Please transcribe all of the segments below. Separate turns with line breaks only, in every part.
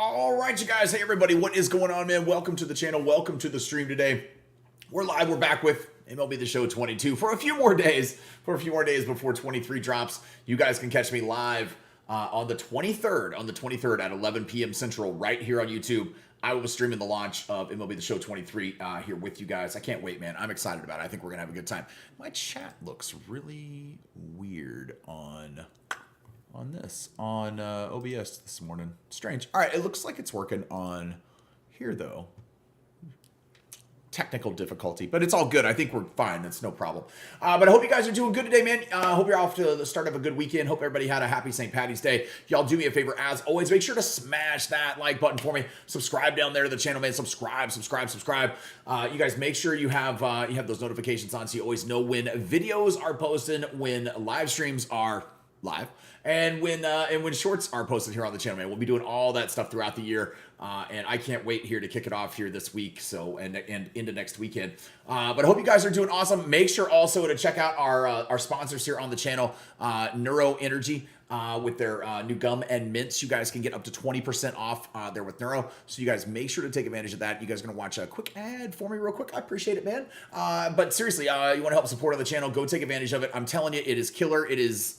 All right, you guys. Hey, everybody. What is going on, man? Welcome to the channel. Welcome to the stream today. We're live. We're back with MLB The Show 22 for a few more days. Before 23 drops. You guys can catch me live on the 23rd at 11 p.m. Central right here on YouTube. I will be streaming the launch of MLB The Show 23 here with you guys. I can't wait, man. I'm excited about it. I think we're going to have a good time. My chat looks really weird on OBS this morning. Strange. All right, it looks like it's working on here, though. Technical difficulty, but it's all good. I think we're fine. That's no problem. But I hope you guys are doing good today, man. I hope you're off to the start of a good weekend. Hope everybody had a happy St. Patty's Day. Y'all do me a favor, as always. Make sure to smash that like button for me. Subscribe down there to the channel, man. Subscribe. You guys make sure you have those notifications on so you always know when videos are posted, when live streams are live, and when shorts are posted here on the channel, man. We'll be doing all that stuff throughout the year, and I can't wait here to kick it off here this week, so and into next weekend. But I hope you guys are doing awesome. Make sure also to check out our sponsors here on the channel, Neuro Energy. With their new gum and mints, you guys can get up to 20% off there with Neuro. So you guys make sure to take advantage of that. You guys are going to watch a quick ad for me real quick. I appreciate it, man. But seriously, you want to help support on the channel, go take advantage of it. I'm telling you, it is killer. It is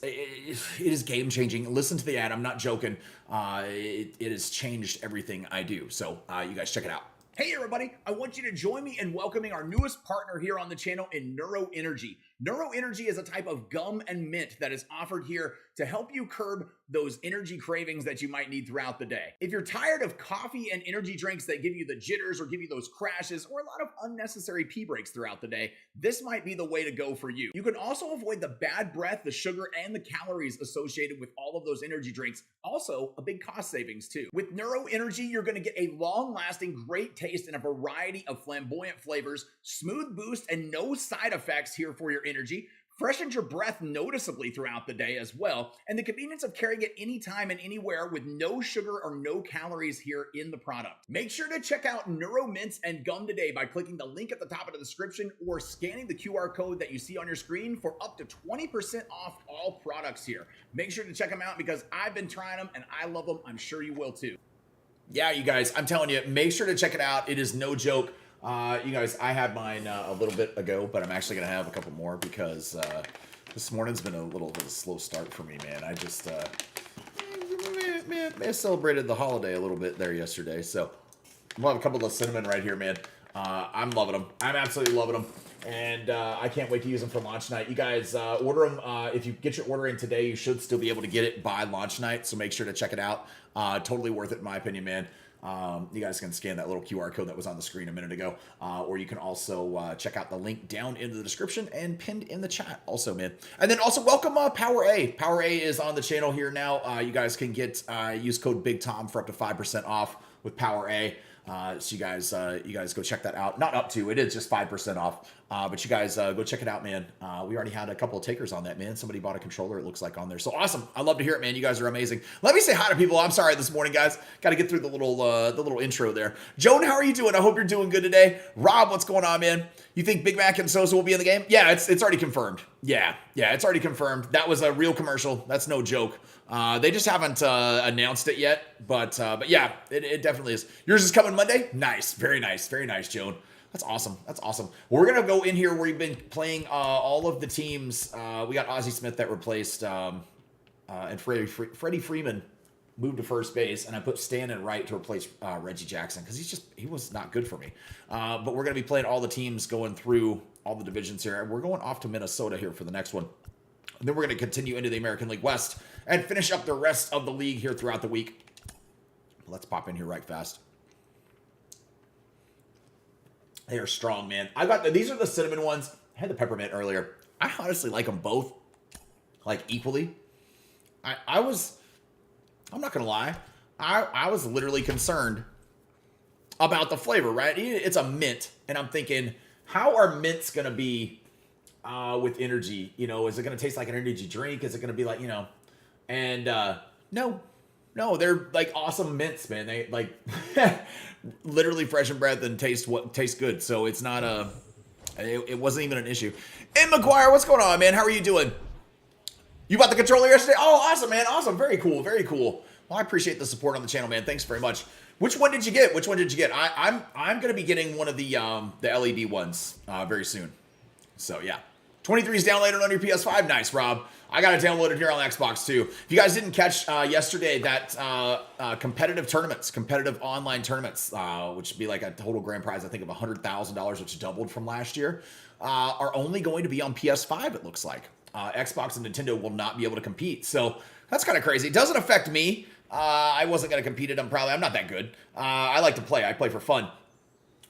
game changing. Listen to the ad. I'm not joking. It has changed everything I do. So you guys check it out. Hey everybody, I want you to join me in welcoming our newest partner here on the channel in Neuro Energy. Neuro Energy is a type of gum and mint that is offered here to help you curb those energy cravings that you might need throughout the day. If you're tired of coffee and energy drinks that give you the jitters or give you those crashes or a lot of unnecessary pee breaks throughout the day, this might be the way to go for you. You can also avoid the bad breath, the sugar, and the calories associated with all of those energy drinks. Also, a big cost savings too. With Neuro Energy, you're going to get a long-lasting, great taste in a variety of flamboyant flavors, smooth boost, and no side effects here for your energy. Freshens your breath noticeably throughout the day as well, and the convenience of carrying it anytime and anywhere with no sugar or no calories here in the product. Make sure to check out Neuro Mints and Gum today by clicking the link at the top of the description or scanning the QR code that you see on your screen for up to 20% off all products here. Make sure to check them out because I've been trying them and I love them. I'm sure you will too. Yeah, you guys, I'm telling you, make sure to check it out. It is no joke. You guys, I had mine a little bit ago, but I'm actually going to have a couple more because this morning's been a little bit of a slow start for me, man. I just may have celebrated the holiday a little bit there yesterday. So we'll have a couple of cinnamon right here, man. I'm loving them. I'm absolutely loving them. And I can't wait to use them for launch night. You guys order them. If you get your order in today, you should still be able to get it by launch night. So make sure to check it out. Totally worth it, in my opinion, man. You guys can scan that little QR code that was on the screen a minute ago, or you can also check out the link down in the description and pinned in the chat also, man. And then also welcome PowerA. PowerA is on the channel here now. You guys can get use code Big Tom for up to 5% off with PowerA. So you guys go check that out. Not up to, it is just 5% off. But you guys go check it out, man. We already had a couple of takers on that, man. Somebody bought a controller, it looks like, on there. So awesome. I love to hear it, man. You guys are amazing. Let me say hi to people. I'm sorry this morning, guys. Got to get through the little intro there. Joan, how are you doing? I hope you're doing good today. Rob, what's going on, man? You think Big Mac and Sosa will be in the game? Yeah, it's already confirmed. Yeah, it's already confirmed. That was a real commercial. That's no joke. They just haven't announced it yet, but yeah, it definitely is. Yours is coming Monday? Nice. Very nice, Joan. That's awesome. That's awesome. We're going to go in here where we've been playing all of the teams. We got Ozzie Smith that replaced, and Freddie Freeman moved to first base, and I put Stan in right to replace Reggie Jackson because he was not good for me. But we're going to be playing all the teams going through all the divisions here. And we're going off to Minnesota here for the next one. And then we're going to continue into the American League West and finish up the rest of the league here throughout the week. Let's pop in here right fast. They are strong, man. These are the cinnamon ones. I had the peppermint earlier. I honestly like them both, like, equally. I'm not going to lie. I was literally concerned about the flavor, right? It's a mint, and I'm thinking, how are mints going to be with energy? You know, is it going to taste like an energy drink? Is it going to be like, you know? And no, they're like awesome mints, man. They like literally fresh in breath and taste good. So it's not it wasn't even an issue. And McGuire, what's going on, man? How are you doing? You bought the controller yesterday? Oh, awesome, man. Awesome. Very cool. Very cool. Well, I appreciate the support on the channel, man. Thanks very much. Which one did you get? Which one did you get? I'm gonna be getting one of the LED ones very soon. So yeah. 23 is downloaded on your PS5. Nice, Rob. I got it downloaded here on Xbox too. If you guys didn't catch yesterday, that competitive online tournaments, which would be like a total grand prize, I think, of $100,000, which doubled from last year, are only going to be on PS5, it looks like. Xbox and Nintendo will not be able to compete. So that's kind of crazy. It doesn't affect me. I wasn't going to compete at them, probably. I'm not that good. I like to play. I play for fun.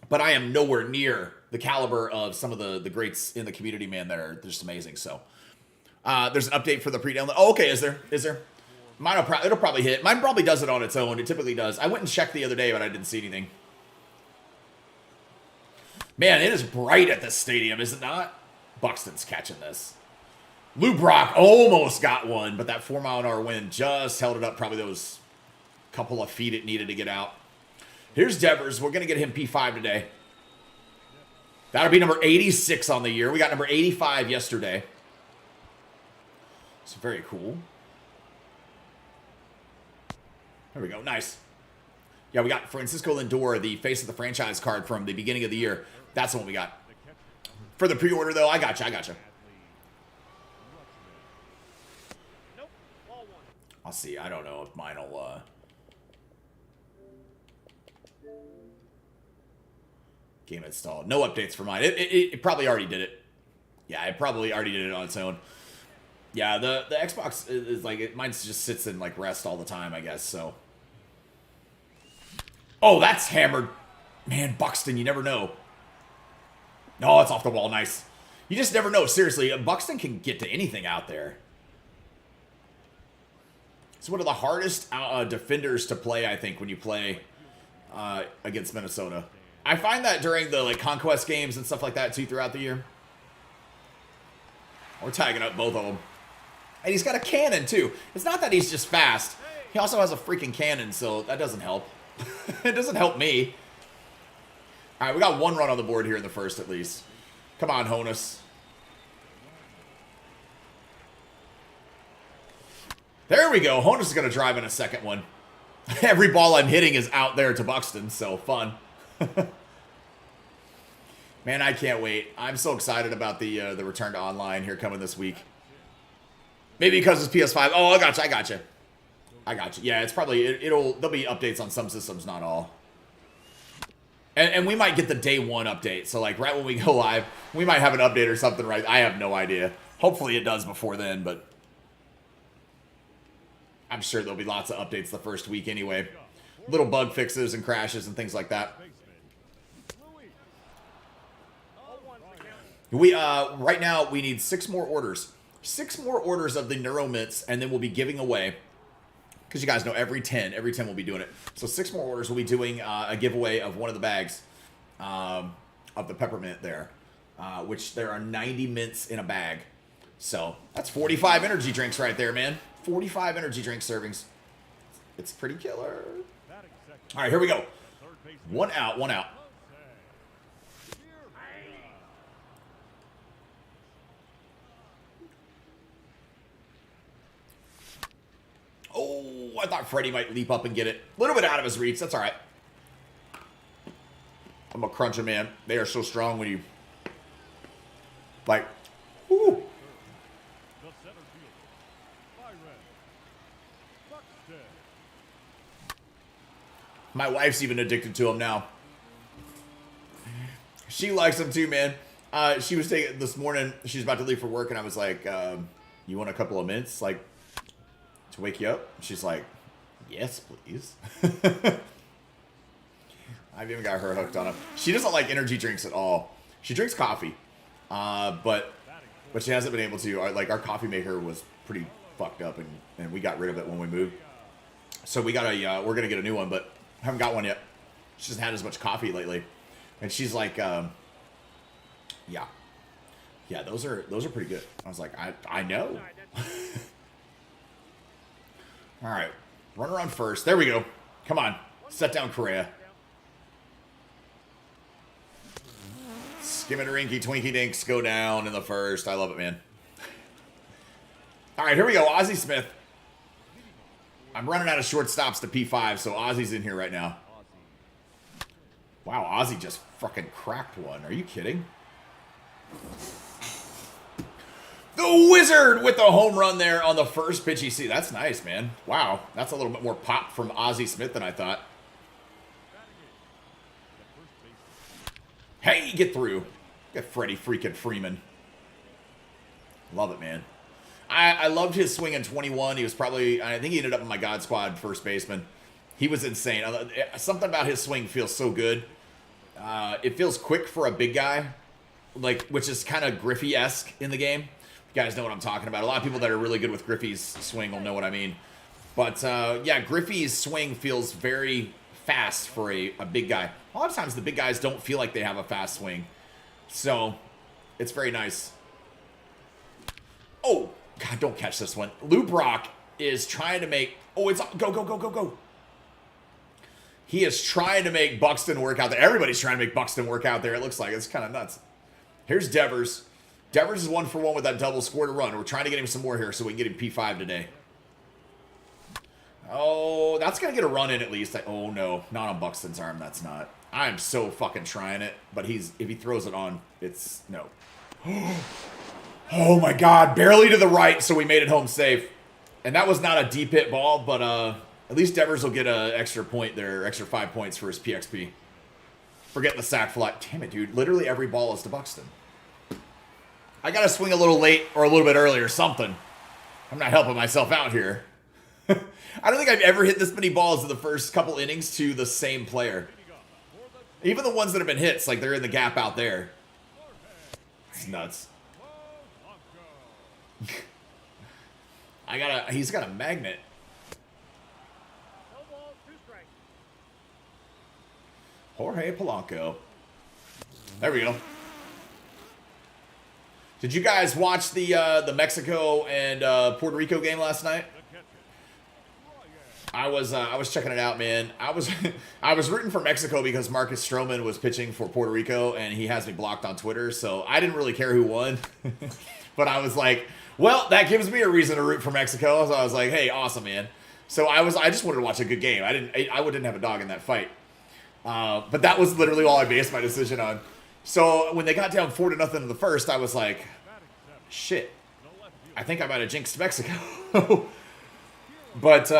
But I am nowhere near the caliber of some of the greats in the community, man, that are just amazing. So there's an update for the pre-download. Oh, okay, is there? Mine it'll probably hit. Mine probably does it on its own. It typically does. I went and checked the other day, but I didn't see anything. Man, it is bright at this stadium, is it not? Buxton's catching this. Lou Brock almost got one, but that 4-mile-an-hour wind just held it up probably those couple of feet it needed to get out. Here's Devers. We're going to get him P5 today. That'll be number 86 on the year. We got number 85 yesterday. It's very cool. There we go. Nice. Yeah, we got Francisco Lindor, the face of the franchise card from the beginning of the year. That's the one we got. For the pre-order, though, I got you. I'll see. I don't know if mine will... Game installed. No updates for mine. It probably already did it. Yeah, it probably already did it on its own. Yeah, the Xbox is like... Mine just sits in like rest all the time, I guess, so... Oh, that's hammered. Man, Buxton, you never know. No, it's off the wall. Nice. You just never know. Seriously, Buxton can get to anything out there. It's one of the hardest defenders to play, I think, when you play against Minnesota. I find that during the like conquest games and stuff like that, too, throughout the year. We're tagging up both of them. And he's got a cannon, too. It's not that he's just fast. He also has a freaking cannon, so that doesn't help. It doesn't help me. All right, we got one run on the board here in the first, at least. Come on, Honus. There we go. Honus is going to drive in a second one. Every ball I'm hitting is out there to Buxton, so fun. Man, I can't wait. I'm so excited about the return to online here coming this week. Maybe because it's PS5. Oh, I got you. Yeah, it's probably there'll be updates on some systems, not all. And we might get the day one update. So like right when we go live, we might have an update or something, right? I have no idea. Hopefully it does before then, but I'm sure there'll be lots of updates the first week anyway. Little bug fixes and crashes and things like that. We right now we need 6 more orders. 6 more orders of the Neuro mints, and then we'll be giving away, because you guys know every 10 we'll be doing it. So 6 more orders, we'll be doing a giveaway of one of the bags of the peppermint there, which there are 90 mints in a bag. So that's 45 energy drinks right there, man. 45 energy drink servings. It's pretty killer. All right, here we go. One out. Oh, I thought Freddie might leap up and get it. A little bit out of his reach. That's all right. I'm a cruncher, man. They are so strong when you... Like... Whoo! My wife's even addicted to them now. She likes them too, man. She was taking... This morning, she was about to leave for work, and I was like, you want a couple of mints? Like... to wake you up? She's like, yes, please. I've even got her hooked on them. She doesn't like energy drinks at all. She drinks coffee, but she hasn't been able to. Our coffee maker was pretty fucked up, and we got rid of it when we moved. So we got we're gonna get a new one, but haven't got one yet. She hasn't had as much coffee lately, and she's like, yeah, those are pretty good. I was like, I know. All right, run around first. There we go. Come on, set down Correa. Skimmy-rinky, Twinkie Dinks go down in the first. I love it, man. All right, here we go. Ozzie Smith. I'm running out of shortstops to P5, so Ozzy's in here right now. Wow, Ozzy just fucking cracked one. Are you kidding? The Wizard with the home run there on the first pitch you see. That's nice, man. Wow, that's a little bit more pop from Ozzy Smith than I thought. Hey, get through. Get Freddie freaking Freeman. Love it, man. I loved his swing in 21. He was probably, I think he ended up in my God Squad first baseman. He was insane. Something about his swing feels so good. It feels quick for a big guy, like, which is kind of Griffey-esque in the game. You guys know what I'm talking about. A lot of people that are really good with Griffey's swing will know what I mean. But, yeah, Griffey's swing feels very fast for a big guy. A lot of times the big guys don't feel like they have a fast swing. So, it's very nice. Oh, God, don't catch this one. Lou Brock is trying to make... Oh, it's... Go, go, go, go, go. He is trying to make Buxton work out there. Everybody's trying to make Buxton work out there, it looks like. It's kind of nuts. Here's Devers. Devers is 1 for 1 with that double score to run. We're trying to get him some more here so we can get him P5 today. Oh, that's going to get a run in at least. Oh, no. Not on Buxton's arm. That's not. I'm so fucking trying it. But if he throws it on, it's... No. Oh, my God. Barely to the right, so we made it home safe. And that was not a deep hit ball, but at least Devers will get an extra point there, extra 5 points for his PXP. Forgetting the sack fly. Damn it, dude. Literally every ball is to Buxton. I got to swing a little late or a little bit early or something. I'm not helping myself out here. I don't think I've ever hit this many balls in the first couple innings to the same player. Even the ones that have been hits, like they're in the gap out there. It's nuts. He's got a magnet. Jorge Polanco. There we go. Did you guys watch the Mexico and Puerto Rico game last night? I was checking it out, man. I was rooting for Mexico because Marcus Stroman was pitching for Puerto Rico and he has me blocked on Twitter, so I didn't really care who won. But I was like, well, that gives me a reason to root for Mexico. So I was like, hey, awesome, man. So I just wanted to watch a good game. I didn't have a dog in that fight. But that was literally all I based my decision on. So when they got down 4-0 in the first, I was like, shit, I think I might have jinxed Mexico. But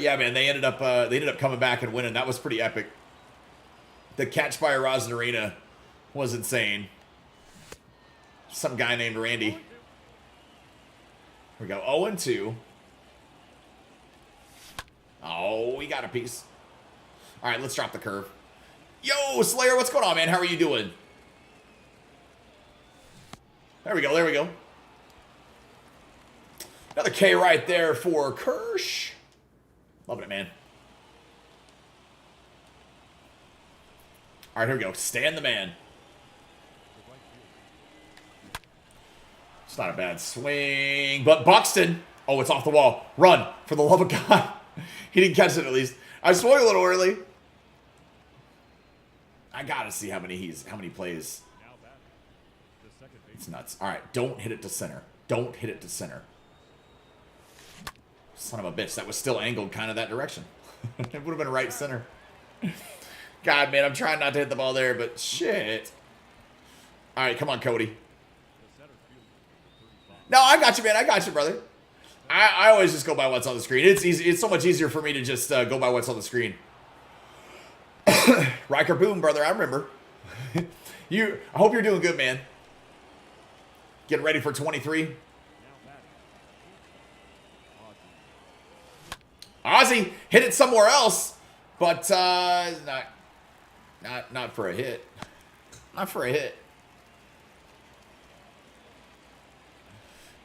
yeah, man, they ended up coming back and winning. That was pretty epic. The catch by Rosarina was insane. Some guy named Randy. Here we go. 0-2. Oh, we got a piece. All right, let's drop the curve. Yo, Slayer, what's going on, man? How are you doing? There we go. There we go. Another K right there for Kirsch. Loving it, man. All right, here we go. Stand the man. It's not a bad swing, but Buxton. Oh, it's off the wall. Run, for the love of God. He didn't catch it at least. I swung a little early. I gotta see how many plays. It's nuts. All right, don't hit it to center. Don't hit it to center. Son of a bitch, that was still angled kind of that direction. It would have been right center. God, man, I'm trying not to hit the ball there, but shit. All right, come on, Cody. No, I got you, man. I got you, brother. I always just go by what's on the screen. It's easy. It's so much easier for me to just go by what's on the screen. Riker boom, brother. I remember. I hope you're doing good, man. Getting ready for 23. Ozzy hit it somewhere else, but not for a hit. Not for a hit.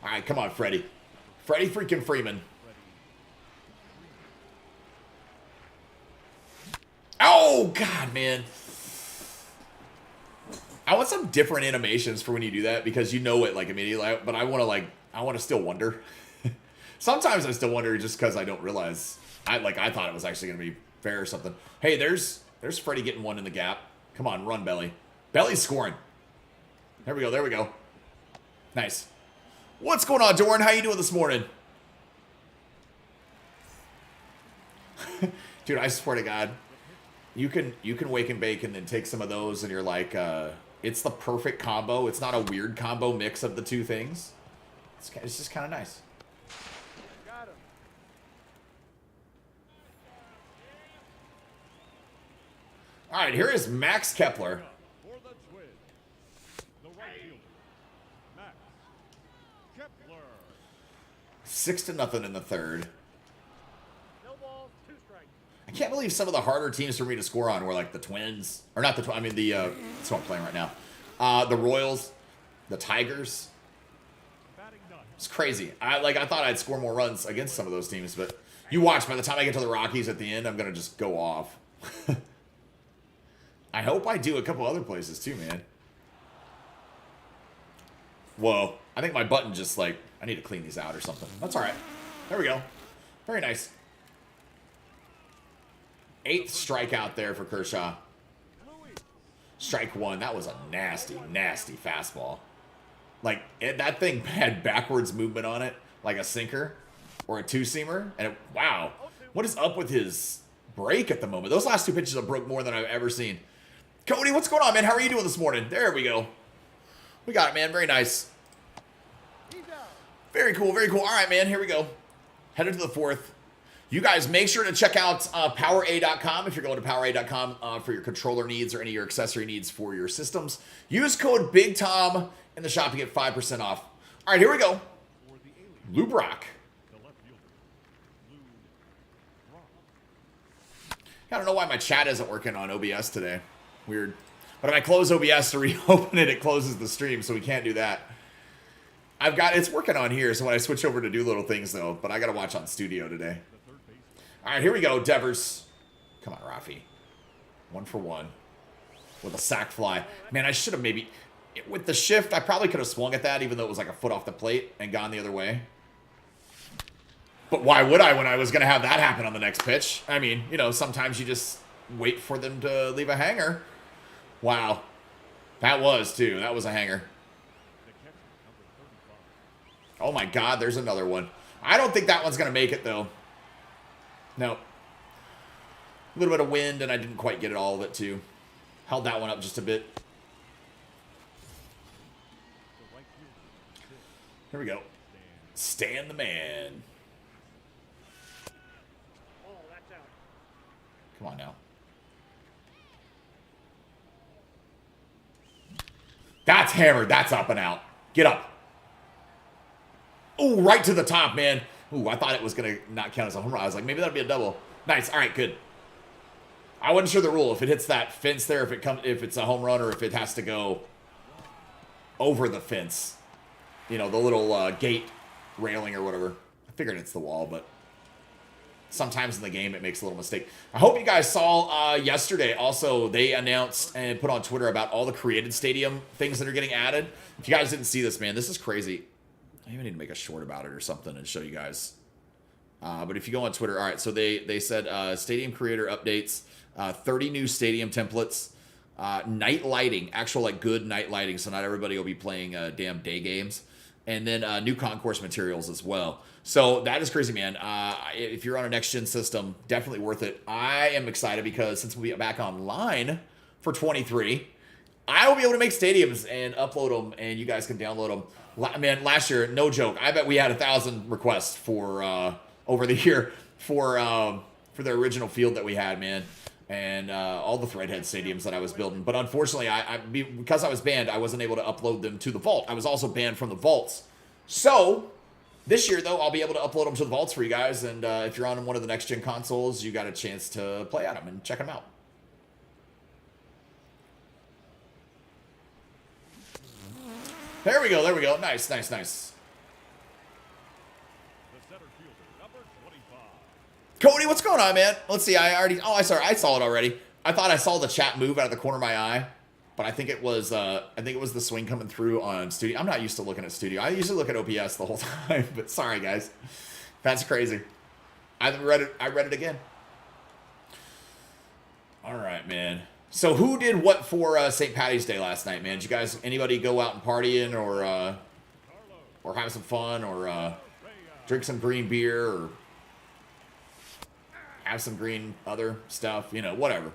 All right, come on, Freddie. Freddie freaking Freeman. Oh, God, man. I want some different animations for when you do that because you know it, like, immediately. But I want to still wonder. Sometimes I still wonder just because I don't realize. I thought it was actually going to be fair or something. Hey, there's Freddie getting one in the gap. Come on, run, Belly. Belly's scoring. There we go. There we go. Nice. What's going on, Doran? How you doing this morning? Dude, I swear to God, you can wake and bake and then take some of those and you're like, it's the perfect combo. It's not a weird combo mix of the two things. It's just kind of nice. All right, here is Max Kepler. 6-0 in the third.
No balls, 2 strikes.
I can't believe some of the harder teams for me to score on were like the Twins, or not the I mean the that's what I'm playing right now. The Royals, the Tigers. It's crazy. I thought I'd score more runs against some of those teams, but you watch. By the time I get to the Rockies at the end, I'm gonna just go off. I hope I do a couple other places too, man. Whoa. I think my button just like, I need to clean these out or something. That's all right. There we go. Very nice. 8th strikeout there for Kershaw. Strike 1. That was a nasty, nasty fastball. Like, that thing had backwards movement on it, like a sinker or a two-seamer. And wow. What is up with his break at the moment? Those last 2 pitches have broke more than I've ever seen. Cody, what's going on, man? How are you doing this morning? There we go. We got it, man. Very nice. Very cool, very cool. All right, man, here we go. Headed to the 4th. You guys make sure to check out PowerA.com if you're going to PowerA.com for your controller needs or any of your accessory needs for your systems. Use code BigTom in the shop to get 5% off. All right, here we go. Lou Brock. I don't know why my chat isn't working on OBS today. Weird. But if I close OBS to reopen it, it closes the stream, so we can't do that. It's working on here, so when I switch over to do little things, though, but I got to watch on studio today. All right, here we go, Devers. Come on, Rafi. 1 for 1 with a sac fly. Man, I should have maybe, with the shift, I probably could have swung at that, even though it was like a foot off the plate and gone the other way. But why would I when I was going to have that happen on the next pitch? I mean, you know, sometimes you just wait for them to leave a hanger. Wow. That was, too. That was a hanger. Oh, my God. There's another one. I don't think that one's going to make it, though. No. A little bit of wind, and I didn't quite get it all of it, too. Held that one up just a bit. Here we go. Stan the man. Come on now. That's hammered. That's up and out. Get up. Ooh, right to the top, man. Ooh, I thought it was going to not count as a home run. I was like, maybe that'll be a double. Nice. All right, good. I wasn't sure the rule. If it hits that fence there, if it's a home run, or if it has to go over the fence. You know, the little gate railing or whatever. I figured it's the wall, but sometimes in the game it makes a little mistake. I hope you guys saw yesterday also they announced and put on Twitter about all the created stadium things that are getting added. If you guys didn't see this, man, this is crazy. I even need to make a short about it or something and show you guys. But if you go on Twitter, all right, so they said stadium creator updates, 30 new stadium templates, night lighting, actual like good night lighting, so not everybody will be playing damn day games, and then new concourse materials as well. So that is crazy, man. If you're on a next-gen system, definitely worth it. I am excited because since we'll be back online for 23, I will be able to make stadiums and upload them, and you guys can download them. Man, last year, no joke, I bet we had 1,000 requests for over the year for the original field that we had, man, and all the Threadhead stadiums that I was building. But unfortunately, because I was banned, I wasn't able to upload them to the vault. I was also banned from the vaults. So this year, though, I'll be able to upload them to the vaults for you guys. And if you're on one of the next-gen consoles, you got a chance to play at them and check them out. There we go. There we go. Nice, nice, nice. Cody, what's going on, man? Let's see. I saw it already. I thought I saw the chat move out of the corner of my eye, but I think it was the swing coming through on studio. I'm not used to looking at studio. I usually look at OPS the whole time, but sorry, guys. That's crazy. I read it again. All right, man. So who did what for St. Patty's Day last night, man? Did you guys, anybody go out and partying or have some fun or drink some green beer or have some green other stuff, you know, whatever.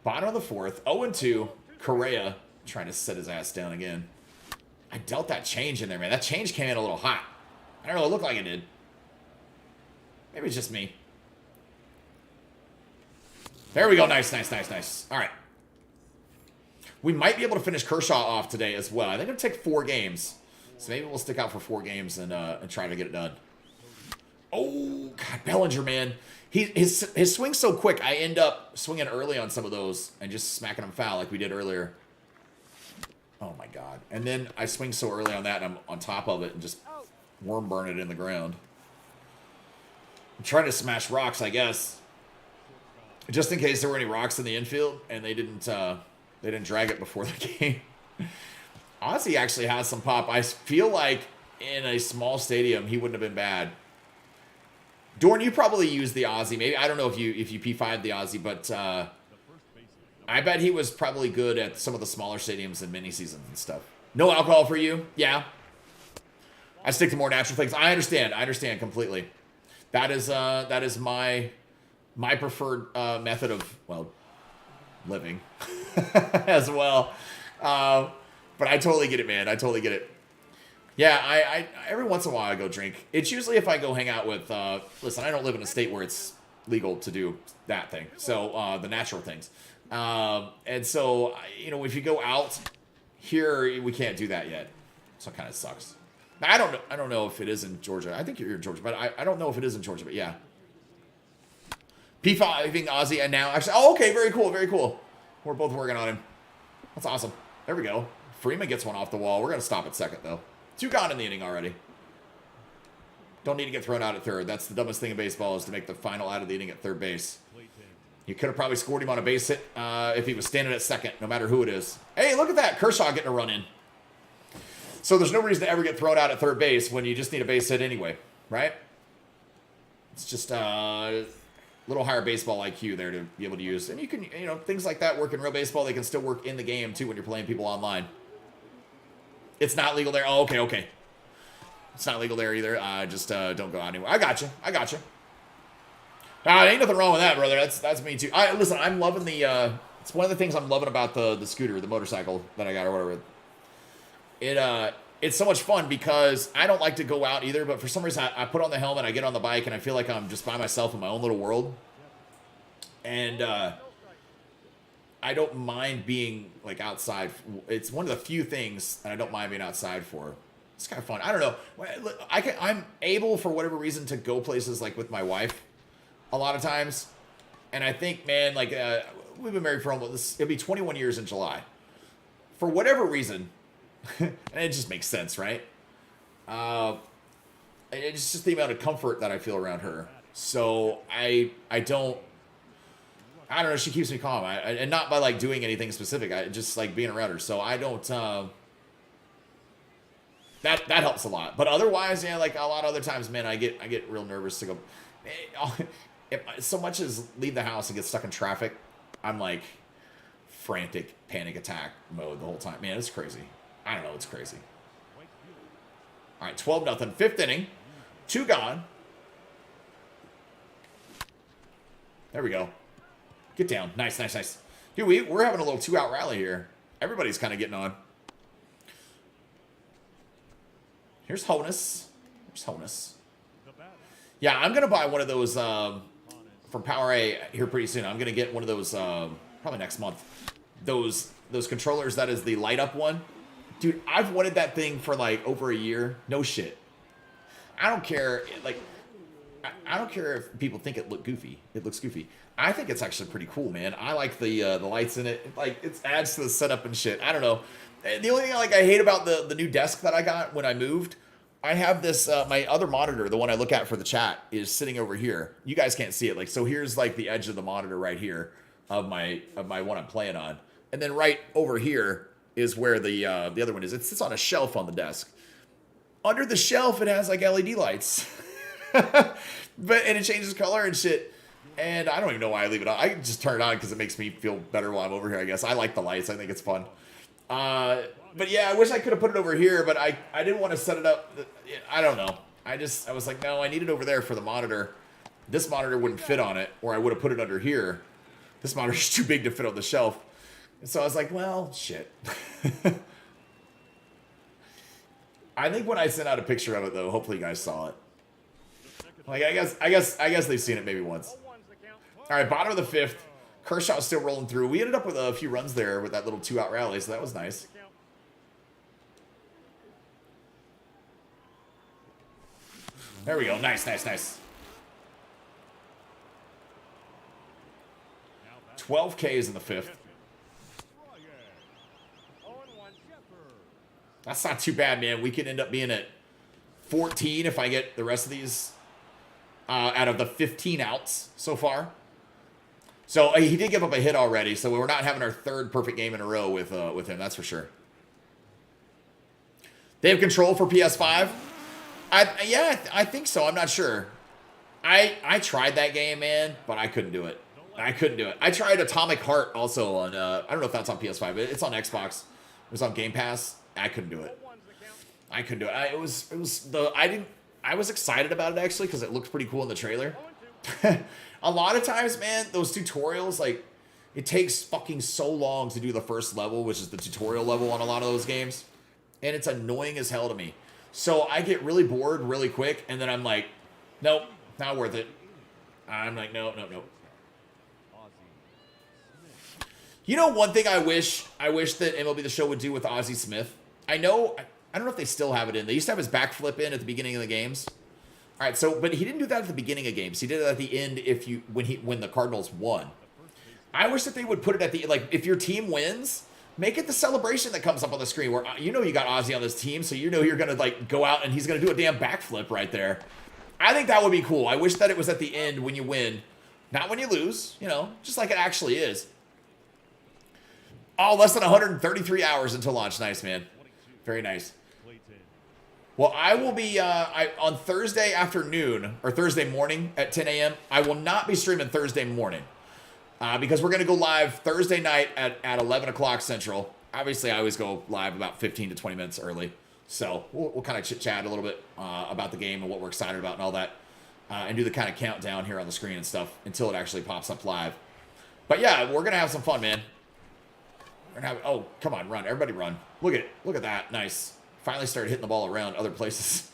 Bottom of the fourth, 0-2. Correa trying to set his ass down again. I dealt that change in there, man. That change came in a little hot. I don't know, it looked like it did. Maybe it's just me. There we go. Nice, nice, nice, nice. All right. We might be able to finish Kershaw off today as well. I think it'll take 4 games. So maybe we'll stick out for 4 games and try to get it done. Oh, God, Bellinger, man. His swing's so quick, I end up swinging early on some of those and just smacking them foul like we did earlier. Oh, my God. And then I swing so early on that, and I'm on top of it and just worm burn it in the ground. I'm trying to smash rocks, I guess. Just in case there were any rocks in the infield and they didn't drag it before the game. Ozzy actually has some pop. I feel like in a small stadium, he wouldn't have been bad. Dorn, you probably used the Ozzy. Maybe I don't know if you P5'd the Ozzy, but I bet he was probably good at some of the smaller stadiums and mini seasons and stuff. No alcohol for you? Yeah. I stick to more natural things. I understand completely. That is my preferred method of, well, living as well. But I totally get it, man. I totally get it. Yeah, I every once in a while I go drink. It's usually if I go hang out with, listen, I don't live in a state where it's legal to do that thing. So, the natural things. And so, you know, if you go out here, we can't do that yet. So it kind of sucks. I don't know if it is in Georgia. I think you're in Georgia, but I don't know if it is in Georgia, but yeah. P5ing Ozzy and now actually, oh, okay, very cool, very cool. We're both working on him. That's awesome. There we go. Freeman gets one off the wall. We're going to stop at second, though. 2 gone in the inning already. Don't need to get thrown out at third. That's the dumbest thing in baseball is to make the final out of the inning at third base. You could have probably scored him on a base hit if he was standing at second, no matter who it is. Hey, look at that. Kershaw getting a run in. So there's no reason to ever get thrown out at third base when you just need a base hit anyway, right? It's just a little higher baseball IQ there to be able to use. And you can, you know, things like that work in real baseball. They can still work in the game, too, when you're playing people online. It's not legal there. Oh, okay. It's not legal there either. Just don't go out anywhere. I got you. Ain't nothing wrong with that, brother. That's me, too. Listen, I'm loving the... it's one of the things I'm loving about the scooter, the motorcycle that I got or whatever. It's so much fun because I don't like to go out either, but for some reason I put on the helmet, I get on the bike, and I feel like I'm just by myself in my own little world. And I don't mind being like outside. It's one of the few things that I don't mind being outside for. It's kind of fun. I don't know. I'm able for whatever reason to go places like with my wife a lot of times. And I think, man, like we've been married for almost, it'll be 21 years in July. For whatever reason, and it just makes sense, right? It's just the amount of comfort that I feel around her. So I don't know. She keeps me calm, and not by like doing anything specific. I just like being around her. So I don't. That helps a lot. But otherwise, yeah, like a lot of other times, man, I get real nervous to go. If so much as leave the house and get stuck in traffic, I'm like frantic panic attack mode the whole time. Man, it's crazy. I don't know. It's crazy. All right, 12-0. 5th inning. 2 gone. There we go. Get down. Nice. Dude, we're having a little 2-out rally here. Everybody's kind of getting on. Here's Honus. Yeah, I'm going to buy one of those from PowerA here pretty soon. I'm going to get one of those probably next month. Those controllers, that is the light up one. Dude, I've wanted that thing for like over a year. No shit. I don't care. Like, I don't care if people think it looks goofy. I think it's actually pretty cool, man. I like the lights in it. Like, it adds to the setup and shit. I don't know. The only thing like I hate about the new desk that I got when I moved, I have this my other monitor, the one I look at for the chat, is sitting over here. You guys can't see it. Like, so here's like the edge of the monitor right here of my one I'm playing on, and then right over here is where the other one is. It sits on a shelf on the desk. Under the shelf, it has like LED lights, and it changes color and shit. And I don't even know why I leave it on. I just turn it on because it makes me feel better while I'm over here. I guess I like the lights. I think it's fun. But yeah, I wish I could have put it over here, but I didn't want to set it up. I don't know. I was like, no, I need it over there for the monitor. This monitor wouldn't fit on it, or I would have put it under here. This monitor's too big to fit on the shelf. And so I was like, well, shit. I think when I sent out a picture of it, though, hopefully you guys saw it. Like, I guess they've seen it maybe once. All right, bottom of the fifth. Kershaw's still rolling through. We ended up with a few runs there with that little 2-out rally, so that was nice. There we go. Nice, nice, nice. 12 Ks in the fifth. That's not too bad, man. We could end up being at 14 if I get the rest of these out of the 15 outs so far. So he did give up a hit already, so we're not having our third perfect game in a row with him, that's for sure. They have control for PS5? I think so. I'm not sure. I tried that game, man, but I couldn't do it. I tried Atomic Heart also on, I don't know if that's on PS5, but it's on Xbox. It was on Game Pass. I couldn't do it. I was excited about it actually because it looked pretty cool in the trailer. A lot of times, man, those tutorials, like, it takes fucking so long to do the first level, which is the tutorial level on a lot of those games. And it's annoying as hell to me. So I get really bored really quick, and then I'm like, nope, not worth it. I'm like, no. You know, one thing I wish that MLB The Show would do with Ozzie Smith. I don't know if they still have it in. They used to have his backflip in at the beginning of the games. All right, so but he didn't do that at the beginning of games. He did it at the end when the Cardinals won. I wish that they would put it at the, like, if your team wins, make it the celebration that comes up on the screen where you know you got Ozzy on this team, so you know you're gonna like go out and he's gonna do a damn backflip right there. I think that would be cool. I wish that it was at the end when you win, not when you lose. You know, just like it actually is. Oh, less than 133 hours until launch. Nice, man. Very nice. Well, I will be on Thursday afternoon or Thursday morning at 10 a.m. I will not be streaming Thursday morning because we're going to go live Thursday night at 11 o'clock Central. Obviously, I always go live about 15 to 20 minutes early. So we'll kind of chit-chat a little bit about the game and what we're excited about and all that and do the kind of countdown here on the screen and stuff until it actually pops up live. But yeah, we're going to have some fun, man. We're gonna have, oh, come on, run. Everybody run. Look at that. Nice. Finally started hitting the ball around other places.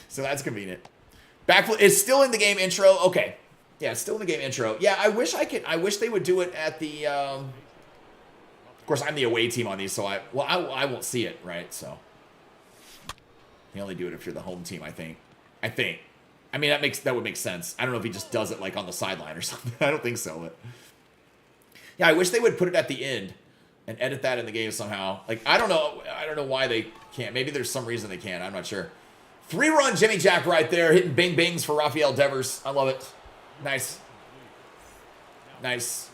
So that's convenient. Backflip is still in the game intro. Okay. Yeah, it's still in the game intro. Yeah, I wish they would do it at the of course I'm the away team on these, so I won't see it, right? So they only do it if you're the home team, I think. I mean that would make sense. I don't know if he just does it like on the sideline or something. I don't think so, but yeah, I wish they would put it at the end and edit that in the game somehow. Like, I don't know why they can't. Maybe there's some reason they can't. I'm not sure. 3-run Jimmy Jack right there, hitting bing bings for Rafael Devers. I love it. Nice. Nice.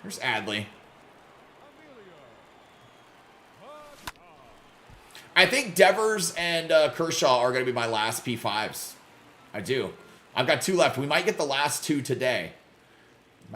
There's Adley. I think Devers and Kershaw are going to be my last P5s. I do. I've got 2 left. We might get the last 2 today. If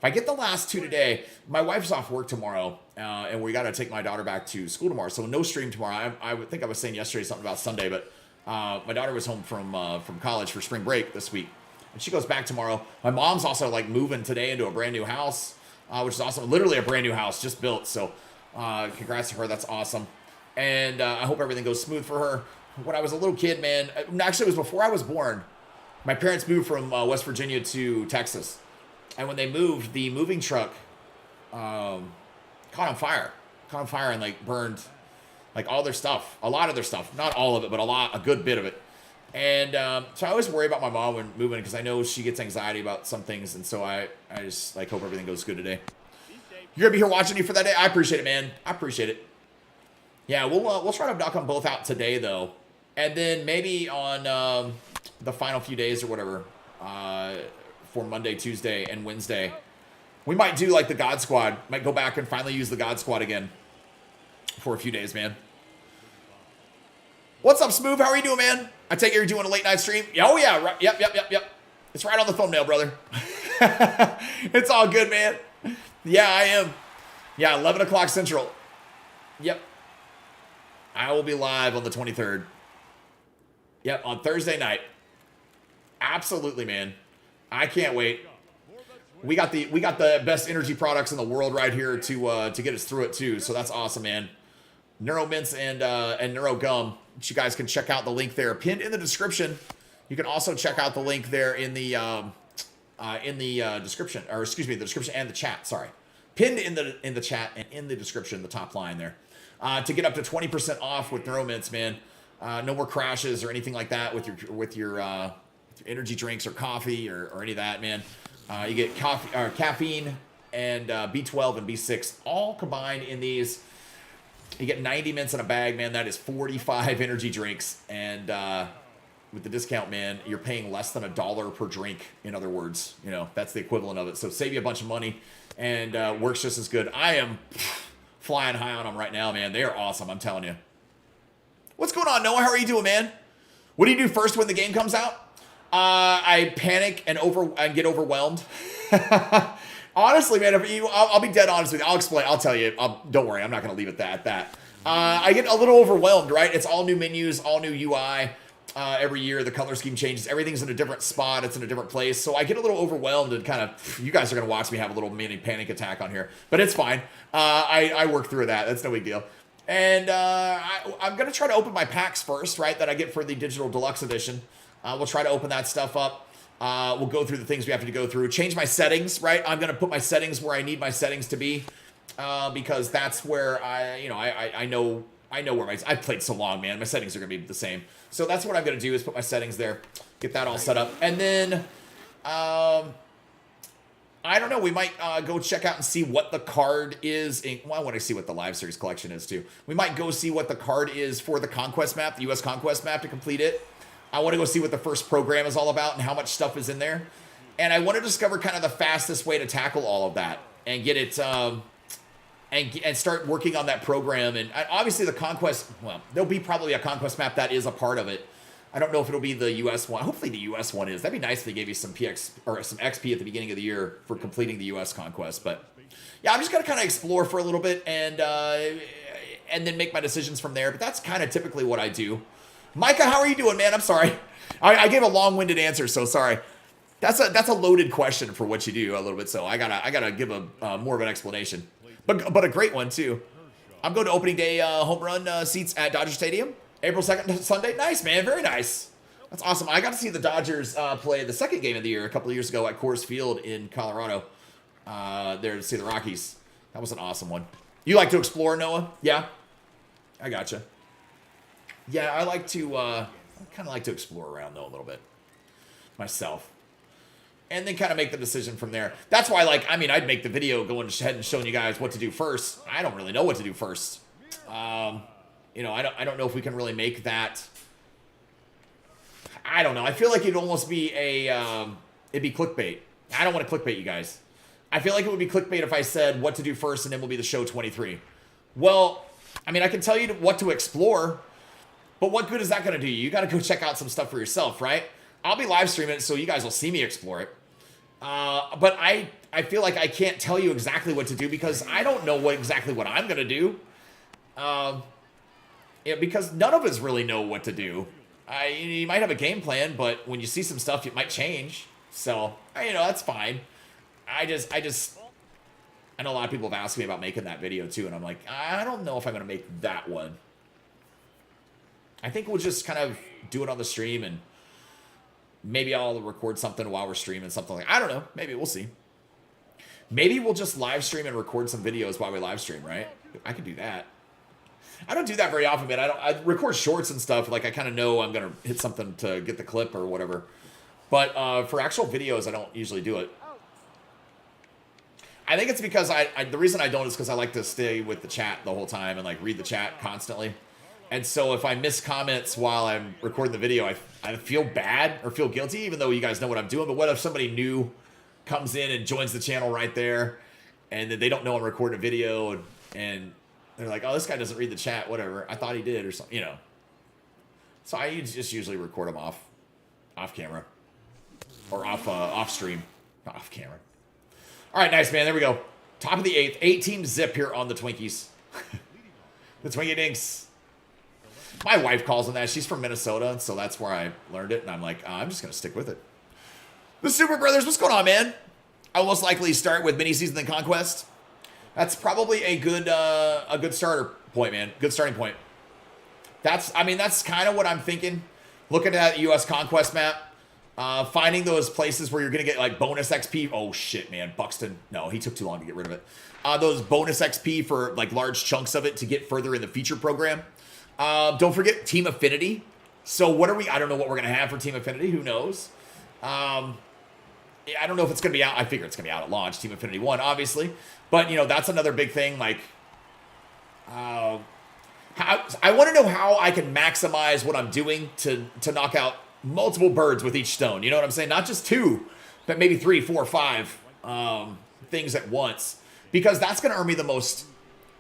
I get the last 2 today, my wife's off work tomorrow, and we got to take my daughter back to school tomorrow, so no stream tomorrow. I would think I was saying yesterday something about Sunday, but my daughter was home from college for spring break this week, and she goes back tomorrow. My mom's also like moving today into a brand new house, which is awesome. Literally a brand new house just built, so congrats to her. That's awesome, and I hope everything goes smooth for her. When I was a little kid, man, actually it was before I was born. My parents moved from West Virginia to Texas. And when they moved, the moving truck caught on fire. And like burned like all their stuff. A lot of their stuff. Not all of it, but a good bit of it. And so I always worry about my mom when moving because I know she gets anxiety about some things. And so I just like hope everything goes good today. You're going to be here watching me for that day? I appreciate it, man. I appreciate it. Yeah, we'll try to knock them both out today, though. And then maybe on the final few days or whatever, for Monday, Tuesday, and Wednesday, we might do like the God Squad. Might go back and finally use the God Squad again for a few days, man. What's up, Smooth? How are you doing, man? I take it you're doing a late night stream. Oh, yeah. Yep. It's right on the thumbnail, brother. It's all good, man. Yeah, I am. Yeah, 11 o'clock Central. Yep. I will be live on the 23rd. Yep, on Thursday night. Absolutely, man. I can't wait. We got the best energy products in the world right here to get us through it too. So that's awesome, man. Neuro Mints and Neuro Gum, which you guys can check out the link there pinned in the description. You can also check out the link there in the description, or excuse me, the description and the chat. Sorry, pinned in the chat and in the description, the top line there, to get up to 20% off with Neuro Mints, man. No more crashes or anything like that with your energy drinks or coffee or any of that, man. You get caffeine and B12 and B6 all combined in these. You get 90 mints in a bag, man. That is 45 energy drinks. And with the discount, man, you're paying less than $1 per drink. In other words, you know, that's the equivalent of it. So save you a bunch of money and works just as good. I am flying high on them right now, man. They are awesome, I'm telling you. What's going on, Noah? How are you doing, man? What do you do first when the game comes out? I panic and get overwhelmed. Honestly, man, I'll be dead honest with you. I'll explain. I'll tell you. Don't worry. I'm not going to leave it at that. I get a little overwhelmed, right? It's all new menus, all new UI. Every year, the color scheme changes. Everything's in a different spot. It's in a different place. So I get a little overwhelmed and kind of, you guys are going to watch me have a little mini panic attack on here. But it's fine. I work through that. That's no big deal. And I'm going to try to open my packs first, right, that I get for the Digital Deluxe Edition. We'll try to open that stuff up. We'll go through the things we have to go through. Change my settings, right? I'm going to put my settings where I need my settings to be because that's where I know where I've played so long, man. My settings are going to be the same. So that's what I'm going to do is put my settings there, get that all set up. And then, I don't know, we might go check out and see what the card is. Well, I want to see what the Live Series collection is too. We might go see what the card is for the Conquest map, the US Conquest map to complete it. I want to go see what the first program is all about and how much stuff is in there. And I want to discover kind of the fastest way to tackle all of that and get it, and start working on that program. And obviously the Conquest, well, there'll be probably a Conquest map that is a part of it. I don't know if it'll be the US one. Hopefully the US one is. That'd be nice if they gave you some PX or some XP at the beginning of the year for completing the US Conquest. But yeah, I'm just going to kind of explore for a little bit and then make my decisions from there. But that's kind of typically what I do. Micah, how are you doing, man? I'm sorry. I gave a long-winded answer, so sorry. That's a loaded question for what you do a little bit, so I gotta give a more of an explanation. But a great one too. I'm going to opening day home run seats at Dodger Stadium, April 2nd, Sunday. Nice, man. Very nice. That's awesome. I got to see the Dodgers play the second game of the year a couple of years ago at Coors Field in Colorado. There to see the Rockies. That was an awesome one. You like to explore, Noah? Yeah? I gotcha. Yeah, I kind of like to explore around, though, a little bit myself. And then kind of make the decision from there. That's why, I'd make the video going ahead and showing you guys what to do first. I don't really know what to do first. I don't know if we can really make that. I don't know. I feel like it'd almost be it'd be clickbait. I don't want to clickbait you guys. I feel like it would be clickbait if I said what to do first and then will be the show 23. Well, I can tell you what to explore. But what good is that going to do you? You got to go check out some stuff for yourself, right? I'll be live streaming it so you guys will see me explore it. But I feel like I can't tell you exactly what to do because I don't know exactly what I'm going to do. Because none of us really know what to do. You might have a game plan, but when you see some stuff, it might change. So, that's fine. I know a lot of people have asked me about making that video too, and I'm like, I don't know if I'm going to make that one. I think we'll just kind of do it on the stream, and maybe I'll record something while we're streaming, something like, I don't know. Maybe we'll see. Maybe we'll just live stream and record some videos while we live stream, right? I could do that. I don't do that very often, man. I record shorts and stuff. Like, I kind of know I'm going to hit something to get the clip or whatever. But for actual videos, I don't usually do it. I think it's because the reason I don't is because I like to stay with the chat the whole time and, read the chat constantly. And so if I miss comments while I'm recording the video, I feel bad or feel guilty, even though you guys know what I'm doing. But what if somebody new comes in and joins the channel right there, and then they don't know I'm recording a video, and they're like, oh, this guy doesn't read the chat, whatever. I thought he did or something, So I just usually record them off camera or off stream. Off camera. All right, nice, man. There we go. Top of the 8th. 8-team zip here on the Twinkies. The Twinkie Dinks. My wife calls them that. She's from Minnesota, so that's where I learned it. And I'm like, I'm just going to stick with it. The Super Brothers, what's going on, man? I will most likely start with mini season and conquest. That's probably a good starter point, man. Good starting point. That's kind of what I'm thinking. Looking at that U.S. conquest map, finding those places where you're gonna get like bonus XP. Oh shit, man, Buxton. No, he took too long to get rid of it. Those bonus XP for like large chunks of it to get further in the feature program. Don't forget Team Affinity. So what are we? I don't know what we're gonna have for Team Affinity. Who knows? I don't know if it's going to be out. I figure it's going to be out at launch. Team Affinity 1, obviously. But, you know, that's another big thing. Like, I want to know how I can maximize what I'm doing to knock out multiple birds with each stone. You know what I'm saying? Not just 2, but maybe 3, 4, 5 things at once. Because that's going to earn me the most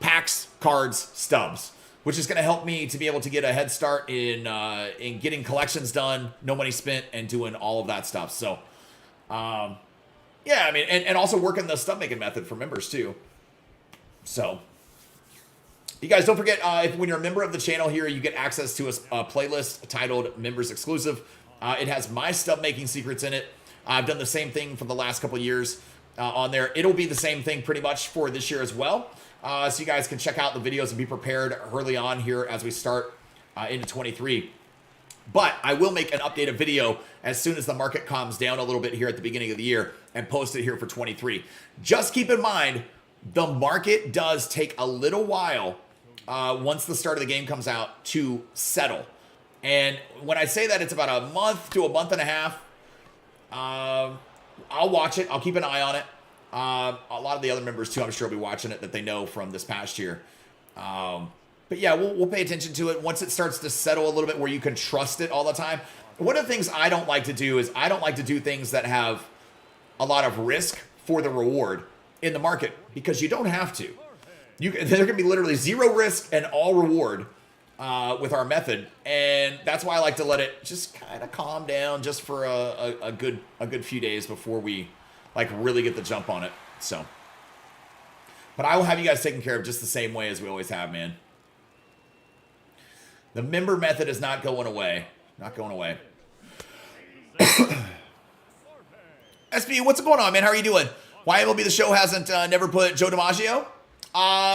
packs, cards, stubs. Which is going to help me to be able to get a head start in getting collections done, no money spent, and doing all of that stuff. So... yeah, I mean, and also working the stub making method for members too. So, you guys don't forget, when you're a member of the channel here, you get access to a playlist titled Members Exclusive. It has my stub making secrets in it. I've done the same thing for the last couple of years on there. It'll be the same thing pretty much for this year as well. So you guys can check out the videos and be prepared early on here as we start into 23. But I will make an updated video as soon as the market calms down a little bit here at the beginning of the year and post it here for 23. Just keep in mind, the market does take a little while once the start of the game comes out to settle. And when I say that, it's about a month to a month and a half. I'll watch it. I'll keep an eye on it. A lot of the other members, too, I'm sure will be watching it that they know from this past year. But yeah, we'll pay attention to it once it starts to settle a little bit where you can trust it all the time. One of the things I don't like to do is I don't like to do things that have a lot of risk for the reward in the market because you don't have to. There can be literally 0 risk and all reward with our method, and that's why I like to let it just kind of calm down just for a good few days before we like really get the jump on it. So, but I will have you guys taken care of just the same way as we always have, man. The member method is not going away. Not going away. SB, what's going on, man? How are you doing? Why MLB The Show hasn't never put Joe DiMaggio?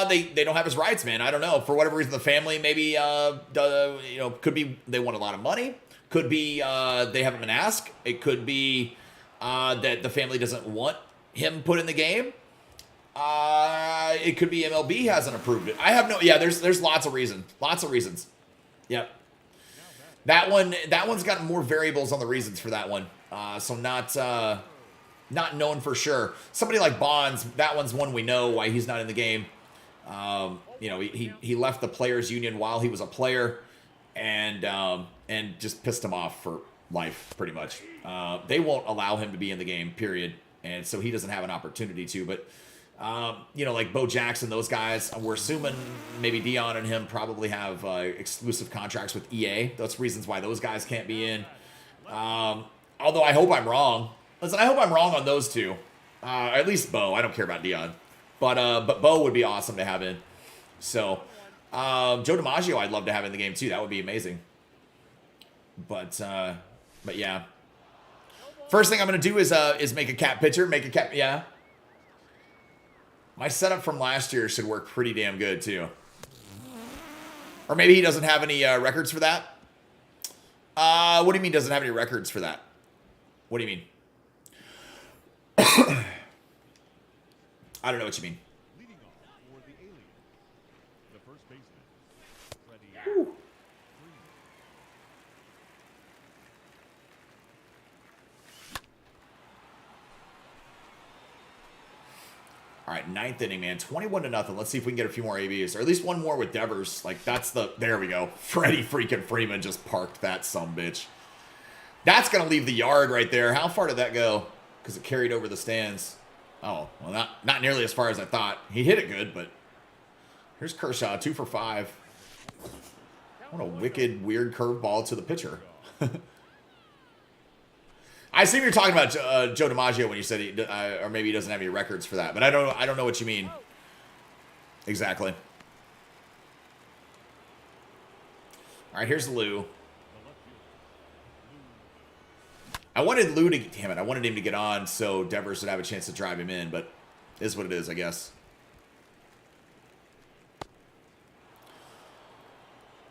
They don't have his rights, man. I don't know. For whatever reason, the family maybe, could be they want a lot of money. Could be they haven't been asked. It could be that the family doesn't want him put in the game. It could be MLB hasn't approved it. I have no. Yeah, there's lots of reasons. Lots of reasons. Yep. That one's got more variables on the reasons for that one. So not known for sure. Somebody like Bonds, that one's one we know why he's not in the game. He left the players union while he was a player and just pissed him off for life pretty much. They won't allow him to be in the game, period. And so he doesn't have an opportunity to, but like Bo Jackson, those guys, we're assuming maybe Dion and him probably have exclusive contracts with EA. That's reasons why those guys can't be in. Although I hope I'm wrong. Listen, I hope I'm wrong on those two. At least Bo. I don't care about Dion. But Bo would be awesome to have in. So, Joe DiMaggio I'd love to have in the game too. That would be amazing. But yeah. First thing I'm going to do is make a cat picture. Yeah. My setup from last year should work pretty damn good, too. Or maybe he doesn't have any records for that. What do you mean doesn't have any records for that? What do you mean? I don't know what you mean.
Leading off for the alien, the first baseman, Freddie.
All right, 9th inning, man. 21-0. Let's see if we can get a few more ABs. Or at least one more with Devers. Like, there we go. Freddie freaking Freeman just parked that sumbitch. That's going to leave the yard right there. How far did that go? Because it carried over the stands. Oh, well, not nearly as far as I thought. He hit it good, but here's Kershaw, 2 for 5. What a wicked, weird curveball to the pitcher. I assume you're talking about Joe DiMaggio when you said he, or maybe he doesn't have any records for that, but I don't know what you mean exactly. All right, here's Lou. I wanted Lou to, damn it, I wanted him to get on so Devers would have a chance to drive him in, but it is what it is, I guess.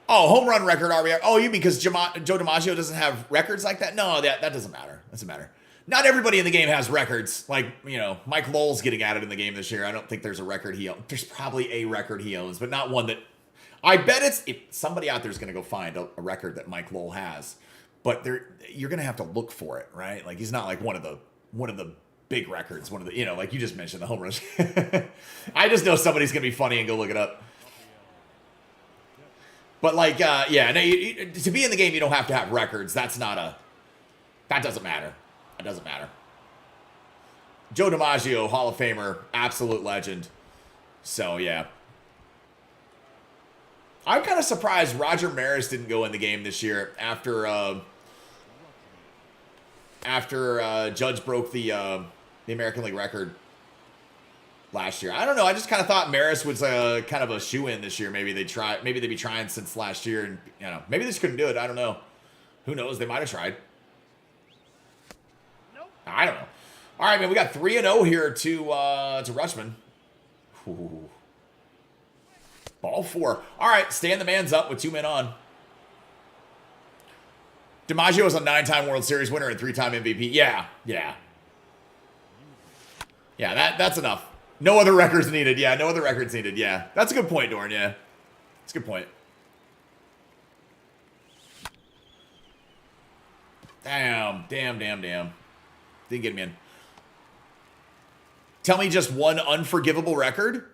Oh, home run record RBI. Oh, you because Joe DiMaggio doesn't have records like that? No, that doesn't matter. Doesn't matter. Not everybody in the game has records. Like, you know, Mike Lowell's getting at it in the game this year. I don't think there's a record he owns. There's probably a record he owns, but not one that... I bet if somebody out there is going to go find a record that Mike Lowell has. But you're going to have to look for it, right? Like, he's not like one of the big records, one of the, you know, like you just mentioned, the home runs. I just know somebody's going to be funny and go look it up. But like, yeah, no, to be in the game, you don't have to have records. That doesn't matter. That doesn't matter. Joe DiMaggio, Hall of Famer, absolute legend. So, yeah. I'm kind of surprised Roger Maris didn't go in the game this year after Judge broke the American League record last year. I don't know. I just kind of thought Maris was kind of a shoe-in this year. Maybe they'd be trying since last year, and you know, maybe they just couldn't do it. I don't know. Who knows? They might have tried. Nope. I don't know. All right, man. We got 3-0 here to Rutschman. Ooh. Ball 4. All right, stand the man's up with 2 men on. DiMaggio was a 9-time World Series winner and 3-time MVP. Yeah. That's enough. No other records needed. Yeah, no other records needed. Yeah, that's a good point, Dorn. Yeah, that's a good point. Damn. Didn't get him in. Tell me just one unforgivable record.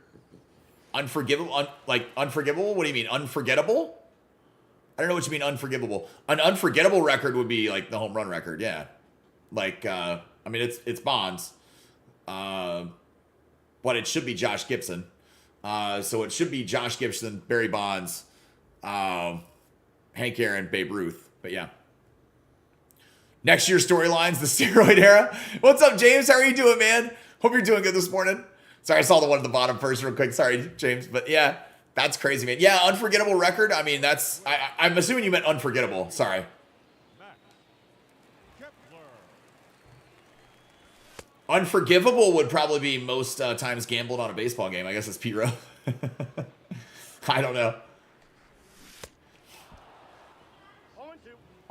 Unforgivable? Unforgivable? What do you mean? Unforgettable? I don't know what you mean unforgivable. An unforgettable record would be like the home run record, yeah. Like, I mean, it's Bonds. But it should be Josh Gibson. So it should be Josh Gibson, Barry Bonds, Hank Aaron, Babe Ruth. But yeah. Next year's storylines, the steroid era. What's up, James? How are you doing, man? Hope you're doing good this morning. Sorry, I saw the one at the bottom first real quick. Sorry, James. But yeah, that's crazy, man. Yeah, unforgettable record. I mean, I'm assuming you meant unforgettable. Sorry. Unforgivable would probably be most times gambled on a baseball game. I guess it's Pete Rose. I don't know.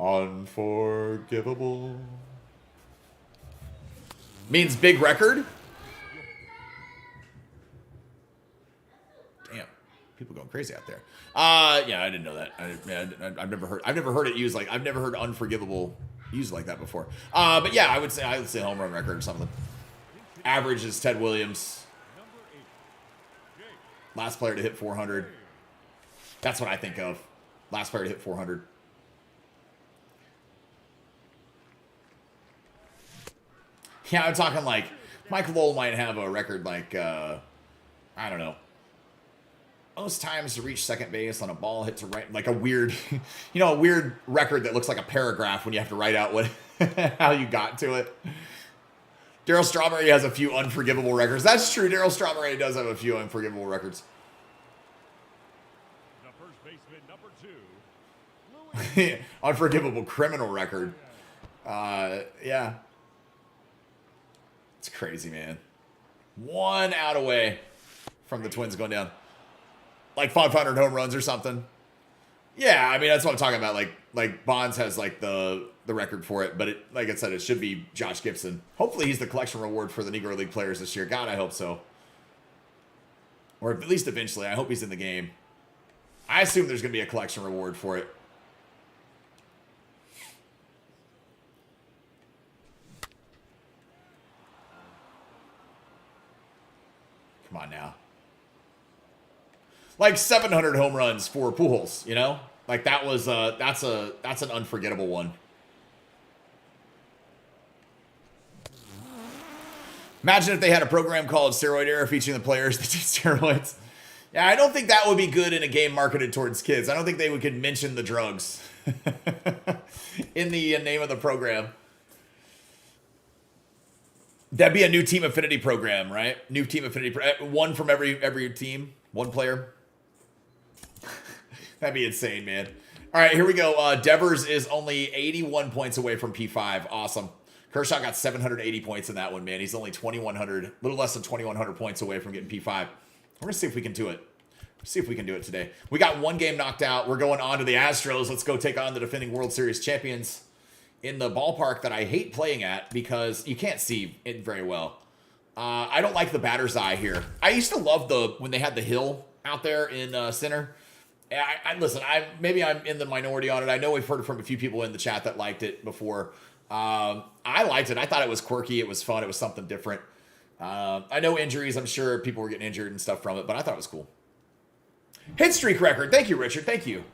Unforgivable. Means big record? Damn. People going crazy out there. Yeah, I didn't know that. I've never heard it used like, I've never heard unforgivable used like that before. But yeah, I would say home run record or something. Average is Ted Williams. Last player to hit 400. That's what I think of. Last player to hit 400. Yeah, I'm talking like Michael Lowell might have a record like, I don't know. Most times to reach second base on a ball hit to right, like a weird, a weird record that looks like a paragraph when you have to write out what, how you got to it. Darryl Strawberry has a few unforgivable records. That's true. Darryl Strawberry does have a few unforgivable records.
The first baseman, number 2.
Unforgivable criminal record. Yeah. It's crazy, man. 1 out away from the Twins going down. Like 500 home runs or something. Yeah, I mean, that's what I'm talking about. Like Bonds has like the record for it, but it, like I said, it should be Josh Gibson. Hopefully he's the collection reward for the Negro League players this year. God, I hope so. Or at least eventually. I hope he's in the game. I assume there's going to be a collection reward for it. Come on now. Like 700 home runs for Pujols, you know? Like that was that's an unforgettable one. Imagine if they had a program called Steroid Era featuring the players that did steroids. Yeah, I don't think that would be good in a game marketed towards kids. I don't think they could mention the drugs in the name of the program. That'd be a new team affinity program, right? New team affinity, one from every team, one player. That'd be insane, man. All right, here we go. Devers is only 81 points away from P5. Awesome. Kershaw got 780 points in that one, man. He's only 2,100, a little less than 2,100 points away from getting P5. We're gonna see if we can do it. See if we can do it today. We got one game knocked out. We're going on to the Astros. Let's go take on the defending World Series champions in the ballpark that I hate playing at because you can't see it very well. I don't like the batter's eye here. I used to love when they had the hill out there in center. Listen, maybe I'm in the minority on it. I know we've heard from a few people in the chat that liked it before. I liked it. I thought it was quirky. It was fun. It was something different. I know injuries. I'm sure people were getting injured and stuff from it, but I thought it was cool. Hit streak record. Thank you, Richard. Thank you.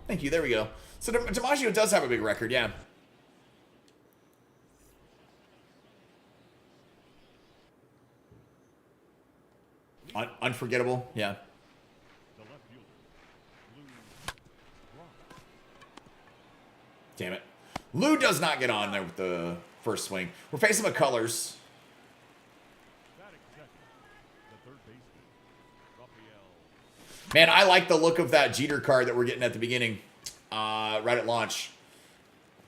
Thank you. There we go. So DiMaggio does have a big record, yeah. Unforgettable, yeah. Damn it. Lou does not get on there with the first swing. We're facing McCullers. Man, I like the look of that Jeter card that we're getting at the beginning, right at launch.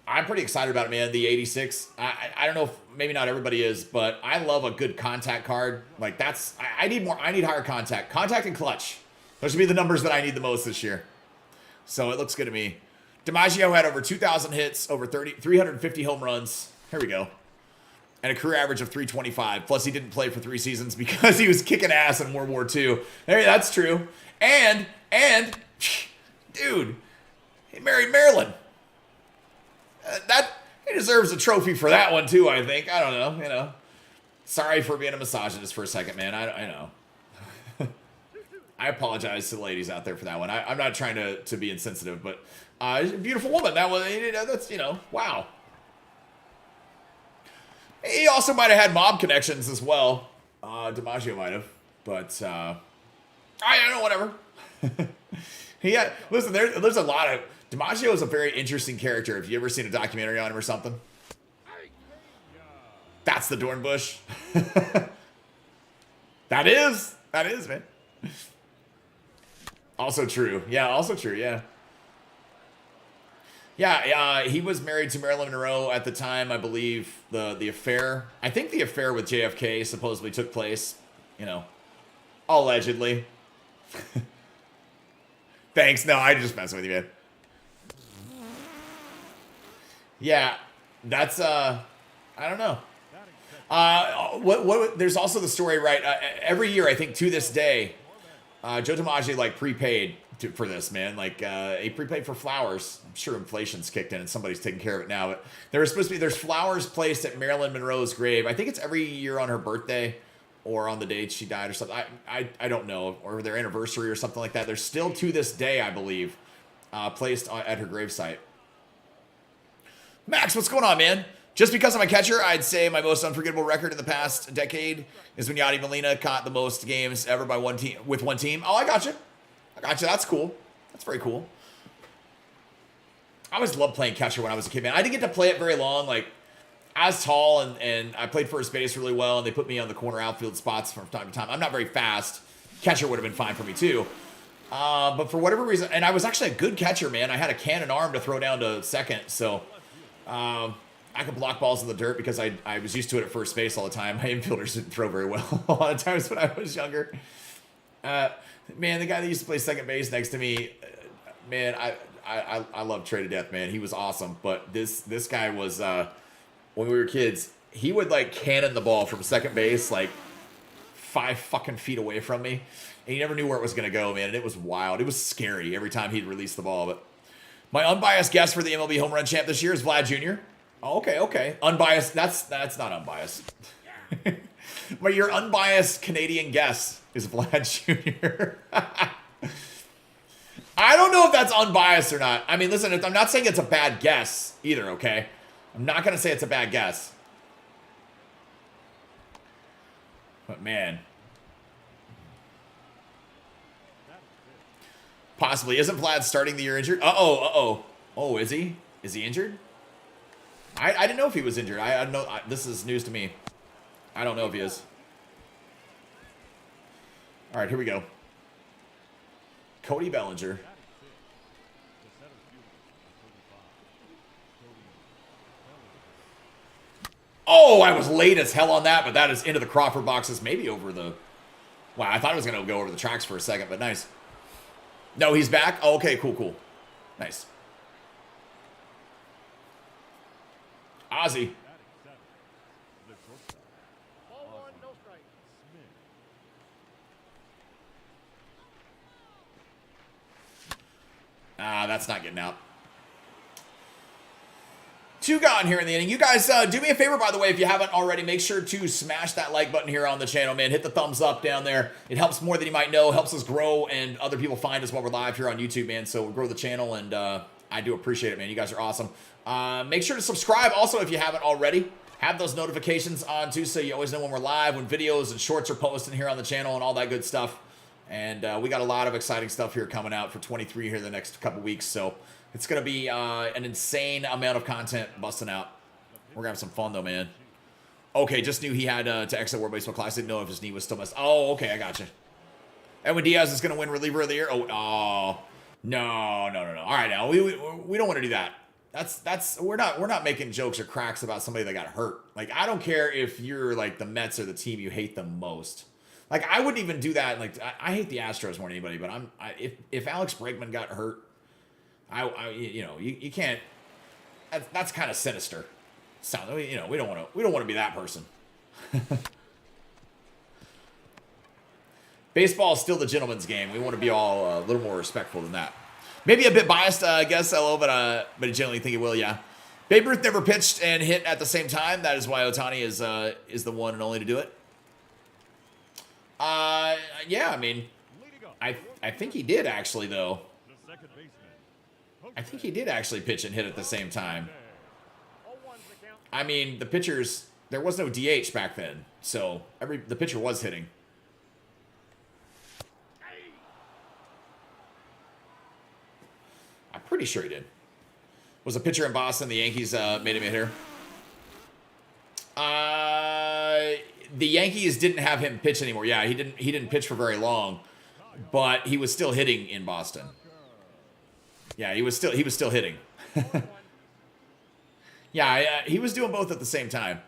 I'm pretty excited about it, man. The 86. I don't know if maybe not everybody is, but I love a good contact card. Like I need more. I need higher contact. Contact and clutch. Those should be the numbers that I need the most this year. So it looks good to me. DiMaggio had over 2,000 hits, over 350 home runs. Here we go. And a career average of 325. Plus, he didn't play for 3 seasons because he was kicking ass in World War II. Hey, that's true. And, dude, he married Marilyn. He deserves a trophy for that one, too, I think. I don't know, you know. Sorry for being a misogynist for a second, man. I know. I apologize to the ladies out there for that one. I'm not trying to be insensitive, but she's a beautiful woman. That's, you know, wow. He also might have had mob connections as well. DiMaggio might have, but I don't know, whatever. Listen, there's a lot of DiMaggio is a very interesting character. Have you ever seen a documentary on him or something? That's the Dornbush. That is, man. Also true. Yeah, also true. Yeah. Yeah, he was married to Marilyn Monroe at the time, I believe. The affair. I think the affair with JFK supposedly took place, you know, allegedly. Thanks. No, I just messing with you, man. Yeah, that's I don't know. There's also the story, right? Every year, I think to this day, Joe DiMaggio like prepaid for this, man. Like he prepaid for flowers. I'm sure inflation's kicked in and somebody's taking care of it now. But there's flowers placed at Marilyn Monroe's grave. I think it's every year on her birthday or on the date she died or something. I don't know, or their anniversary or something like that. There's still to this day, I believe, placed at her gravesite. Max, what's going on, man? Just because I'm a catcher, I'd say my most unforgettable record in the past decade is when Yadi Molina caught the most games ever by one team with one team. Oh, I got you. That's cool. That's very cool. I always loved playing catcher when I was a kid, man. I didn't get to play it very long. Like, I was tall, and I played first base really well, and they put me on the corner outfield spots from time to time. I'm not very fast. Catcher would have been fine for me, too. But for whatever reason, and I was actually a good catcher, man. I had a cannon arm to throw down to second, so I could block balls in the dirt because I was used to it at first base all the time. My infielders didn't throw very well a lot of times when I was younger. Man, the guy that used to play second base next to me, man, I love Trey to death, man. He was awesome. But this guy was, when we were kids, he would like cannon the ball from second base like 5 fucking feet away from me. And you never knew where it was going to go, man. And it was wild. It was scary every time he'd release the ball. But my unbiased guess for the MLB home run champ this year is Vlad Jr. Oh, okay. Unbiased. That's not unbiased. But your unbiased Canadian guess is Vlad Jr. I don't know if that's unbiased or not. I mean, listen, I'm not saying it's a bad guess either, okay? I'm not going to say it's a bad guess. But, man. Possibly. Isn't Vlad starting the year injured? Uh-oh. Oh, is he? Is he injured? I didn't know if he was injured. I don't know. This is news to me. I don't know if he is. All right, here we go. Cody Bellinger. Oh, I was late as hell on that, but that is into the Crawford boxes. Maybe over the... Wow, I thought it was going to go over the tracks for a second, but nice. No, he's back? Oh, okay, cool, cool. Nice. Ozzy. That's not getting out. 2 gone here in the inning. You guys do me a favor, by the way, if you haven't already, make sure to smash that like button here on the channel, man. Hit the thumbs up down there. It helps more than you might know. Helps us grow and other people find us while we're live here on YouTube, man. So grow the channel, and I do appreciate it, man. You guys are awesome. Make sure to subscribe also if you haven't already. Have those notifications on too, so you always know when we're live, when videos and shorts are posted here on the channel and all that good stuff. And we got a lot of exciting stuff here coming out for 23 here the next couple weeks. So it's going to be an insane amount of content busting out. We're going to have some fun, though, man. Okay, just knew he had to exit World Baseball Classic. Didn't know if his knee was still messed. Oh, okay, I got you. Edwin Diaz is going to win reliever of the year. Oh, no. All right, now we don't want to do that. We're not making jokes or cracks about somebody that got hurt. Like, I don't care if you're like the Mets or the team you hate the most. Like, I wouldn't even do that. Like, I hate the Astros more than anybody, but if Alex Bregman got hurt, you can't. That's kind of sinister. We don't want to be that person. Baseball is still the gentleman's game. We want to be all a little more respectful than that. Maybe a bit biased, I guess, LO, but I generally think it will. Yeah. Babe Ruth never pitched and hit at the same time. That is why Ohtani is the one and only to do it. Yeah, I mean, I think he did actually, though. I think he did actually pitch and hit at the same time. I mean, the pitchers, there was no DH back then, so the pitcher was hitting. I'm pretty sure he did. Was a pitcher in Boston. The Yankees made him a hitter. The Yankees didn't have him pitch anymore. Yeah, he didn't pitch for very long, but he was still hitting in Boston. Yeah, he was still hitting. Yeah, he was doing both at the same time.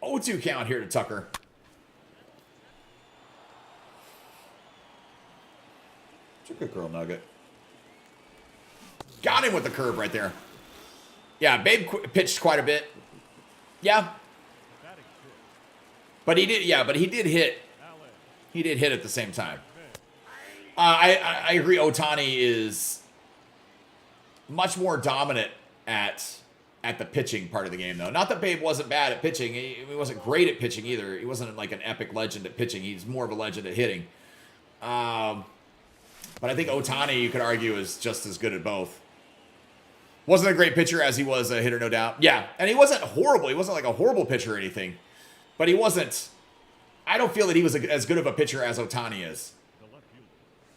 Oh, 2 count here to Tucker. It's a good girl nugget. Got him with the curve right there. Yeah, Babe pitched quite a bit. Yeah. But he did, yeah, but he did hit. He did hit at the same time. I agree. Ohtani is much more dominant at the pitching part of the game, though. Not that Babe wasn't bad at pitching. He wasn't great at pitching either. He wasn't like an epic legend at pitching. He's more of a legend at hitting. But I think Ohtani, you could argue, is just as good at both. Wasn't a great pitcher as he was a hitter, no doubt. Yeah, and he wasn't horrible. He wasn't like a horrible pitcher or anything. But he wasn't... I don't feel that he was as good of a pitcher as Ohtani is.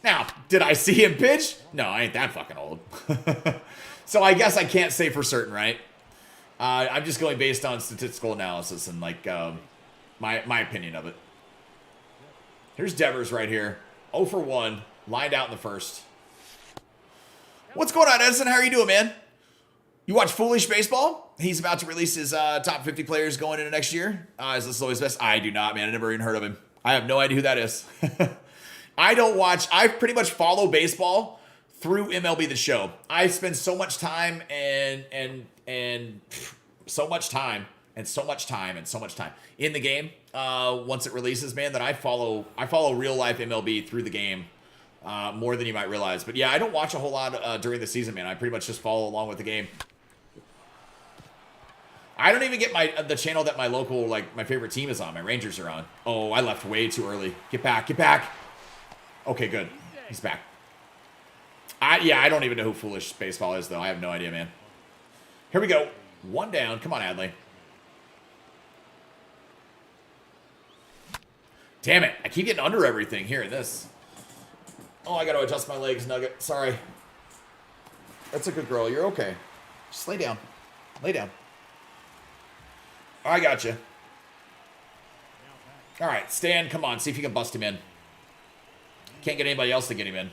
Now, did I see him pitch? No, I ain't that fucking old. So I guess I can't say for certain, right? I'm just going based on statistical analysis and like my opinion of it. Here's Devers right here. 0 for 1. Lined out in the first. What's going on, Edison? How are you doing, man? You watch Foolish Baseball? He's about to release his top 50 players going into next year. Is this always best? I do not, man. I never even heard of him. I have no idea who that is. I don't watch. I pretty much follow baseball through MLB The Show. I spend so much time and so much time in the game once it releases, man, that I follow real life MLB through the game more than you might realize. But yeah, I don't watch a whole lot during the season, man. I pretty much just follow along with the game. I don't even get the channel that my local, like, my favorite team is on. My Rangers are on. Oh, I left way too early. Get back, get back. Okay, good. He's back. Yeah, I don't even know who Foolish Baseball is, though. I have no idea, man. Here we go. 1 down. Come on, Adley. Damn it. I keep getting under everything here in this. Oh, I gotta adjust my legs, Nugget. Sorry. That's a good girl. You're okay. Just lay down. Lay down. I got you. All right, Stan, come on. See if you can bust him in. Can't get anybody else to get him in.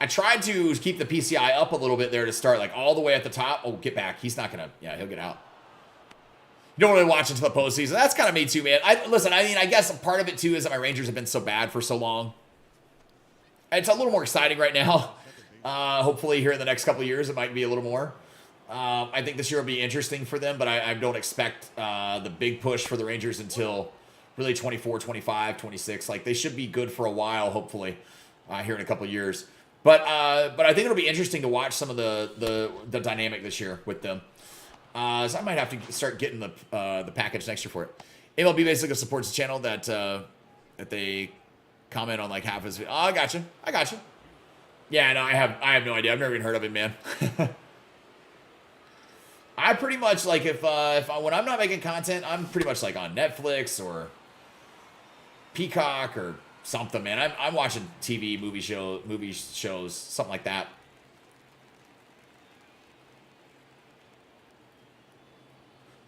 I tried to keep the PCI up a little bit there to start, like all the way at the top. Oh, get back. He's not going to, yeah, he'll get out. You don't really watch until the postseason. That's kind of me too, man. Listen, I mean, I guess part of it too is that my Rangers have been so bad for so long. It's a little more exciting right now. Hopefully here in the next couple of years, it might be a little more. I think this year will be interesting for them, but I don't expect the big push for the Rangers until really 24, 25, 26. Like, they should be good for a while, hopefully, here in a couple of years. But I think it'll be interesting to watch some of the dynamic this year with them. So I might have to start getting the package next year for it. MLB basically supports the channel that they comment on like half his. Oh, I got you. Yeah, no, I have no idea. I've never even heard of it, man. I pretty much like when I'm not making content, I'm pretty much like on Netflix or Peacock or something, man. I'm watching TV, movie shows, something like that.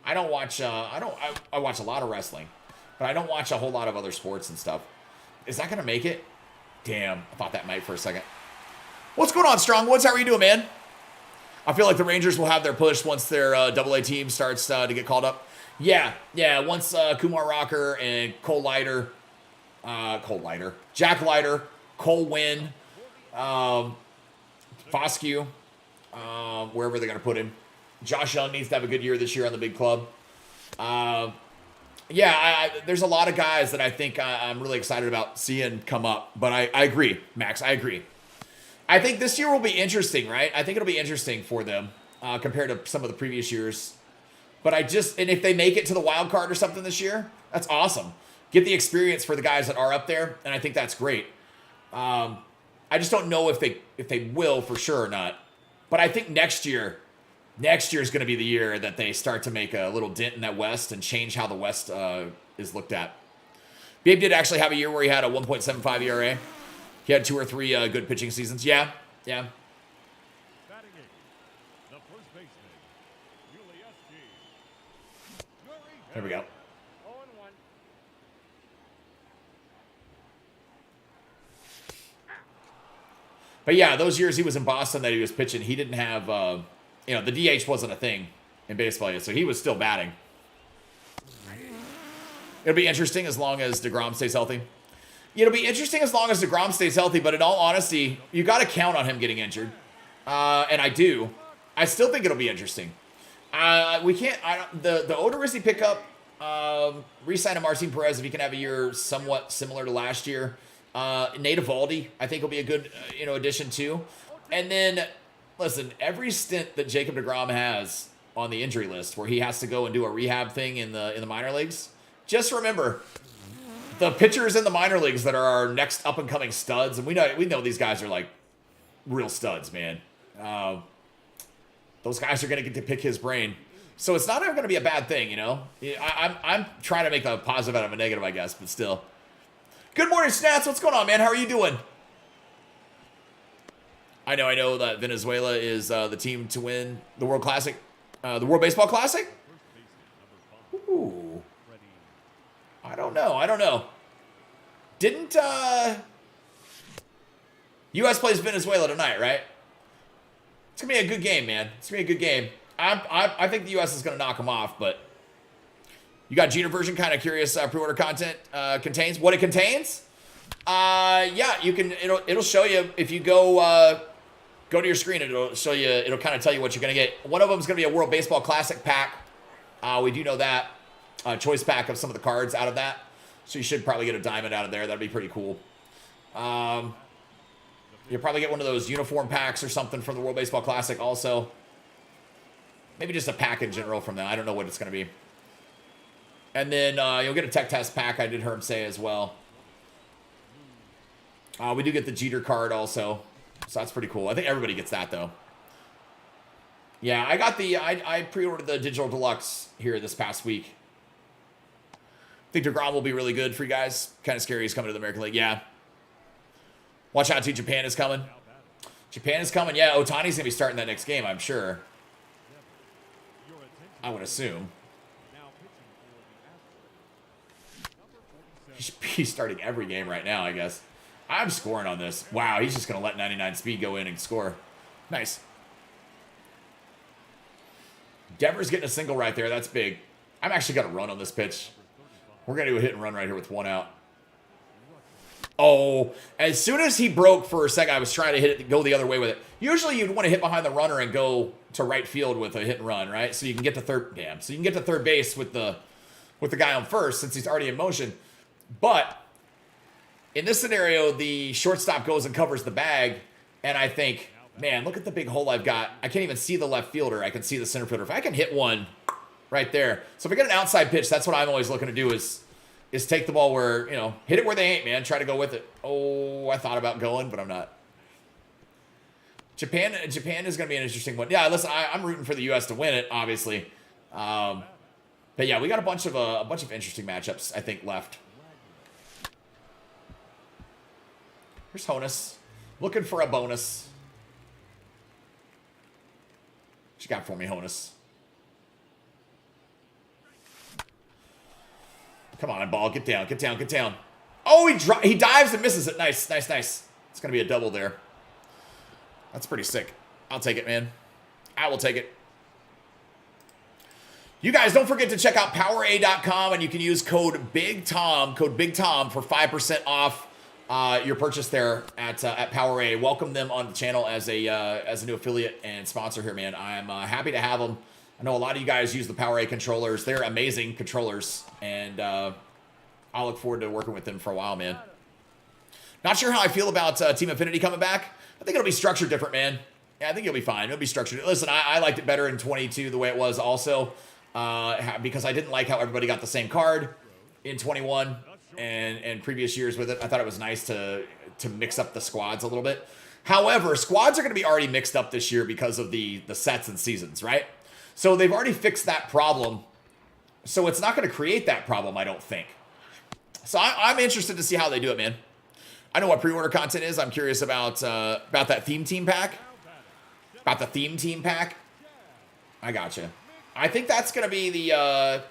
I don't watch. I watch a lot of wrestling, but I don't watch a whole lot of other sports and stuff. Is that gonna make it? Damn, I thought that might for a second. What's going on, Strongwoods? How are you doing, man? I feel like the Rangers will have their push once their AA team starts to get called up. Yeah. Once Kumar Rocker and Jack Leiter, Cole Winn, Foscue, wherever they're going to put him. Josh Young needs to have a good year this year on the big club. There's a lot of guys that I think I'm really excited about seeing come up. But I agree, Max. I agree. I think this year will be interesting, right? I think it'll be interesting for them compared to some of the previous years. But and if they make it to the wild card or something this year, that's awesome. Get the experience for the guys that are up there, and I think that's great. I just don't know if they will for sure or not. But I think next year is going to be the year that they start to make a little dent in that West and change how the West is looked at. Babe did actually have a year where he had a 1.75 ERA. He had 2 or 3 good pitching seasons. Yeah.
Batting eighth, the first baseman,
There we go.
0-1.
But yeah, those years he was in Boston that he was pitching, he didn't have, the DH wasn't a thing in baseball yet, so he was still batting. It'll be interesting as long as DeGrom stays healthy. It'll be interesting as long as DeGrom stays healthy, but in all honesty, you got to count on him getting injured. And I do. I still think it'll be interesting. We can't, the Odorizzi pickup, re-sign Martin Perez if he can have a year somewhat similar to last year. Nate Eovaldi, I think will be a good, addition too. And then, listen, every stint that Jacob DeGrom has on the injury list where he has to go and do a rehab thing in the minor leagues, just remember the pitchers in the minor leagues that are our next up and coming studs, and we know these guys are like real studs, man. Those guys are going to get to pick his brain. So it's not ever going to be a bad thing, I'm trying to make a positive out of a negative, I guess, but still. Good morning, Snats. What's going on, man? How are you doing? I know that Venezuela is the team to win the World Classic, the World Baseball Classic. Ooh. I don't know. Didn't U.S. plays Venezuela tonight, right? It's gonna be a good game, man. It's gonna be a good game. I think the U.S. is gonna knock them off, but you got Jeter version. Kind of curious. Pre-order content contains what it contains. Yeah, you can. It'll show you if you go to your screen. It'll show you. It'll kind of tell you what you're gonna get. One of them is gonna be a World Baseball Classic pack. We do know that. Choice pack of some of the cards out of that. So you should probably get a diamond out of there. That'd be pretty cool. You'll probably get one of those uniform packs or something from the World Baseball Classic also. Maybe just a pack in general from that. I don't know what it's going to be. And then you'll get a tech test pack, I did hear him say as well. We do get the Jeter card also. So that's pretty cool. I think everybody gets that though. Yeah, I got I pre-ordered the Digital Deluxe here this past week. Think DeGrom will be really good for you guys. Kind of scary he's coming to the American League. Yeah. Watch out, too. Japan is coming. Japan is coming. Yeah, Otani's going to be starting that next game, I'm sure. I would assume. He's starting every game right now, I guess. I'm scoring on this. Wow, he's just going to let 99 speed go in and score. Nice. Devers getting a single right there. That's big. I'm actually going to run on this pitch. We're going to do a hit and run right here with one out. Oh, as soon as he broke for a second, I was trying to hit it, go the other way with it. Usually you'd want to hit behind the runner and go to right field with a hit and run, right? So you can get to third, so you can get to third base with the guy on first since he's already in motion. But in this scenario, the shortstop goes and covers the bag, and I think, man, look at the big hole I've got. I can't even see the left fielder. I can see the center fielder. If I can hit one right there. So if I get an outside pitch, that's what I'm always looking to do is take the ball where, you know, hit it where they ain't, man. Try to go with it. Oh, I thought about going, but I'm not. Japan is going to be an interesting one. Yeah, listen, I'm rooting for the U.S. to win it, obviously. But yeah, we got a bunch of interesting matchups, I think, left. Here's Honus. Looking for a bonus. What you got for me, Honus? Come on, ball. Get down, get down, get down. Oh, he dives and misses it. Nice, nice, nice. It's going to be a double there. That's pretty sick. I'll take it, man. I will take it. You guys, don't forget to check out PowerA.com, and you can use code BIGTOM for 5% off your purchase there at PowerA. Welcome them on the channel as a new affiliate and sponsor here, man. I'm happy to have them. I know a lot of you guys use the PowerA controllers. They're amazing controllers, and I'll look forward to working with them for a while, man. Not sure how I feel about Team Affinity coming back. I think it'll be structured different, man. Yeah, I think it'll be fine. It'll be structured. Listen, I liked it better in 22 the way it was also because I didn't like how everybody got the same card in 21 and previous years with it. I thought it was nice to mix up the squads a little bit. However, squads are going to be already mixed up this year because of the sets and seasons, right? So they've already fixed that problem. So it's not going to create that problem, I don't think. So I'm interested to see how they do it, man. I know what pre-order content is. I'm curious about that theme team pack. About the theme team pack. I gotcha. I think that's gonna be the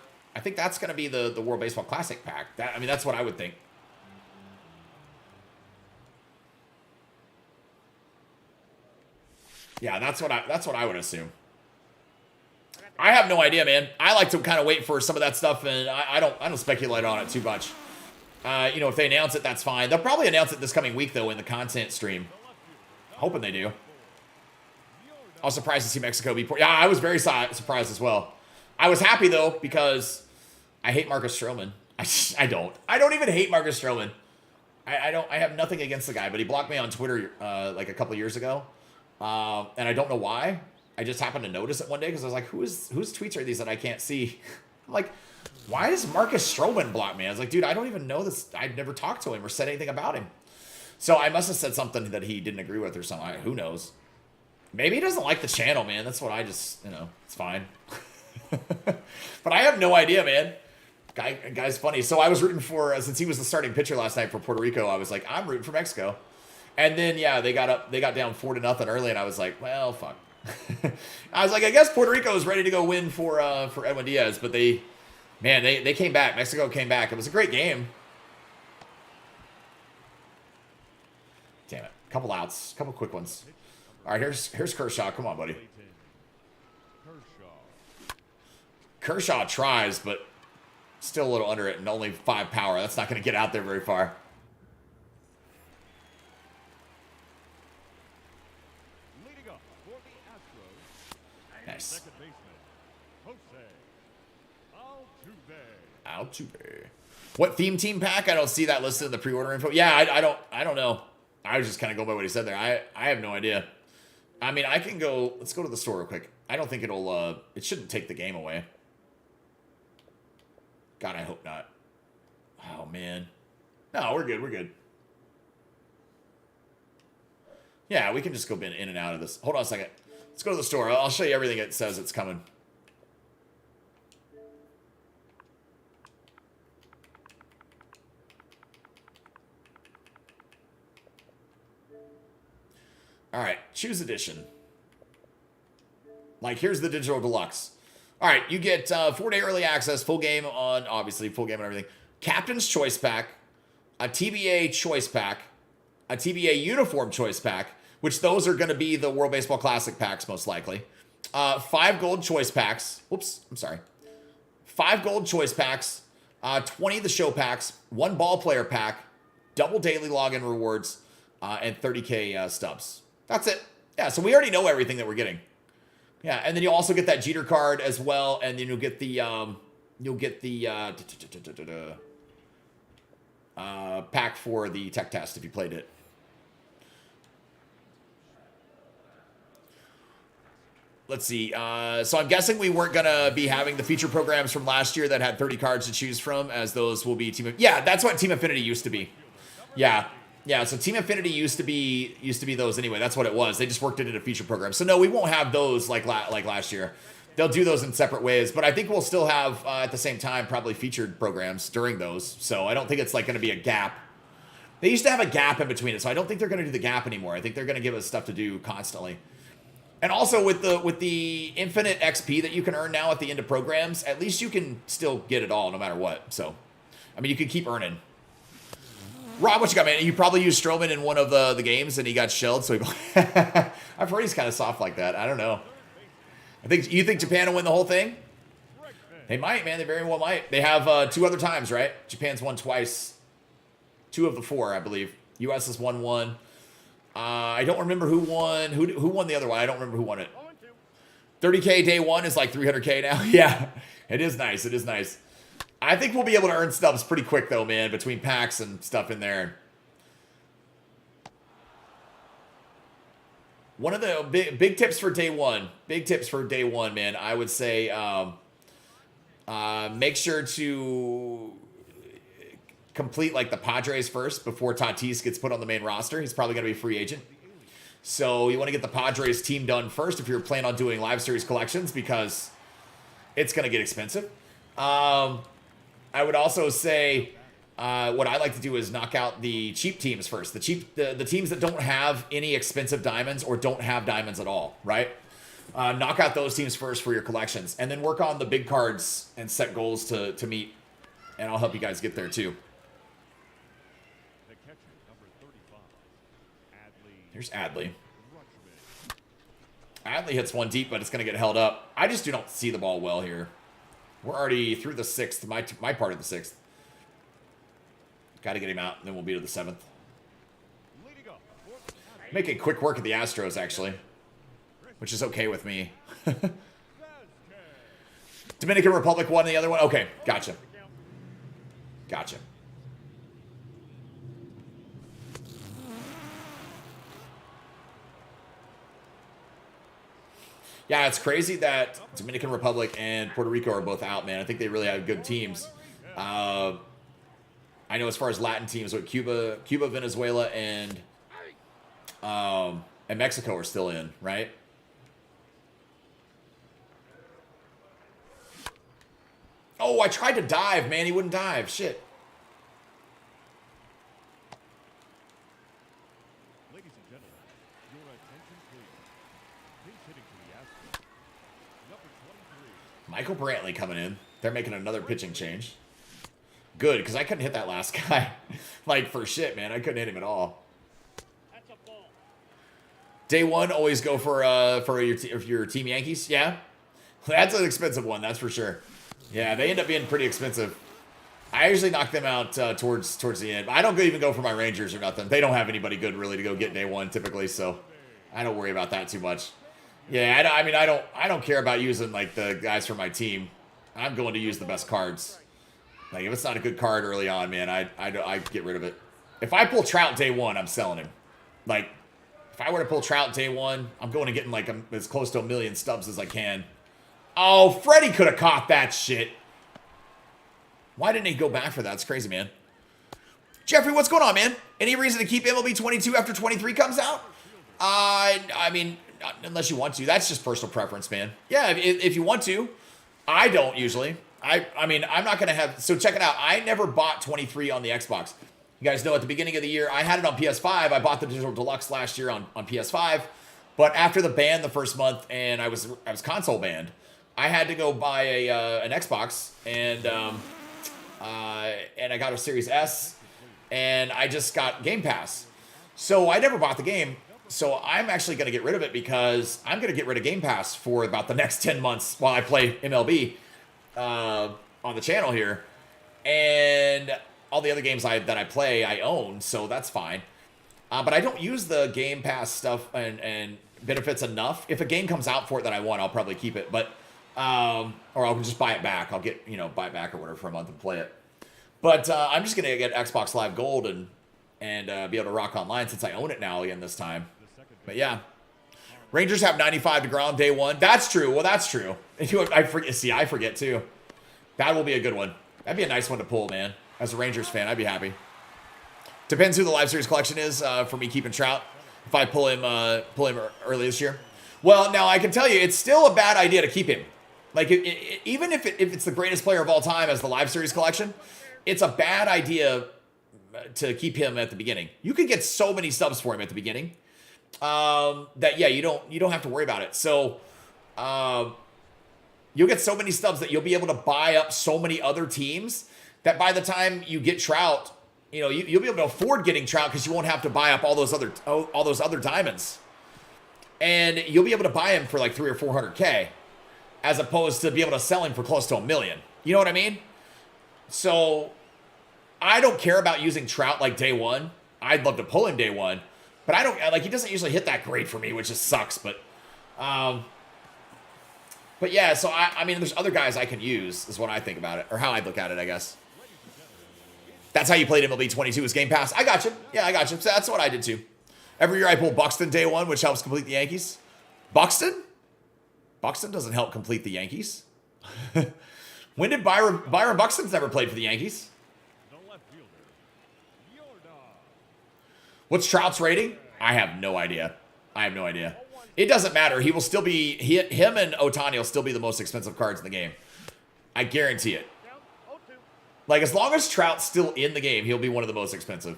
World Baseball Classic pack. I mean, that's what I would think. Yeah, that's what I would assume. I have no idea, man. I like to kind of wait for some of that stuff, and I don't speculate on it too much. You know, if they announce it, that's fine. They'll probably announce it this coming week, though, in the content stream. Hoping they do. I was surprised to see Mexico be... Yeah, I was very surprised as well. I was happy, though, because I hate Marcus Stroman. I don't even hate Marcus Stroman. I have nothing against the guy, but he blocked me on Twitter like a couple years ago. And I don't know why. I just happened to notice it one day because I was like, whose tweets are these that I can't see? I'm like... Why does Marcus Stroman block me? I was like, dude, I don't even know this. I've never talked to him or said anything about him. So I must have said something that he didn't agree with or something. Who knows? Maybe he doesn't like the channel, man. That's what I just, you know, it's fine. But I have no idea, man. Guy's funny. So I was rooting for, since he was the starting pitcher last night for Puerto Rico, I was like, I'm rooting for Mexico. And then, yeah, they got down 4-0 early, and I was like, well, fuck. I was like, I guess Puerto Rico is ready to go win for Edwin Diaz, but they... Man, they came back. Mexico came back. It was a great game. Damn it. Couple outs. Couple quick ones. All right, here's Kershaw. Come on, buddy. Kershaw tries, but still a little under it and only 5 power. That's not going to get out there very far. Nice. Altuve. What theme team pack? I don't see that listed in the pre-order info. Yeah, I don't know. I was just kind of going by what he said there. I have no idea. I mean, I can go. Let's go to the store real quick. I don't think it shouldn't take the game away. God, I hope not. Oh man. No, we're good. We're good. Yeah, we can just go in and out of this. Hold on a second. Let's go to the store. I'll show you everything it says it's coming. choose edition. Like, here's the digital deluxe. All right, you get 4-day early access, full game on, obviously, full game and everything. Captain's Choice Pack, a TBA Choice Pack, a TBA Uniform Choice Pack, which those are going to be the World Baseball Classic packs, most likely. 5 gold choice packs. Whoops, I'm sorry. 5 gold choice packs, 20 of the show packs, 1 ball player pack, double daily login rewards, and 30K stubs. That's it. Yeah, so we already know everything that we're getting. Yeah, and then you'll also get that Jeter card as well, and then you'll get the pack for the tech test if you played it. Let's see. So I'm guessing we weren't going to be having the feature programs from last year that had 30 cards to choose from, as those will be Team... Yeah, that's what Team Infinity used to be. Yeah. Yeah, so Team Infinity used to be those anyway. That's what it was. They just worked it into feature programs. So no, we won't have those like last year. They'll do those in separate ways, but I think we'll still have at the same time probably featured programs during those. So I don't think it's like going to be a gap. They used to have a gap in between it, so I don't think they're going to do the gap anymore. I think they're going to give us stuff to do constantly. And also with the infinite XP that you can earn now at the end of programs, at least you can still get it all no matter what. So, I mean, you can keep earning. Rob, what you got, man? You probably used Stroman in one of the games, and he got shelled. So I've heard he's kind of soft like that. I don't know. You think Japan will win the whole thing? They might, man. They very well might. They have 2 other times, right? Japan's won twice. 2 of the 4, I believe. U.S. has won 1. I don't remember who won. Who won the other one? I don't remember who won it. 30K day 1 is like 300K now. Yeah, it is nice. It is nice. I think we'll be able to earn stubs pretty quick, though, man, between packs and stuff in there. One of the big tips for day 1. Big tips for day 1, man. I would say make sure to complete, like, the Padres first before Tatis gets put on the main roster. He's probably going to be a free agent. So you want to get the Padres team done first if you're planning on doing live series collections, because it's going to get expensive. I would also say what I like to do is knock out the cheap teams first. The teams that don't have any expensive diamonds or don't have diamonds at all, right? Knock out those teams first for your collections, and then work on the big cards and set goals to meet. And I'll help you guys get there too.
The catcher, number 35, Adley.
Here's Adley. Adley hits one deep, but it's going to get held up. I just do not see the ball well here. We're already through the 6th, my part of the 6th. Got to get him out, and then we'll be to the 7th. Making quick work of the Astros, actually, which is okay with me. Dominican Republic won the other one? Okay, gotcha. Gotcha. Yeah, it's crazy that Dominican Republic and Puerto Rico are both out, man. I think they really have good teams. I know as far as Latin teams, what Cuba, Venezuela, and Mexico are still in, right? Oh, I tried to dive, man. He wouldn't dive. Shit.
Ladies and gentlemen, your attention please. Pinch hitting to the Astros. Number 23.
Michael Brantley coming in. They're making another pitching change. Good, because I couldn't hit that last guy. Like, for shit, man. I couldn't hit him at all.
That's a ball.
Day 1, always go for your Team Yankees. Yeah? That's an expensive one, that's for sure. Yeah, they end up being pretty expensive. I usually knock them out towards the end. I don't even go for my Rangers or nothing. They don't have anybody good really to go get day 1 typically, so I don't worry about that too much. Yeah, I don't care about using like the guys from my team. I'm going to use the best cards. Like if it's not a good card early on, man, I get rid of it. If I pull Trout day 1, I'm selling him. Like if I were to pull Trout day 1, I'm going to getting like as close to 1 million stubs as I can. Oh, Freddie could have caught that shit. Why didn't he go back for that? It's crazy, man. Jeffrey, what's going on, man? Any reason to keep MLB 22 after 23 comes out? I mean, unless you want to. That's just personal preference, man. Yeah, if you want to. I don't usually. I mean, I'm not going to have... So check it out. I never bought 23 on the Xbox. You guys know at the beginning of the year, I had it on PS5. I bought the Digital Deluxe last year on PS5. But after the ban the first month, and I was console banned, I had to go buy an Xbox, and I got a Series S, and I just got Game Pass. So I never bought the game. So I'm actually going to get rid of it because I'm going to get rid of Game Pass for about the next 10 months while I play MLB on the channel here. And all the other games that I play, I own, so that's fine. But I don't use the Game Pass stuff and benefits enough. If a game comes out for it that I want, I'll probably keep it. But or I'll just buy it back. I'll get, buy it back or whatever for a month and play it. But I'm just going to get Xbox Live Gold and be able to rock online since I own it now again this time. But yeah. Rangers have 95 to ground day one. That's true. Well, that's true. I forget too. That will be a good one. That'd be a nice one to pull, man. As a Rangers fan, I'd be happy. Depends who the Live Series collection is for me keeping Trout. If I pull him early this year. Well, now I can tell you, it's still a bad idea to keep him. Like, even if it's the greatest player of all time as the Live Series collection, it's a bad idea to keep him at the beginning. You could get so many subs for him at the beginning that you don't have to worry about it. So you'll get so many stubs that you'll be able to buy up so many other teams that by the time you get Trout, you'll be able to afford getting Trout because you won't have to buy up all those other diamonds, and you'll be able to buy him for like 300 or 400K, as opposed to be able to sell him for close to $1 million. You know what I mean? So I don't care about using Trout like day one. I'd love to pull him day one, but I don't like. He doesn't usually hit that great for me, which just sucks. But yeah. So I mean, there's other guys I can use, is what I think about it, or how I look at it, I guess. That's how you played MLB 22 is Game Pass. I got you. Yeah, I got you. So that's what I did too. Every year I pull Buxton day one, which helps complete the Yankees. Buxton? Buxton doesn't help complete the Yankees. When did Byron Buxton's never played for the Yankees? What's Trout's rating? I have no idea. It doesn't matter. He will still be, him and Ohtani will still be the most expensive cards in the game. I guarantee it. Like, as long as Trout's still in the game, he'll be one of the most expensive.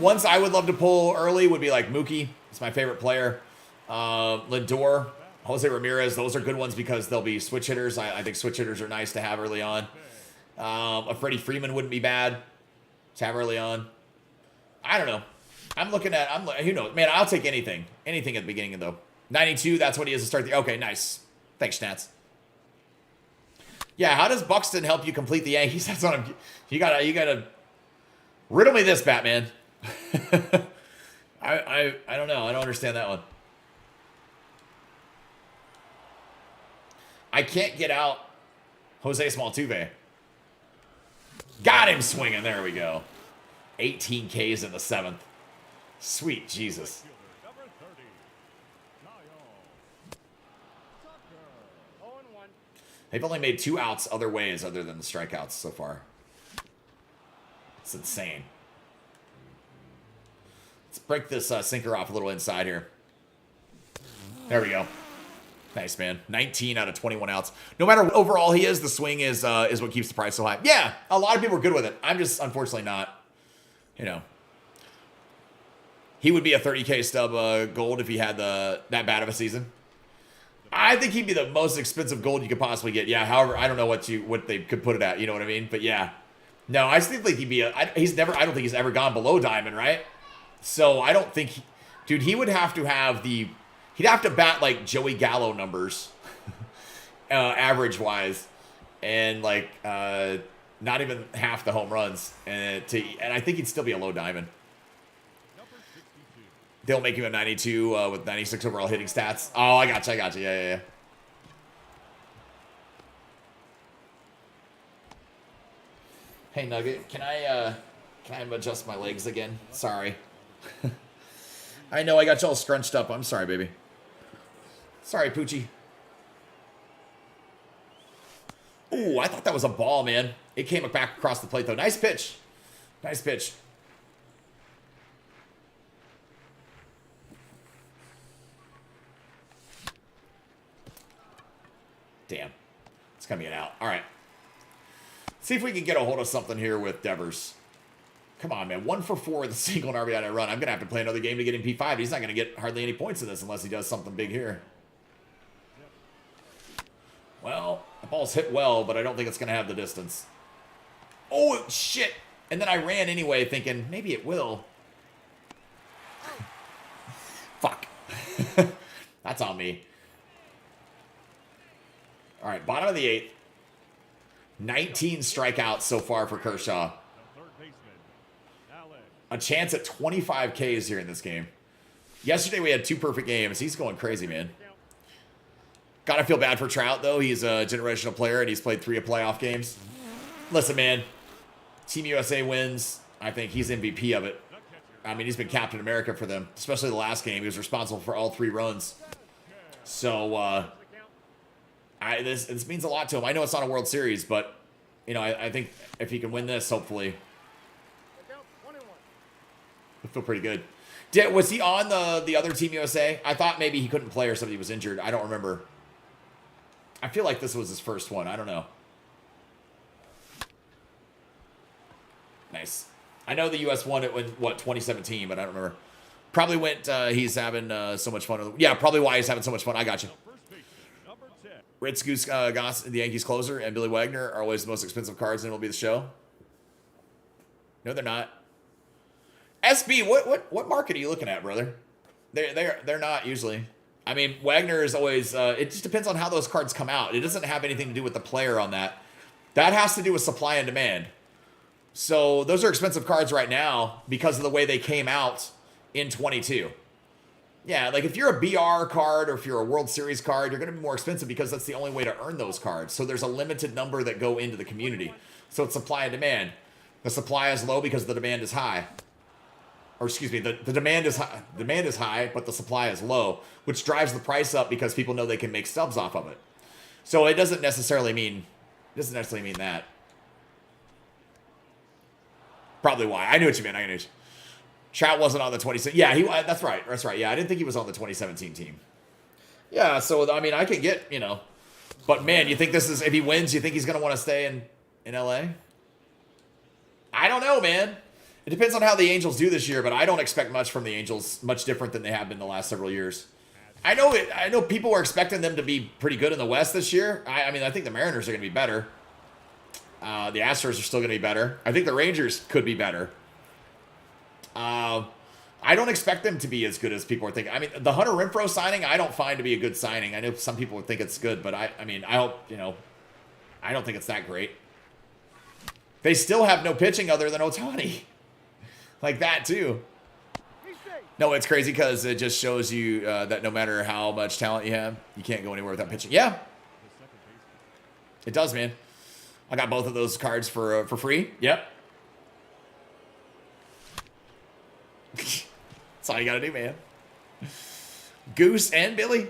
Once I would love to pull early would be like Mookie. It's my favorite player. Lindor, Jose Ramirez. Those are good ones because they'll be switch hitters. I think switch hitters are nice to have early on. A Freddie Freeman wouldn't be bad to have early on. I don't know. Who knows? Man, I'll take anything. Anything at the beginning, though. 92, that's what he is to start the... Okay, nice. Thanks, Schnatz. Yeah, how does Buxton help you complete the Yankees? That's what I'm... You gotta... Riddle me this, Batman. I don't know. I don't understand that one. I can't get out Jose Altuve. Got him swinging. There we go. 18 Ks in the 7th. Sweet Jesus. They've only made 2 outs other ways other than the strikeouts so far. It's insane. Let's break this sinker off a little inside here. There we go. Nice, man. 19 out of 21 outs. No matter what overall he is, the swing is what keeps the price so high. Yeah, a lot of people are good with it. I'm just unfortunately not. He would be a 30K stub gold if he had that bad of a season. I think he'd be the most expensive gold you could possibly get. Yeah, however, I don't know what they could put it at. You know what I mean? But yeah. No, I still think he'd be I don't think he's ever gone below diamond, right? So I don't think dude, he would have to have he'd have to bat like Joey Gallo numbers average wise, and like not even half the home runs, and I think he'd still be a low diamond. They'll make him a 92 with 96 overall hitting stats. Oh, I got you. Yeah. Hey, Nugget, can I adjust my legs again? Sorry. I know I got you all scrunched up. I'm sorry, baby. Sorry, Poochie. Ooh, I thought that was a ball, man. It came back across the plate, though. Nice pitch. Nice pitch. Damn. It's going to be an out. All right. See if we can get a hold of something here with Devers. Come on, man. 1 for 4 with a single and RBI on a run. I'm going to have to play another game to get him P5. He's not going to get hardly any points in this unless he does something big here. Well, the ball's hit well, but I don't think it's going to have the distance. Oh, shit. And then I ran anyway thinking, maybe it will. Fuck. That's on me. All right, bottom of the 8th. 19 strikeouts so far for Kershaw. A chance at 25 Ks here in this game. Yesterday we had 2 perfect games. He's going crazy, man. Gotta feel bad for Trout, though. He's a generational player, and he's played 3 playoff games. Listen, man. Team USA wins. I think he's MVP of it. I mean, he's been Captain America for them, especially the last game. He was responsible for all 3 runs. So, this means a lot to him. I know it's not a World Series, but, you know, I think if he can win this, hopefully, he'll feel pretty good. Was he on the other Team USA? I thought maybe he couldn't play or somebody was injured. I don't remember. I feel like this was his first one. I don't know. Nice. I know the U.S. won it when, what, 2017, but I don't remember. Probably went, he's having so much fun. Yeah, probably why he's having so much fun. I got you. Ritz Goose Goss, the Yankees closer, and Billy Wagner are always the most expensive cards, and it'll be the show. No, they're not. SB, what market are you looking at, brother? They're not usually. I mean, Wagner is always. It just depends on how those cards come out. It doesn't have anything to do with the player on that. That has to do with supply and demand. So those are expensive cards right now because of the way they came out in 22. Yeah, like if you're a BR card or if you're a World Series card, you're going to be more expensive because that's the only way to earn those cards. So there's a limited number that go into the community. So it's supply and demand. The supply is low because the demand is high. Or excuse me, the demand is high. Demand is high, but the supply is low, which drives the price up because people know they can make stubs off of it. So it doesn't necessarily mean that. Probably why. I knew what you meant. I knew. Trout wasn't on the 2017. Yeah, that's right. That's right. Yeah, I didn't think he was on the 2017 team. Yeah, so I mean, I can get, you know, but man, you think this is, if he wins, you think he's going to want to stay in LA? I don't know, man. It depends on how the Angels do this year, but I don't expect much from the Angels, much different than they have been the last several years. I know people were expecting them to be pretty good in the West this year. I mean, I think the Mariners are going to be better. The Astros are still going to be better. I think the Rangers could be better. I don't expect them to be as good as people are thinking. I mean, the Hunter Renfroe signing, I don't find to be a good signing. I know some people would think it's good, but I mean, I hope, you know, I don't think it's that great. They still have no pitching other than Ohtani. Like that, too. No, it's crazy because it just shows you that no matter how much talent you have, you can't go anywhere without pitching. Yeah. It does, man. I got both of those cards for free. Yep. That's all you got to do, man. Goose and Billy.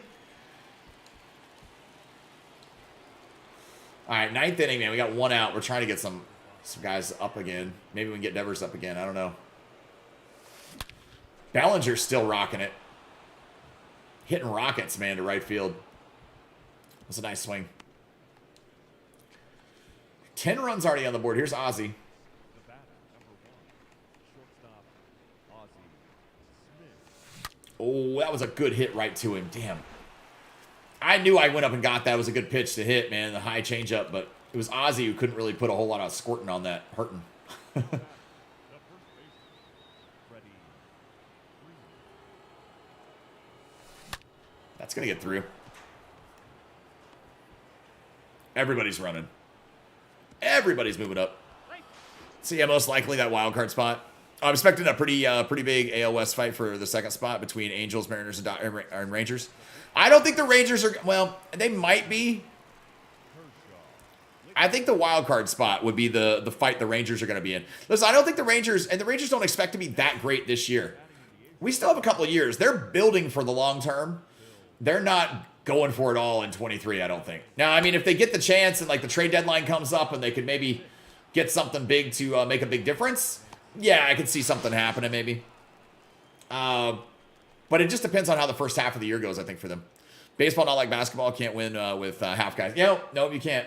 All right, 9th inning, man. We got 1 out. We're trying to get some guys up again. Maybe we can get Devers up again. I don't know. Ballinger's still rocking it. Hitting rockets, man, to right field. That's a nice swing. 10 runs already on the board. Here's Ozzy. Oh, that was a good hit right to him. Damn. I knew I went up and got that. It was a good pitch to hit, man. The high changeup, but it was Ozzy who couldn't really put a whole lot of squirting on that. Hurting. That's going to get through. Everybody's running. Everybody's moving up. So yeah, most likely that wild card spot. I'm expecting a pretty big AL West fight for the second spot between Angels, Mariners, and Rangers. I don't think the Rangers are, well, they might be. I think the wild card spot would be the fight the Rangers are going to be in. Listen, I don't think the Rangers don't expect to be that great this year. We still have a couple of years. They're building for the long term. They're not going for it all in 23, I don't think. Now, I mean, if they get the chance and like the trade deadline comes up and they could maybe get something big to make a big difference, yeah, I could see something happening maybe. But it just depends on how the first half of the year goes, I think, for them. Baseball, not like basketball, can't win with half guys. No, you can't.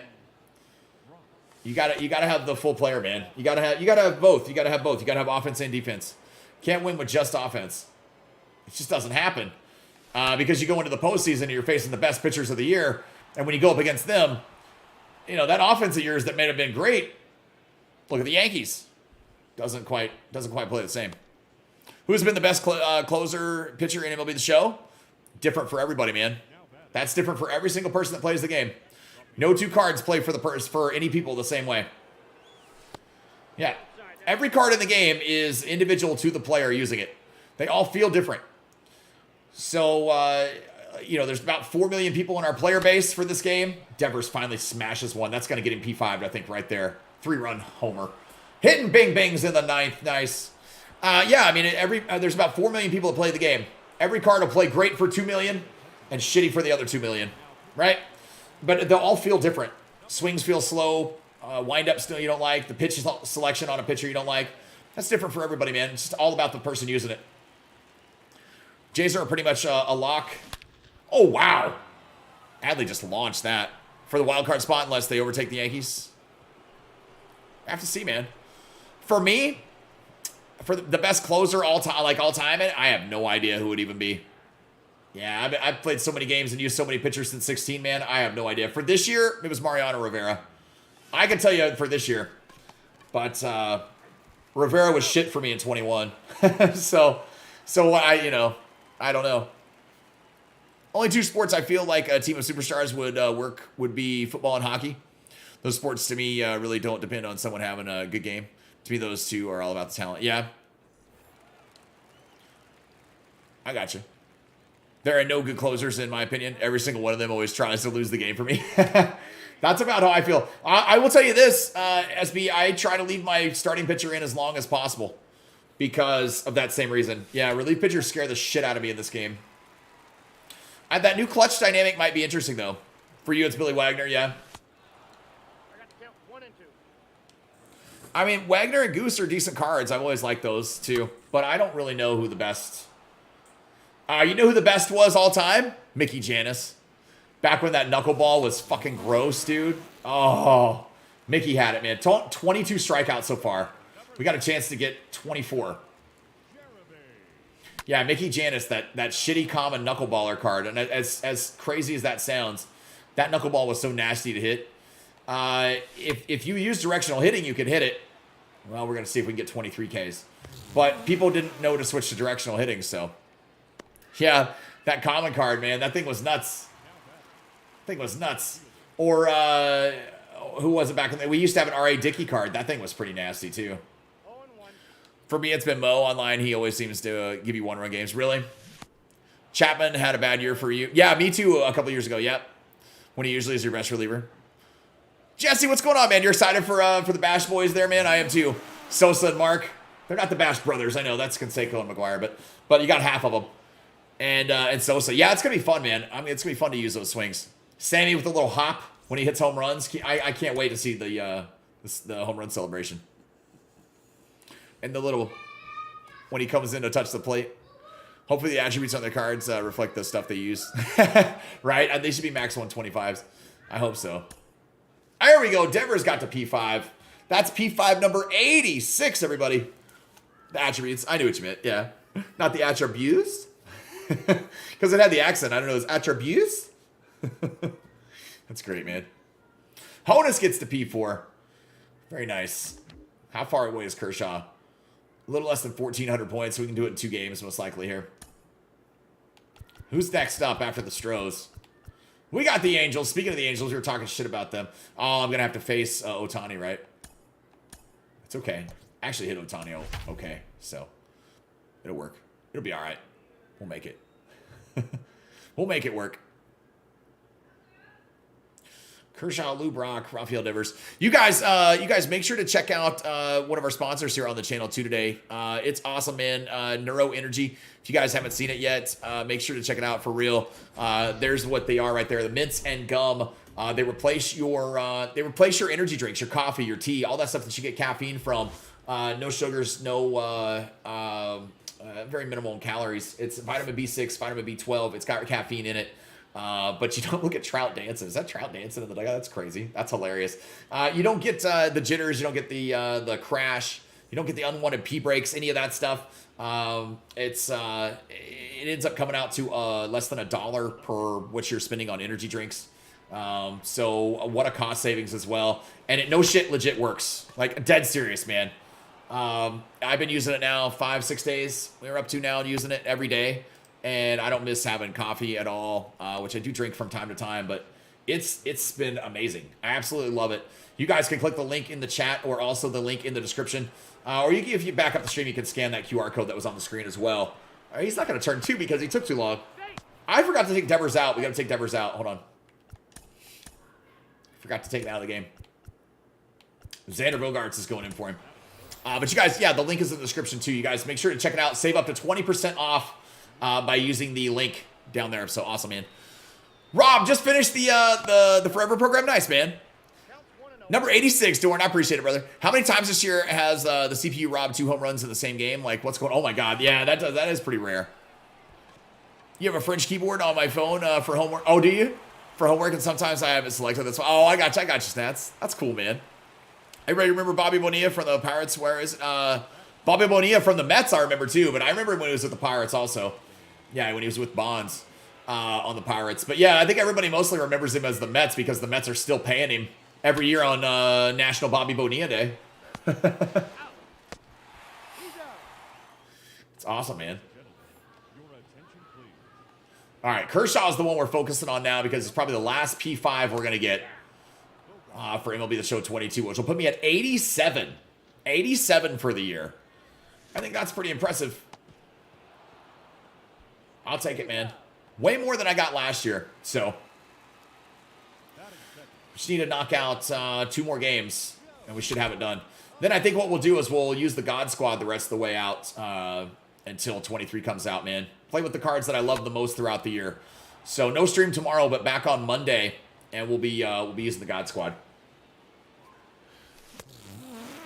You gotta have the full player, man. You gotta have both. You gotta have both. You gotta have offense and defense. Can't win with just offense. It just doesn't happen. Because you go into the postseason and you're facing the best pitchers of the year, and when you go up against them, you know, that offense of yours that may have been great. Look at the Yankees. Doesn't quite play the same. Who's been the best closer pitcher in MLB The Show? Different for everybody, man. That's different for every single person that plays the game. No two cards play for any people the same way. Yeah. Every card in the game is individual to the player using it. They all feel different. So, you know, there's about 4 million people in our player base for this game. Devers finally smashes one. That's going to get him P5'd, I think, right there. 3-run homer. Hitting bing bangs in the ninth. Nice. Yeah, I mean, there's about 4 million people that play the game. Every card will play great for 2 million and shitty for the other 2 million, right? But they'll all feel different. Swings feel slow. Wind-up still you don't like. The pitch selection on a pitcher you don't like. That's different for everybody, man. It's just all about the person using it. Jays are pretty much a lock. Oh, wow. Adley just launched that for the wild card spot unless they overtake the Yankees. I have to see, man. For me, for the best closer all time, I have no idea who it would even be. Yeah, I've played so many games and used so many pitchers since 16, man. I have no idea. For this year, it was Mariano Rivera. I can tell you for this year. But Rivera was shit for me in 21. so I don't know. Only 2 sports I feel like a team of superstars would be football and hockey. Those sports to me really don't depend on someone having a good game. To me, those two are all about the talent. Yeah. I got you. There are no good closers, in my opinion. Every single one of them always tries to lose the game for me. That's about how I feel. I will tell you this, SB, I try to leave my starting pitcher in as long as possible because of that same reason. Yeah, relief pitchers scare the shit out of me in this game. That new clutch dynamic might be interesting, though. For you, it's Billy Wagner, yeah. I mean, Wagner and Goose are decent cards. I've always liked those, too. But I don't really know who the best... you know who the best was all time? Mickey Janis. Back when that knuckleball was fucking gross, dude. Oh, Mickey had it, man. 22 strikeouts so far. We got a chance to get 24. Yeah, Mickey Janis, that shitty common knuckleballer card. And as crazy as that sounds, that knuckleball was so nasty to hit. If you use directional hitting, you can hit it. Well, we're going to see if we can get 23 Ks. But people didn't know to switch to directional hitting, so... Yeah, that common card, man. That thing was nuts. Or, who was it back in the... We used to have an R.A. Dickey card. That thing was pretty nasty, too. For me, it's been Mo online. He always seems to give you one-run games. Really? Chapman had a bad year for you. Yeah, me too, a couple years ago. Yep. When he usually is your best reliever. Jesse, what's going on, man? You're excited for the Bash boys there, man? I am, too. Sosa and Mark. They're not the Bash brothers. I know. That's Canseco and McGuire. But you got half of them. And Sosa. Yeah, it's going to be fun, man. I mean, it's going to be fun to use those swings. Sammy with a little hop when he hits home runs. I can't wait to see the home run celebration. And the little, when he comes in to touch the plate. Hopefully the attributes on their cards reflect the stuff they use. Right? They should be max 125s. I hope so. There we go. Devers got to P5. That's P5 number 86, everybody. The attributes. I knew what you meant. Yeah. Not the attributes. Because it had the accent. I don't know. It's attributes? That's great, man. Honus gets to P4. Very nice. How far away is Kershaw? A little less than 1,400 points, so we can do it in 2 games, most likely here. Who's next up after the Stros? We got the Angels. Speaking of the Angels, we were talking shit about them. Oh, I'm going to have to face Ohtani, right? It's okay. Actually hit Ohtani okay, so it'll work. It'll be all right. We'll make it. We'll make it work. Kershaw, Lou Brock, Rafael Devers. You guys make sure to check out one of our sponsors here on the channel too today. It's awesome, man. Neuro Energy. If you guys haven't seen it yet, make sure to check it out for real. There's what they are right there. The mints and gum. They replace your energy drinks, your coffee, your tea, all that stuff that you get caffeine from. No sugars, no very minimal in calories. It's vitamin B6, vitamin B12. It's got caffeine in it. But you don't look at Trout dancing. Is that Trout dancing in the dugout? That's crazy. That's hilarious. You don't get the jitters. You don't get the crash. You don't get the unwanted pee breaks. Any of that stuff. It ends up coming out to less than $1 per what you're spending on energy drinks. So what a cost savings as well. And it no shit legit works. Like dead serious, man. I've been using it now 5-6 days. We're up to now using it every day. And I don't miss having coffee at all, which I do drink from time to time, but it's been amazing. I absolutely love it. You guys can click the link in the chat or also the link in the description. Or if you back up the stream, you can scan that QR code that was on the screen as well. He's not going to turn 2 because he took too long. I forgot to take Devers out. We got to take Devers out. Hold on. Forgot to take him out of the game. Xander Bogaerts is going in for him. But you guys, yeah, the link is in the description too. You guys make sure to check it out. Save up to 20% off by using the link down there. So awesome, man. Rob, just finished the Forever program. Nice, man. Number 86, Dorn. I appreciate it, brother. How many times this year has the CPU robbed 2 home runs in the same game? Like, what's going on? Oh, my God. Yeah, that is pretty rare. You have a French keyboard on my phone for homework? Oh, do you? For homework, and sometimes I have it selected. That's why. Oh, I got you, Stats. That's cool, man. Everybody remember Bobby Bonilla from the Pirates? Where is it? Bobby Bonilla from the Mets, I remember, too. But I remember when he was with the Pirates also. Yeah, when he was with Bonds on the Pirates. But, yeah, I think everybody mostly remembers him as the Mets because the Mets are still paying him every year on National Bobby Bonilla Day. It's awesome, man. All right, Kershaw is the one we're focusing on now because it's probably the last P5 we're going to get for MLB The Show 22, which will put me at 87. 87 for the year. I think that's pretty impressive. I'll take it, man. Way more than I got last year, so just need to knock out 2 more games, and we should have it done. Then I think what we'll do is we'll use the God Squad the rest of the way out until 23 comes out, man. Play with the cards that I love the most throughout the year. So no stream tomorrow, but back on Monday, and we'll be using the God Squad.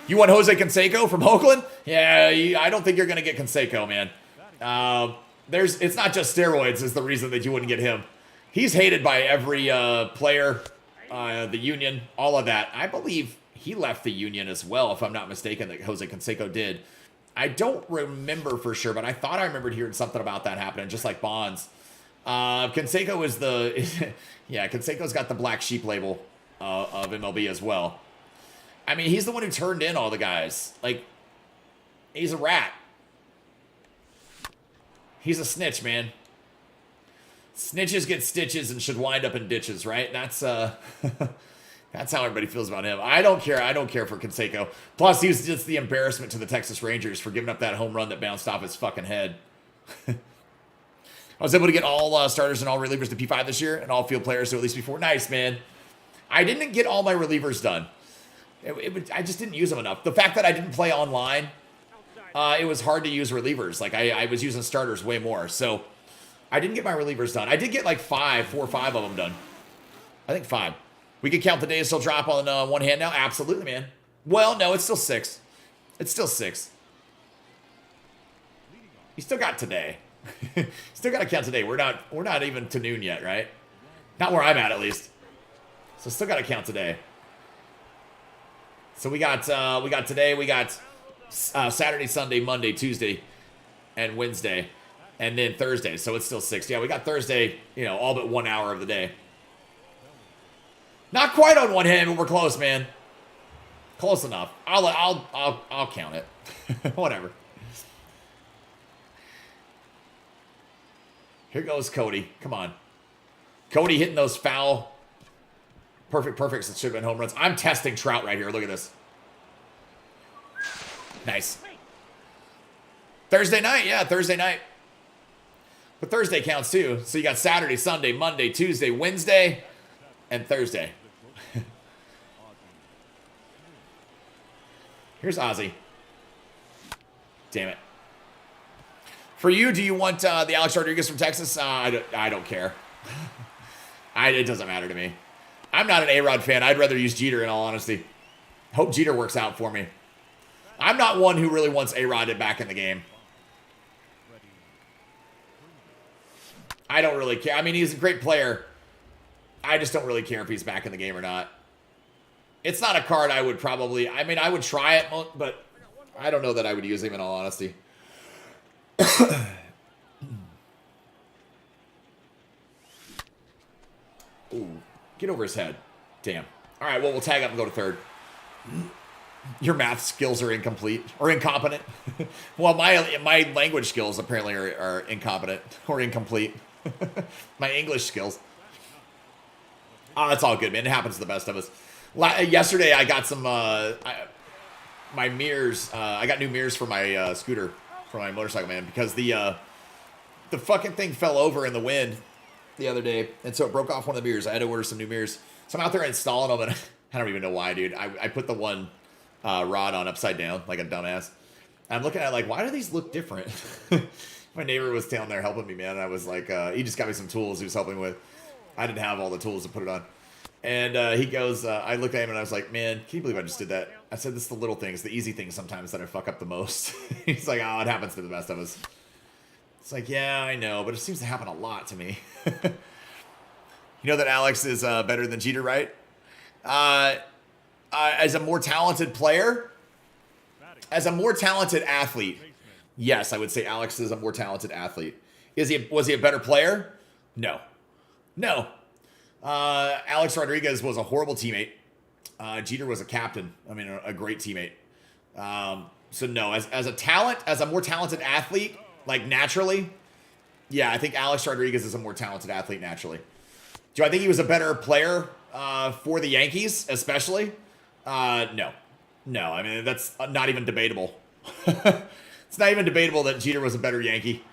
You want Jose Canseco from Oakland? Yeah, I don't think you're going to get Canseco, man. It's not just steroids is the reason that you wouldn't get him. He's hated by every player. The Union, all of that. I believe he left the Union as well, if I'm not mistaken, that Jose Canseco did. I don't remember for sure, but I thought I remembered hearing something about that happening, just like Bonds. Canseco is yeah, Canseco's got the black sheep label of MLB as well. I mean, he's the one who turned in all the guys. Like, he's a rat. He's a snitch, man. Snitches get stitches and should wind up in ditches, right? That's that's how everybody feels about him. I don't care. I don't care for Canseco. Plus, he was just the embarrassment to the Texas Rangers for giving up that home run that bounced off his fucking head. I was able to get all starters and all relievers to P5 this year and all field players to at least P4. Nice, man. I didn't get all my relievers done. I just didn't use them enough. The fact that I didn't play online, it was hard to use relievers. Like, I was using starters way more. So I didn't get my relievers done. I did get like 4 or 5 of them done. I think 5. We can count the days till drop on one hand now? Absolutely, man. Well, no, it's still 6. It's still 6. You still got today. Still got to count today. We're not even to noon yet, right? Not where I'm at least. So still got to count today. So we got today, we got Saturday, Sunday, Monday, Tuesday, and Wednesday, and then Thursday. So it's still 6. Yeah, we got Thursday, all but 1 hour of the day. Not quite on one hand, but we're close, man. Close enough. I'll count it. Whatever. Here goes Cody. Come on. Cody hitting those foul perfects that should have been home runs. I'm testing Trout right here. Look at this. Nice. Thursday night. Yeah, Thursday night. But Thursday counts too. So you got Saturday, Sunday, Monday, Tuesday, Wednesday, and Thursday. Here's Ozzy. Damn it. For you, do you want the Alex Rodriguez from Texas? I don't care. It doesn't matter to me. I'm not an A-Rod fan. I'd rather use Jeter, in all honesty. Hope Jeter works out for me. I'm not one who really wants A-Rod back in the game. I don't really care. I mean, he's a great player. I just don't really care if he's back in the game or not. It's not a card I would probably... I mean, I would try it, but I don't know that I would use him in all honesty. Ooh, get over his head. Damn. All right, well, we'll tag up and go to third. Your math skills are incomplete or incompetent. Well, my language skills apparently are incompetent or incomplete. My English skills. Oh, it's all good, man. It happens to the best of us. Yesterday, I got some my mirrors. I got new mirrors for my scooter, for my motorcycle, man, because the fucking thing fell over in the wind the other day, and so it broke off one of the mirrors. I had to order some new mirrors. So I'm out there installing them, and I don't even know why, dude. I put the one rod on upside down like a dumbass. I'm looking at it like, why do these look different? My neighbor was down there helping me, man. And I was like, he just got me some tools he was helping with. I didn't have all the tools to put it on. And he goes, I looked at him and I was like, man, can you believe I just did that? I said, this is the little things, the easy things sometimes that I fuck up the most. He's like, oh, it happens to the best of us. It's like, yeah, I know, but it seems to happen a lot to me. You know that Alex is better than Jeter, right? As a more talented player, as a more talented athlete, yes, I would say Alex is a more talented athlete. Was he a better player? No. Alex Rodriguez was a horrible teammate. Jeter was a captain. I mean, a great teammate. So no, as a talent, as a more talented athlete, like naturally, yeah, I think Alex Rodriguez is a more talented athlete naturally. Do I think he was a better player for the Yankees, especially? No. I mean, that's not even debatable. It's not even debatable that Jeter was a better Yankee.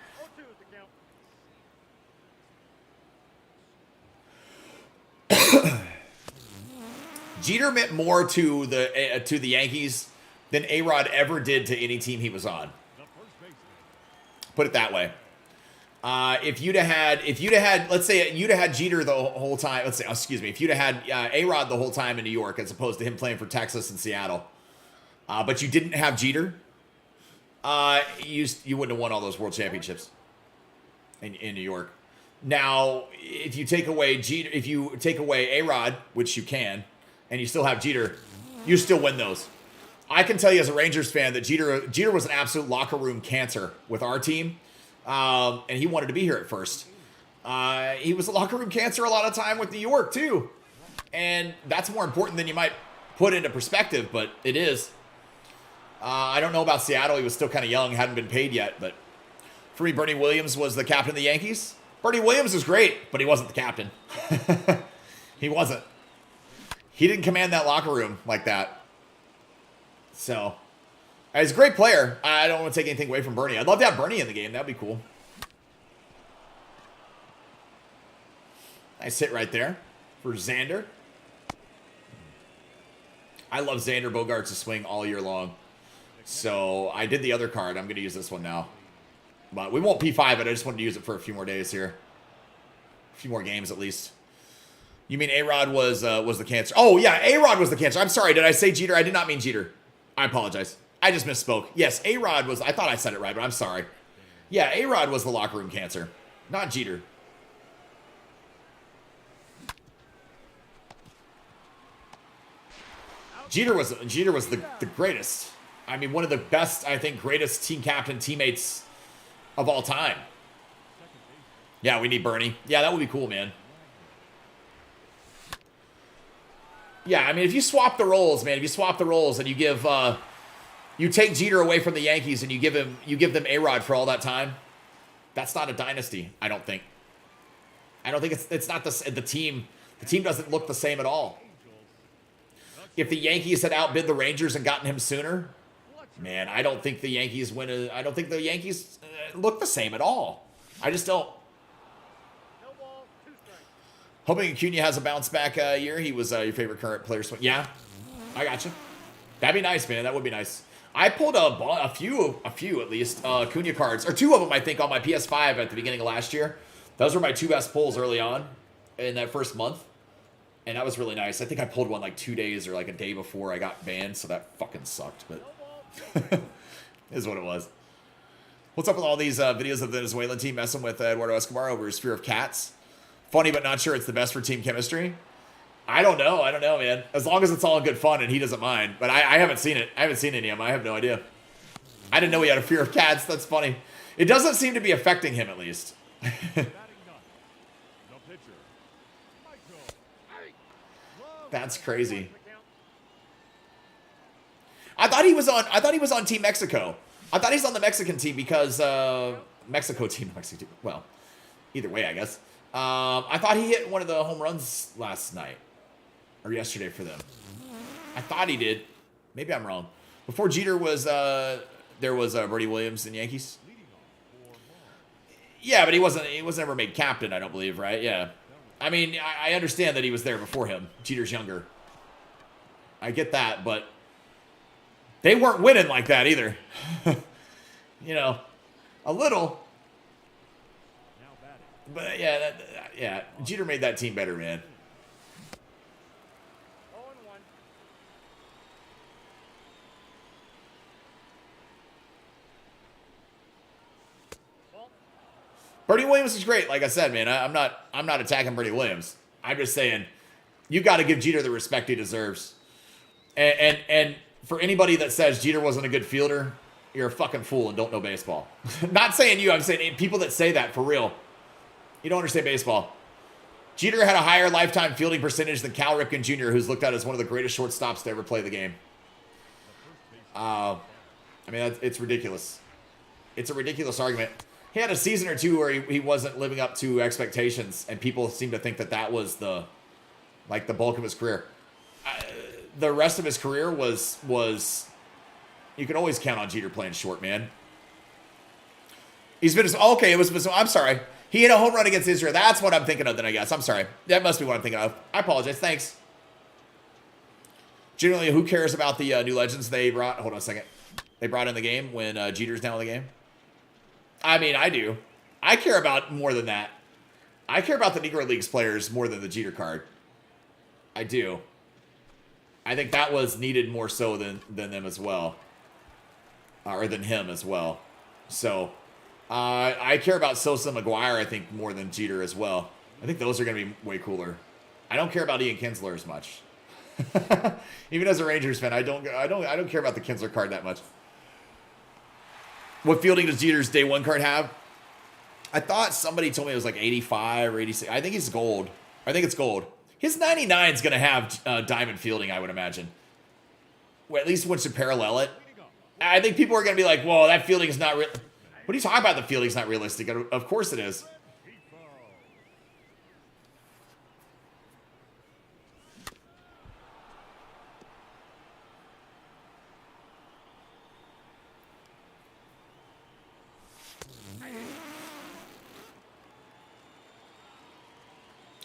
Jeter meant more to the Yankees than A-Rod ever did to any team he was on. Put it that way. If you'd have had, let's say you'd have had Jeter the whole time. If you'd have had A-Rod the whole time in New York, as opposed to him playing for Texas and Seattle, but you didn't have Jeter, you wouldn't have won all those world championships in New York. Now, if you take away Jeter, if you take away A-Rod, which you can, and you still have Jeter, you still win those. I can tell you as a Rangers fan that Jeter was an absolute locker room cancer with our team. And he wanted to be here at first. He was a locker room cancer a lot of time with New York too. And that's more important than you might put into perspective, but it is. I don't know about Seattle. He was still kind of young, hadn't been paid yet, but for me, Bernie Williams was the captain of the Yankees. Bernie Williams was great, but he wasn't the captain. He wasn't. He didn't command that locker room like that. So, he's a great player. I don't want to take anything away from Bernie. I'd love to have Bernie in the game. That'd be cool. Nice hit right there for Xander. I love Xander Bogaerts' swing all year long. So, I did the other card. I'm going to use this one now. But we won't P5 it. I just wanted to use it for a few more days here. A few more games at least. You mean A-Rod was the cancer? Oh, yeah, A-Rod was the cancer. I'm sorry. Did I say Jeter? I did not mean Jeter. I apologize. I just misspoke. Yes, A-Rod was... I thought I said it right, but I'm sorry. Yeah, A-Rod was the locker room cancer, not Jeter. Jeter was the greatest. I mean, one of the best, I think, greatest team captain teammates of all time. Yeah, we need Bernie. Yeah, that would be cool, man. Yeah, I mean, if you swap the roles, man, if you swap the roles and you give, you take Jeter away from the Yankees and you give them A-Rod for all that time, that's not a dynasty. I don't think. It's not the team. The team doesn't look the same at all. If the Yankees had outbid the Rangers and gotten him sooner, man, I don't think the Yankees I don't think the Yankees look the same at all. I just don't. Hoping Acuna has a bounce back year. He was your favorite current player. Yeah, I got you. That'd be nice, man. That would be nice. I pulled a few at least Acuna cards, or two of them I think on my PS5 at the beginning of last year. Those were my two best pulls early on in that first month, and that was really nice. I think I pulled one like 2 days or like a day before I got banned, so that fucking sucked. But is what it was. What's up with all these videos of the Venezuelan team messing with Eduardo Escobar over his fear of cats? Funny, but not sure it's the best for team chemistry. I don't know, man. As long as it's all in good fun and he doesn't mind. But I haven't seen it. I haven't seen any of them. I have no idea. I didn't know he had a fear of cats. That's funny. It doesn't seem to be affecting him, at least. That's crazy. I thought he was on Team Mexico. I thought he's on the Mexican team because Mexico team. Well, either way, I guess. I thought he hit one of the home runs last night or yesterday for them. I thought he did. Maybe I'm wrong. Before Jeter was there was Bertie Williams in Yankees. Yeah, but he wasn't ever made captain, I don't believe, right? Yeah. I mean, I understand that he was there before him. Jeter's younger. I get that, but they weren't winning like that either. You know, a little. But yeah, Jeter made that team better, man. Bertie Williams is great, like I said, man. I'm not attacking Bertie Williams. I'm just saying you got to give Jeter the respect he deserves. And for anybody that says Jeter wasn't a good fielder, you're a fucking fool and don't know baseball. Not saying you, I'm saying people that say that for real. You don't understand baseball. Jeter had a higher lifetime fielding percentage than Cal Ripken Jr., who's looked at as one of the greatest shortstops to ever play the game. I mean, it's ridiculous. It's a ridiculous argument. He had a season or two where he wasn't living up to expectations, and people seem to think that was the bulk of his career. The rest of his career was you could always count on Jeter playing short, man. He's been okay. I'm sorry. He hit a home run against Israel. That's what I'm thinking of. Then I guess I'm sorry. That must be what I'm thinking of. I apologize. Thanks. Generally, who cares about the new legends they brought? Hold on a second. They brought in the game when Jeter's down in the game. I mean, I do. I care about more than that. I care about the Negro Leagues players more than the Jeter card. I do. I think that was needed more so than them as well. Or than him as well. So, I care about Sosa and McGuire, I think, more than Jeter as well. I think those are going to be way cooler. I don't care about Ian Kinsler as much. Even as a Rangers fan, I don't care about the Kinsler card that much. What fielding does Jeter's day one card have? I thought somebody told me it was like 85 or 86. I think it's gold. I think it's gold. His 99 is going to have diamond fielding, I would imagine. Well, at least once you parallel it. I think people are going to be like, whoa, that fielding is not real. What are you talking about? The fielding's not realistic. Of course it is.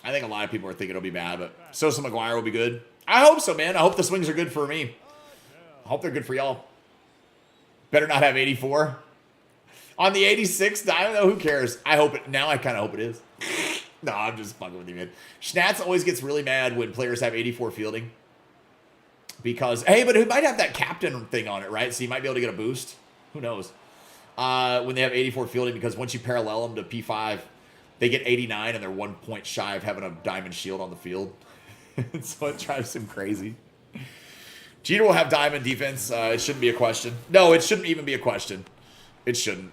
I think a lot of people are thinking it'll be bad, but Sosa McGuire will be good. I hope so, man. I hope the swings are good for me. I hope they're good for y'all. Better not have 84. On the 86, I don't know. Who cares? I hope it. Now I kind of hope it is. No, I'm just fucking with you, man. Schnatz always gets really mad when players have 84 fielding. Because, hey, but it might have that captain thing on it, right? So you might be able to get a boost. Who knows? When they have 84 fielding, because once you parallel them to P5, they get 89 and they're 1 point shy of having a diamond shield on the field. So it drives him crazy. Jeter will have diamond defense. It shouldn't be a question. No, it shouldn't even be a question. It shouldn't.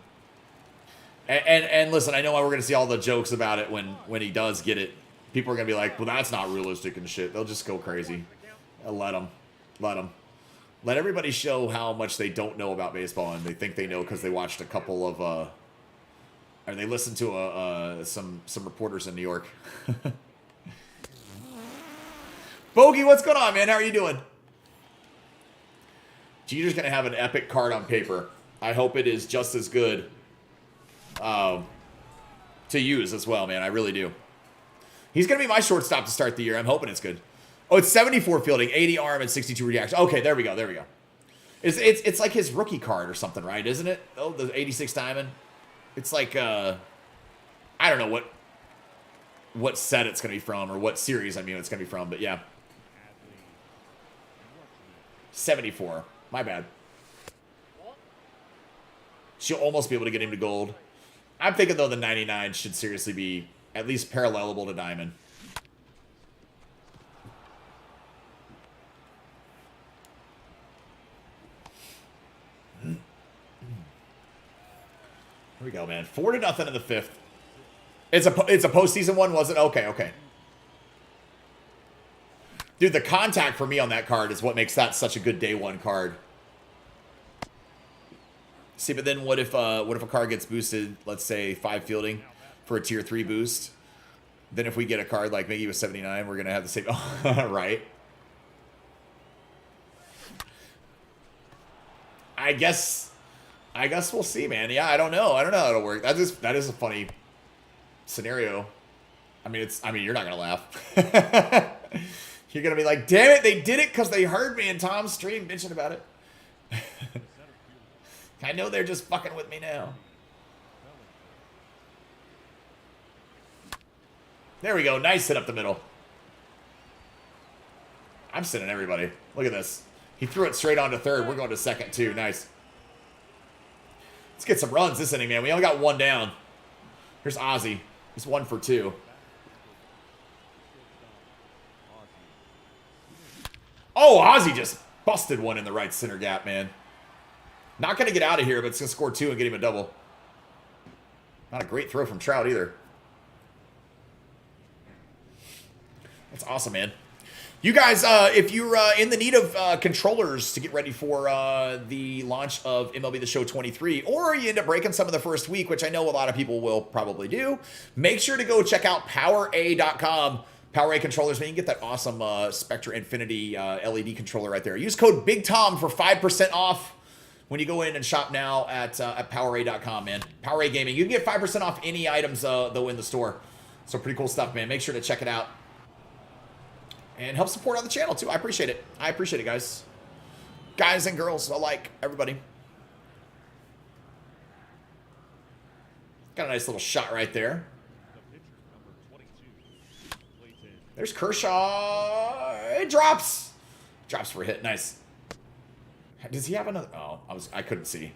And listen, I know we're going to see all the jokes about it when he does get it. People are going to be like, well, that's not realistic and shit. They'll just go crazy. Let them. Let everybody show how much they don't know about baseball and they think they know because they watched a couple of... or they listened to some reporters in New York. Bogey, what's going on, man? How are you doing? Jeter's going to have an epic card on paper. I hope it is just as good to use as well, man. I really do. He's going to be my shortstop to start the year. I'm hoping it's good. Oh, it's 74 fielding, 80 arm, and 62 reaction. Okay, there we go. It's like his rookie card or something, right? Isn't it? Oh, the 86 diamond. It's like, I don't know what set it's going to be from or what series, it's going to be from, but yeah. 74. My bad. She'll almost be able to get him to gold. I'm thinking, though, the 99 should seriously be at least parallelable to diamond. Here we go, man. 4-0 in the 5th. It's a postseason one, was it? Okay, okay. Dude, the contact for me on that card is what makes that such a good day one card. See, but then what if a card gets boosted, let's say 5 fielding for a tier 3 boost? Then if we get a card like maybe with 79, we're gonna have the same right. I guess we'll see, man. Yeah, I don't know. I don't know how it'll work. That is a funny scenario. I mean, you're not gonna laugh. You're gonna be like, damn it, they did it because they heard me in Tom's stream bitching about it. I know they're just fucking with me now. There we go. Nice hit up the middle. I'm sending everybody. Look at this. He threw it straight onto third. We're going to second, too. Nice. Let's get some runs this inning, man. We only got 1 down. Here's Ozzy. He's 1 for 2. Oh, Ozzy just busted one in the right center gap, man. Not going to get out of here, but it's going to score 2 and get him a double. Not a great throw from Trout either. That's awesome, man. You guys, if you're in the need of controllers to get ready for the launch of MLB The Show 23, or you end up breaking some of the first week, which I know a lot of people will probably do, make sure to go check out PowerA.com. PowerA controllers, man, you can get that awesome Spectra Infinity LED controller right there. Use code BIGTOM for 5% off when you go in and shop now at PowerA.com, man. PowerA Gaming. You can get 5% off any items, though, in the store. So pretty cool stuff, man. Make sure to check it out. And help support on the channel, too. I appreciate it. I appreciate it, guys. Guys and girls alike. Everybody. Got a nice little shot right there. There's Kershaw. It drops. Drops for a hit. Nice. Does he have another? Oh, I couldn't see.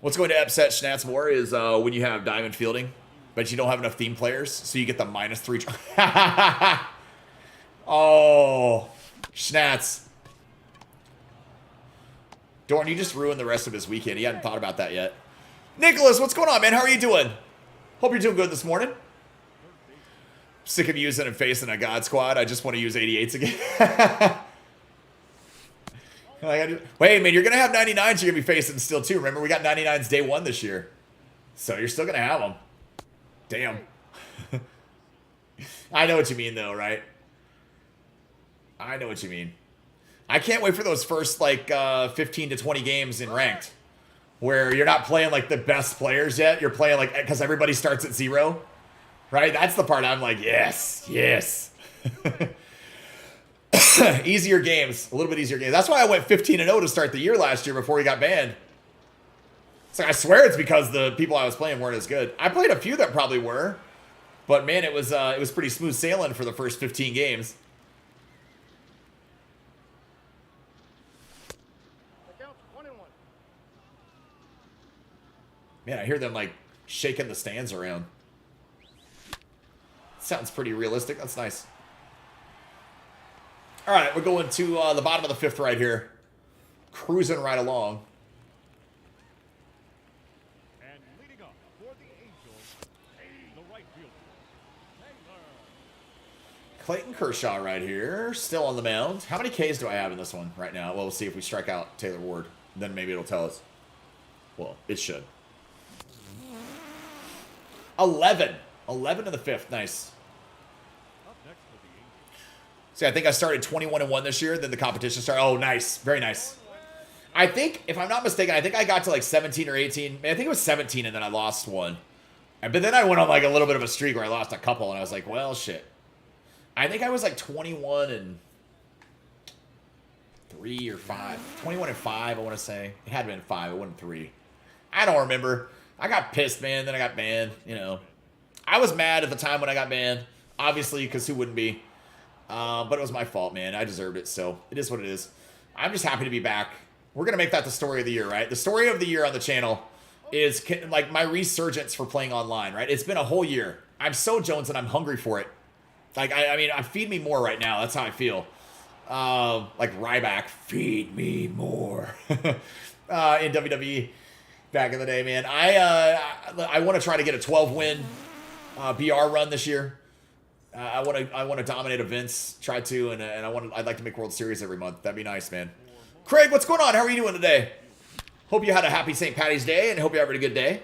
What's going to upset Schnatz more is when you have diamond fielding, but you don't have enough theme players, so you get the -3. Oh, Schnatz. Dorn, you just ruined the rest of his weekend. He hadn't thought about that yet. Nicholas, what's going on, man? How are you doing? Hope you're doing good this morning. Sick of using and facing a God Squad. I just want to use 88s again. Wait, man, you're going to have 99s you're going to be facing still, too. Remember, we got 99s day 1 this year. So you're still going to have them. Damn. I know what you mean, though, right? I know what you mean. I can't wait for those first, like, 15 to 20 games in ranked, where you're not playing, like, the best players yet. You're playing, like, because everybody starts at 0, right? That's the part I'm like, yes, yes. Easier games, a little bit easier games. That's why I went 15-0 to start the year last year before he got banned. So I swear it's because the people I was playing weren't as good. I played a few that probably were, but man, it was pretty smooth sailing for the first 15 games. Man, I hear them like shaking the stands around. Sounds pretty realistic. That's nice. All right, we're going to the bottom of the 5th right here. Cruising right along.
And leading up for the Angels, the right fielder,
Clayton Kershaw right here, still on the mound. How many Ks do I have in this one right now? Well, we'll see if we strike out Taylor Ward. Then maybe it'll tell us. Well, it should. 11. 11 in the 5th. Nice.
up next for the Angels.
See, I think I started 21-1 this year. Then the competition started. Oh, nice. Very nice. I think, if I'm not mistaken, I think I got to like 17 or 18. I think it was 17 and then I lost one. But then I went on like a little bit of a streak where I lost a couple and I was like, well, shit. I think I was like 21-3 or 5. 21-5, I want to say. It had been 5. It wasn't 3. I don't remember. I got pissed, man. Then I got banned, you know. I was mad at the time when I got banned. Obviously, because who wouldn't be? But it was my fault, man. I deserved it, so it is what it is. I'm just happy to be back. We're going to make that the story of the year, right? The story of the year on the channel is like my resurgence for playing online, right? It's been a whole year. I'm so Jones and I'm hungry for it. Like, I mean, feed me more right now. That's how I feel. Like Ryback, feed me more. In WWE back in the day, man. I want to try to get a 12-win BR run this year. I want to dominate events, try to, and I'd like to make World Series every month. That'd be nice, man. Craig, what's going on? How are you doing today? Hope you had a happy St. Patty's Day, and hope you're having a good day.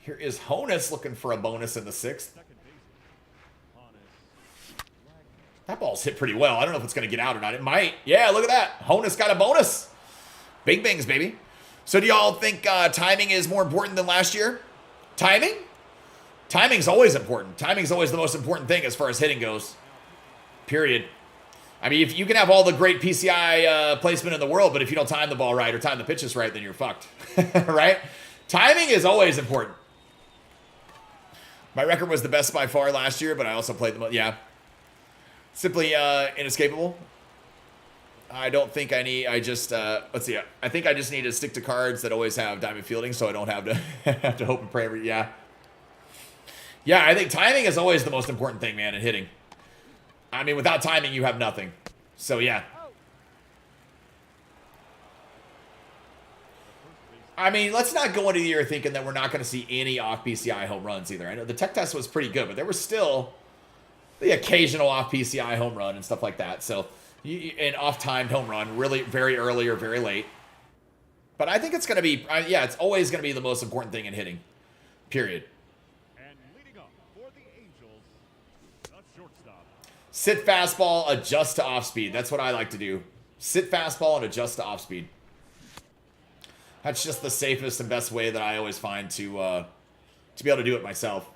Here is Honus looking for a bonus in the 6th. That ball's hit pretty well. I don't know if it's going to get out or not. It might. Yeah, look at that. Honus got a bonus. Bing bangs, baby. So do y'all think timing is more important than last year? Timing? Timing's always important. Timing's always the most important thing as far as hitting goes. Period. I mean, if you can have all the great PCI placement in the world, but if you don't time the ball right or time the pitches right, then you're fucked. Right? Timing is always important. My record was the best by far last year, but I also played the most. Yeah. Simply inescapable. I don't think I need, let's see. I think I just need to stick to cards that always have diamond fielding so I don't have to have to hope and pray every, yeah. Yeah, I think timing is always the most important thing, man, in hitting. I mean, without timing, you have nothing. So, yeah. I mean, let's not go into the year thinking that we're not going to see any off PCI home runs either. I know the tech test was pretty good, but there was still the occasional off PCI home run and stuff like that. So, an off-timed home run, really very early or very late. But I think it's going to be, yeah, it's always going to be the most important thing in hitting. Period.
And leading up for the Angels, the shortstop.
Sit fastball, adjust to off speed. That's what I like to do. Sit fastball and adjust to off speed. That's just the safest and best way that I always find to be able to do it myself.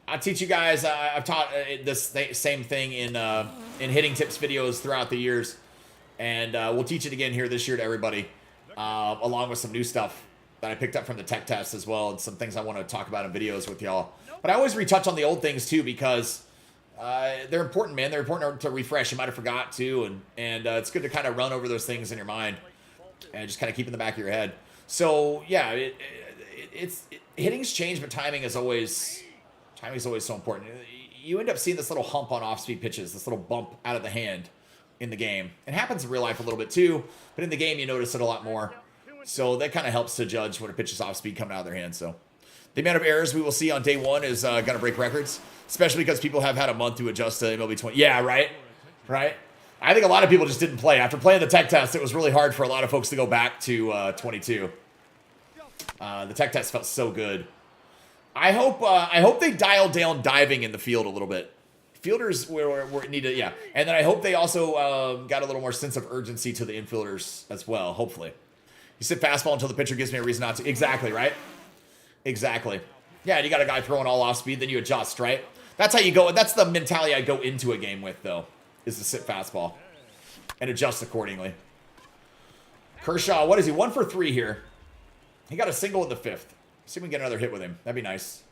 I'll teach you guys. I've taught this same thing in hitting tips videos throughout the years, and we'll teach it again here this year to everybody, along with some new stuff that I picked up from the tech test as well, and some things I want to talk about in videos with y'all. But I always retouch on the old things too because they're important, man. They're important to refresh. You might have forgot to, and it's good to kind of run over those things in your mind and just kind of keep in the back of your head. So yeah, hitting's changed, but timing is always so important. You end up seeing this little hump on off-speed pitches, this little bump out of the hand in the game. It happens in real life a little bit too, but in the game you notice it a lot more. So that kind of helps to judge when a pitch is off-speed coming out of their hand. So the amount of errors we will see on day one is going to break records, especially because people have had a month to adjust to MLB 20. Yeah, right? Right? I think a lot of people just didn't play. After playing the tech test, it was really hard for a lot of folks to go back to 22. The tech test felt so good. I hope they dial down diving in the field a little bit. Fielders were need to, yeah. And then I hope they also got a little more sense of urgency to the infielders as well, hopefully. You sit fastball until the pitcher gives me a reason not to. Exactly, right? Exactly. Yeah, and you got a guy throwing all off speed, then you adjust, right? That's how you go. That's the mentality I go into a game with, though, is to sit fastball and adjust accordingly. Kershaw, what is he? 1 for 3 here. He got a single in the 5th. See if we can get another hit with him. That'd be nice.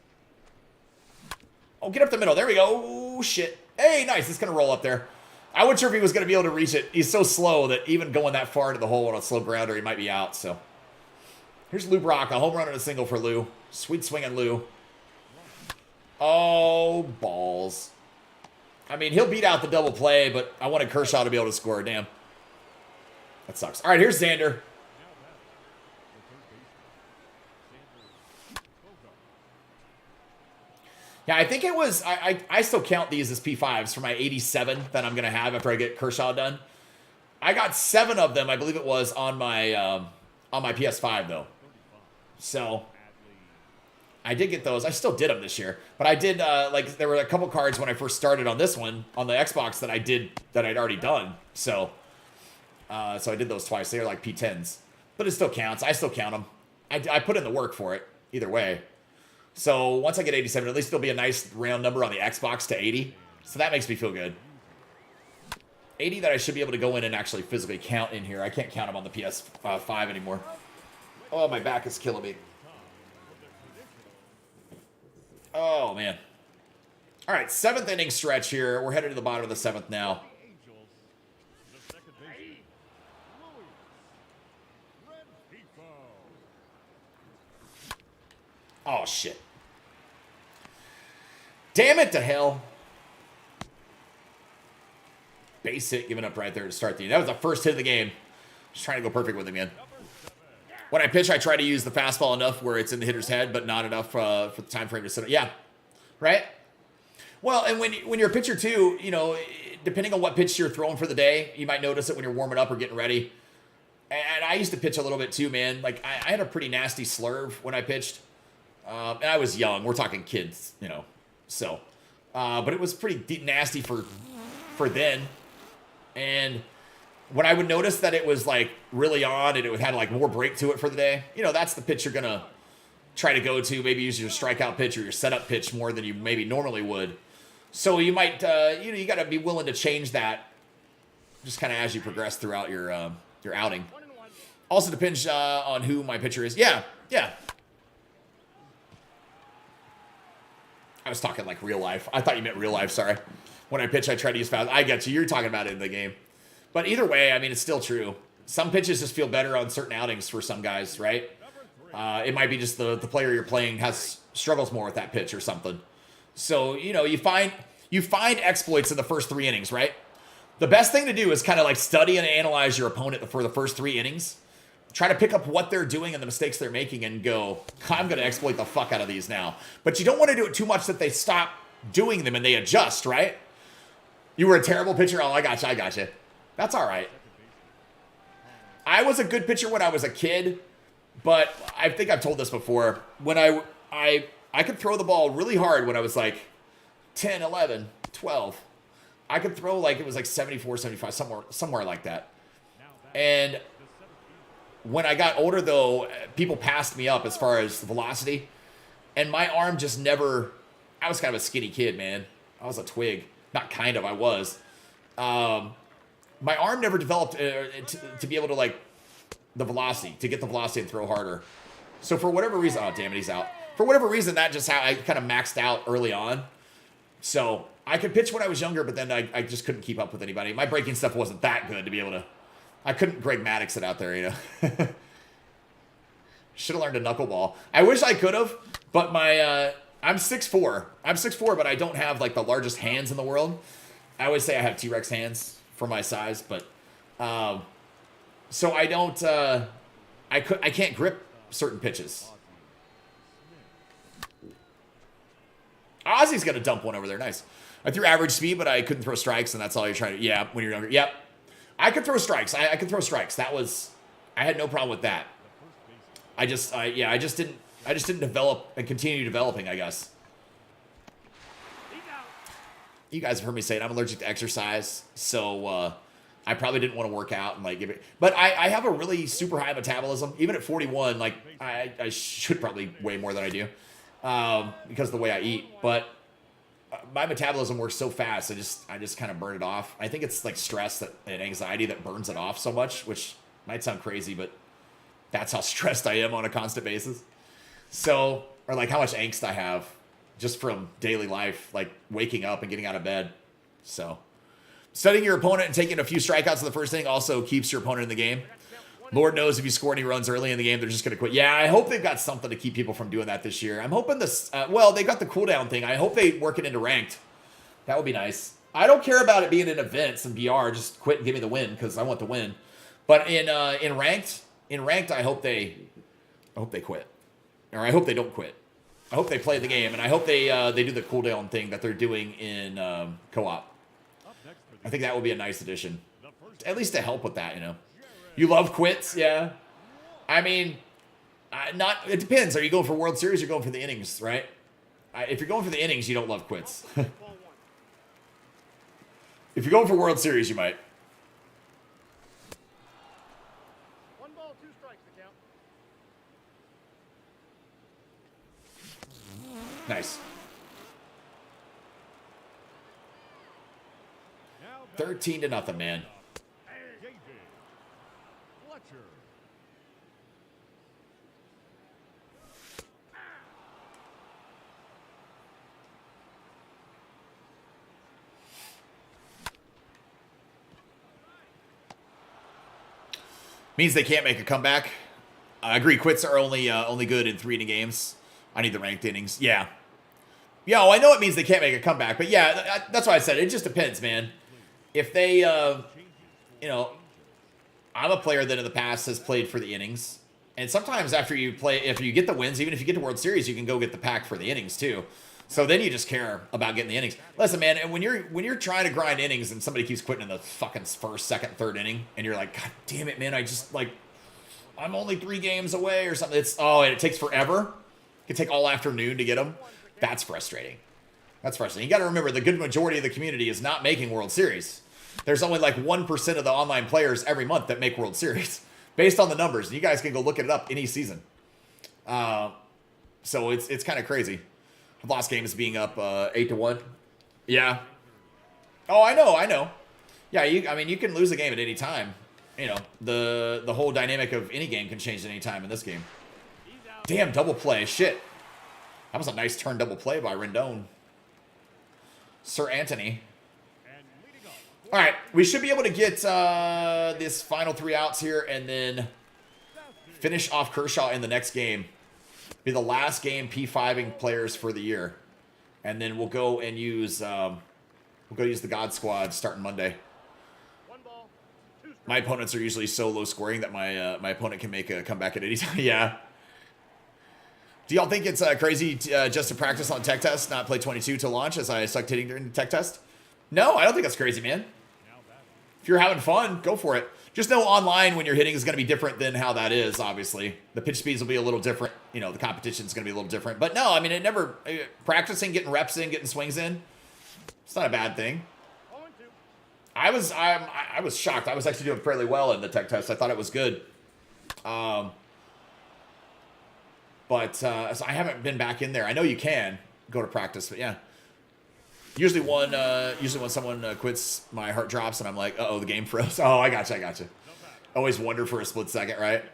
Oh, get up the middle. There we go. Oh, shit. Hey, nice. It's going to roll up there. I wasn't sure if he was going to be able to reach it. He's so slow that even going that far into the hole on a slow grounder, he might be out. So here's Lou Brock. A home run and a single for Lou. Sweet swinging Lou. Oh, balls. I mean, he'll beat out the double play, but I wanted Kershaw to be able to score. Damn. That sucks. All right, here's Xander. Yeah, I think it was, I still count these as P5s for my 87 that I'm going to have after I get Kershaw done. I got 7 of them, I believe it was, on my PS5, though. So, I did get those. I still did them this year. But I did, like, there were a couple cards when I first started on this one, on the Xbox, that I'd already done. So I did those twice. They were like P10s. But it still counts. I still count them. I put in the work for it, either way. So once I get 87, at least it'll be a nice round number on the Xbox to 80. So that makes me feel good. 80 that I should be able to go in and actually physically count in here. I can't count them on the PS5 anymore. Oh, my back is killing me. Oh, man. All right, 7th inning stretch here. We're headed to the bottom of the 7th now.
The Angels, the second baseman, Luis Rengifo.
Oh, shit. Damn it to hell. Base hit given up right there to start the inning. That was the first hit of the game. Just trying to go perfect with him, man. When I pitch, I try to use the fastball enough where it's in the hitter's head, but not enough for the time frame to sit. Yeah, right? Well, and when you're a pitcher too, you know, depending on what pitch you're throwing for the day, you might notice it when you're warming up or getting ready. And I used to pitch a little bit too, man. Like, I had a pretty nasty slurve when I pitched. And I was young. We're talking kids, you know. So, but it was pretty nasty for then. And when I would notice that it was like really on and it had like more break to it for the day, you know, that's the pitch you're gonna try to go to. Maybe use your strikeout pitch or your setup pitch more than you maybe normally would. So you might, you know, you got to be willing to change that just kind of as you progress throughout your outing. Also depends on who my pitcher is. Yeah, yeah. I was talking like real life. I thought you meant real life. Sorry. When I pitch, I try to use fast. I get you. You're talking about it in the game. But either way, I mean, it's still true. Some pitches just feel better on certain outings for some guys, right? It might be just the player you're playing struggles more with that pitch or something. So, you know, you find exploits in the first 3 innings, right? The best thing to do is kind of like study and analyze your opponent for the first 3 innings. Try to pick up what they're doing and the mistakes they're making and go, I'm going to exploit the fuck out of these now. But you don't want to do it too much that they stop doing them and they adjust, right? You were a terrible pitcher. Oh, I got you. That's all right. I was a good pitcher when I was a kid, but I think I've told this before. When I could throw the ball really hard when I was like 10, 11, 12. I could throw like it was like 74, 75, somewhere like that. And when I got older, though, people passed me up as far as the velocity. And my arm just never... I was kind of a skinny kid, man. I was a twig. Not kind of, I was. My arm never developed to be able to, like, the velocity, to get the velocity and throw harder. So for whatever reason... Oh, damn it, he's out. For whatever reason, that just how I kind of maxed out early on. So I could pitch when I was younger, but then I just couldn't keep up with anybody. My breaking stuff wasn't that good to be able to... I couldn't Greg Maddox it out there, you know. Should have learned a knuckleball. I wish I could have, but my I'm 6'4". I'm 6'4", but I don't have like the largest hands in the world. I always say I have T-Rex hands for my size, but so I don't I can't grip certain pitches. Ozzy's gonna dump one over there. Nice. I threw average speed, but I couldn't throw strikes, and that's all you're trying to. Yeah, when you're younger. Yep. I could throw strikes. I could throw strikes. That was, I had no problem with that. I just didn't develop and continue developing, I guess. You guys have heard me say it. I'm allergic to exercise, so I probably didn't want to work out and like give it. But I have a really super high metabolism. Even at 41, like I should probably weigh more than I do because of the way I eat. But my metabolism works so fast. I just kind of burn it off. I think it's like stress and anxiety that burns it off so much, which might sound crazy, but that's how stressed I am on a constant basis. So, or like how much angst I have just from daily life, like waking up and getting out of bed. So, studying your opponent and taking a few strikeouts in the first inning also keeps your opponent in the game. Lord knows if you score any runs early in the game, they're just going to quit. Yeah, I hope they've got something to keep people from doing that this year. I'm hoping this, well, they got the cooldown thing. I hope they work it into ranked. That would be nice. I don't care about it being in events and BR. Just quit and give me the win because I want the win. But in ranked, I hope they quit. Or I hope they don't quit. I hope they play the game, and I hope they do the cooldown thing that they're doing in co-op. I think that would be a nice addition. At least to help with that, you know. You love quits, yeah. I mean, it depends. Are you going for World Series or you're going for the innings, right? If you're going for the innings, you don't love quits. If you're going for World Series, you might.
1 ball, 2 strikes to count.
Nice. 13-0, man. Means they can't make a comeback. I agree. Quits are only good in 3 inning games. I need the ranked innings. Yeah. Yeah, well, I know it means they can't make a comeback, but yeah, that's why I said it just depends, man. If they, you know, I'm a player that in the past has played for the innings, and sometimes after you get the wins, even if you get to World Series, you can go get the pack for the innings too. So then you just care about getting the innings. Listen, man, and when you're trying to grind innings and somebody keeps quitting in the fucking first, second, third inning, and you're like, God damn it, man, I'm only 3 games away or something. And it takes forever. It can take all afternoon to get them. That's frustrating. That's frustrating. You got to remember, the good majority of the community is not making World Series. There's only like 1% of the online players every month that make World Series, based on the numbers. You guys can go look it up any season. So it's kind of crazy. I've lost games being up 8-1. Yeah. Oh, I know. Yeah, you can lose a game at any time. You know, the whole dynamic of any game can change at any time in this game. Damn, double play. Shit. That was a nice turn double play by Rendon. Sir Anthony. All right, we should be able to get this final 3 outs here and then finish off Kershaw in the next game. Be the last game P5ing players for the year. And then we'll go and use the God Squad starting Monday. My opponents are usually so low scoring that my opponent can make a comeback at any time. Yeah. Do y'all think it's crazy just to practice on tech test, not play 22 to launch as I sucked hitting during the tech test? No, I don't think that's crazy, man. If you're having fun, go for it. Just know online when you're hitting is going to be different than how that is, obviously. The pitch speeds will be a little different. You know, the competition is going to be a little different. But no, I mean, practicing, getting reps in, getting swings in, it's not a bad thing. I was shocked. I was actually doing fairly well in the tech test. I thought it was good. But so I haven't been back in there. I know you can go to practice, but yeah. Usually when someone quits, my heart drops and I'm like, uh-oh, the game froze. Oh, I gotcha. Always wonder for a split second, right?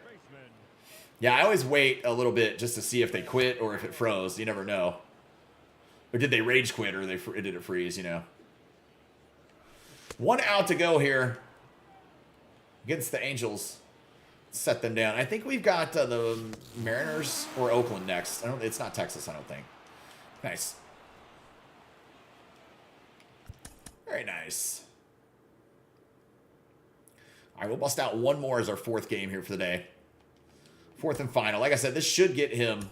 Yeah, I always wait a little bit just to see if they quit or if it froze. You never know. Or did they rage quit or did it freeze, you know? 1 out to go here against the Angels. Set them down. I think we've got the Mariners or Oakland next. It's not Texas, I don't think. Nice. Very nice. All right, we'll bust out 1 more as our 4th game here for the day. 4th and final. Like I said, this should get him.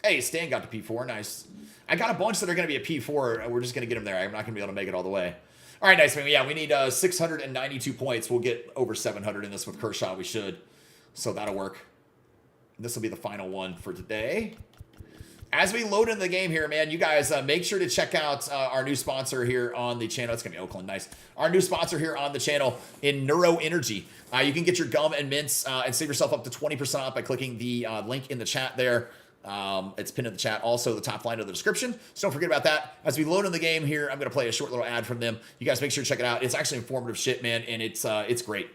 Hey, Stan got the P4. Nice. I got a bunch that are going to be a P4. We're just going to get them there. I'm not going to be able to make it all the way. All right, nice, man. Yeah, we need 692 points. We'll get over 700 in this with Kershaw. We should. So that'll work. This will be the final one for today. As we load in the game here, man, you guys make sure to check out our new sponsor here on the channel. It's going to be Oakland. Nice. Our new sponsor here on the channel in Neuro Energy. You can get your gum and mints and save yourself up to 20% off by clicking the link in the chat there. It's pinned in the chat. Also, the top line of the description. So don't forget about that. As we load in the game here, I'm going to play a short little ad from them. You guys make sure to check it out. It's actually informative shit, man, and it's great.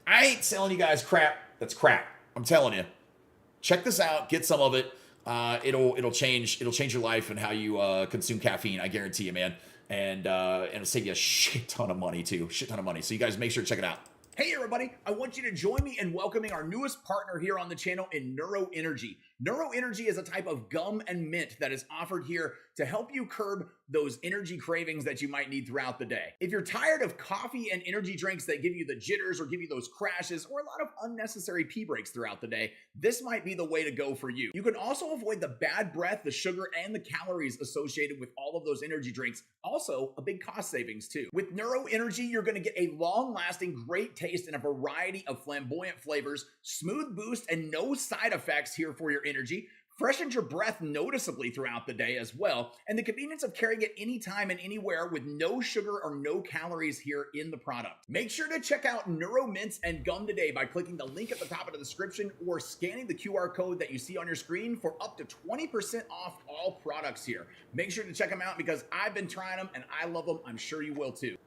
I ain't selling you guys crap. That's crap. I'm telling you. Check this out. Get some of it. It'll change your life and how you consume caffeine. I guarantee you, man. And it'll save you a shit ton of money too. Shit ton of money. So you guys make sure to check it out. Hey everybody, I want you to join me in welcoming our newest partner here on the channel in Neuro Energy. Neuro Energy is a type of gum and mint that is offered here to help you curb those energy cravings that you might need throughout the day. If you're tired of coffee and energy drinks that give you the jitters or give you those crashes or a lot of unnecessary pee breaks throughout the day, this might be the way to go for you. You can also avoid the bad breath, the sugar, and the calories associated with all of those energy drinks. Also, a big cost savings too. With Neuro Energy, you're going to get a long-lasting, great taste and a variety of flamboyant flavors, smooth boost, and no side effects here for your energy. Freshens your breath noticeably throughout the day as well, and the convenience of carrying it anytime and anywhere with no sugar or no calories here in the product. Make sure to check out Neuro Mints and Gum today by clicking the link at the top of the description or scanning the QR code that you see on your screen for up to 20% off all products here. Make sure to check them out because I've been trying them and I love them. I'm sure you will too.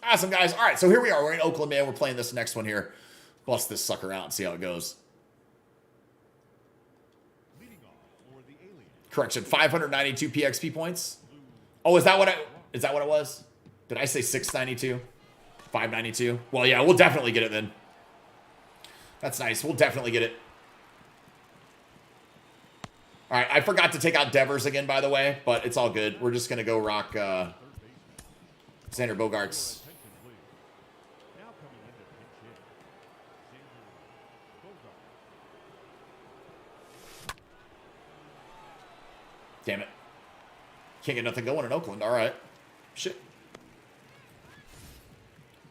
Awesome, guys. All right, so here we are. We're in Oakland, man. We're playing this next one here. Bust this sucker out and see how it goes. Correction, 592 PXP points. Oh, is that what it was? Did I say 692? 592? Well, yeah, we'll definitely get it then. That's nice. We'll definitely get it. All right, I forgot to take out Devers again, by the way, but it's all good. We're just going to go rock Xander Bogaerts.
Attention, please. Now coming in to pinch hit. Xander Bogaerts.
Damn it. Can't get nothing going in Oakland. All right. Shit.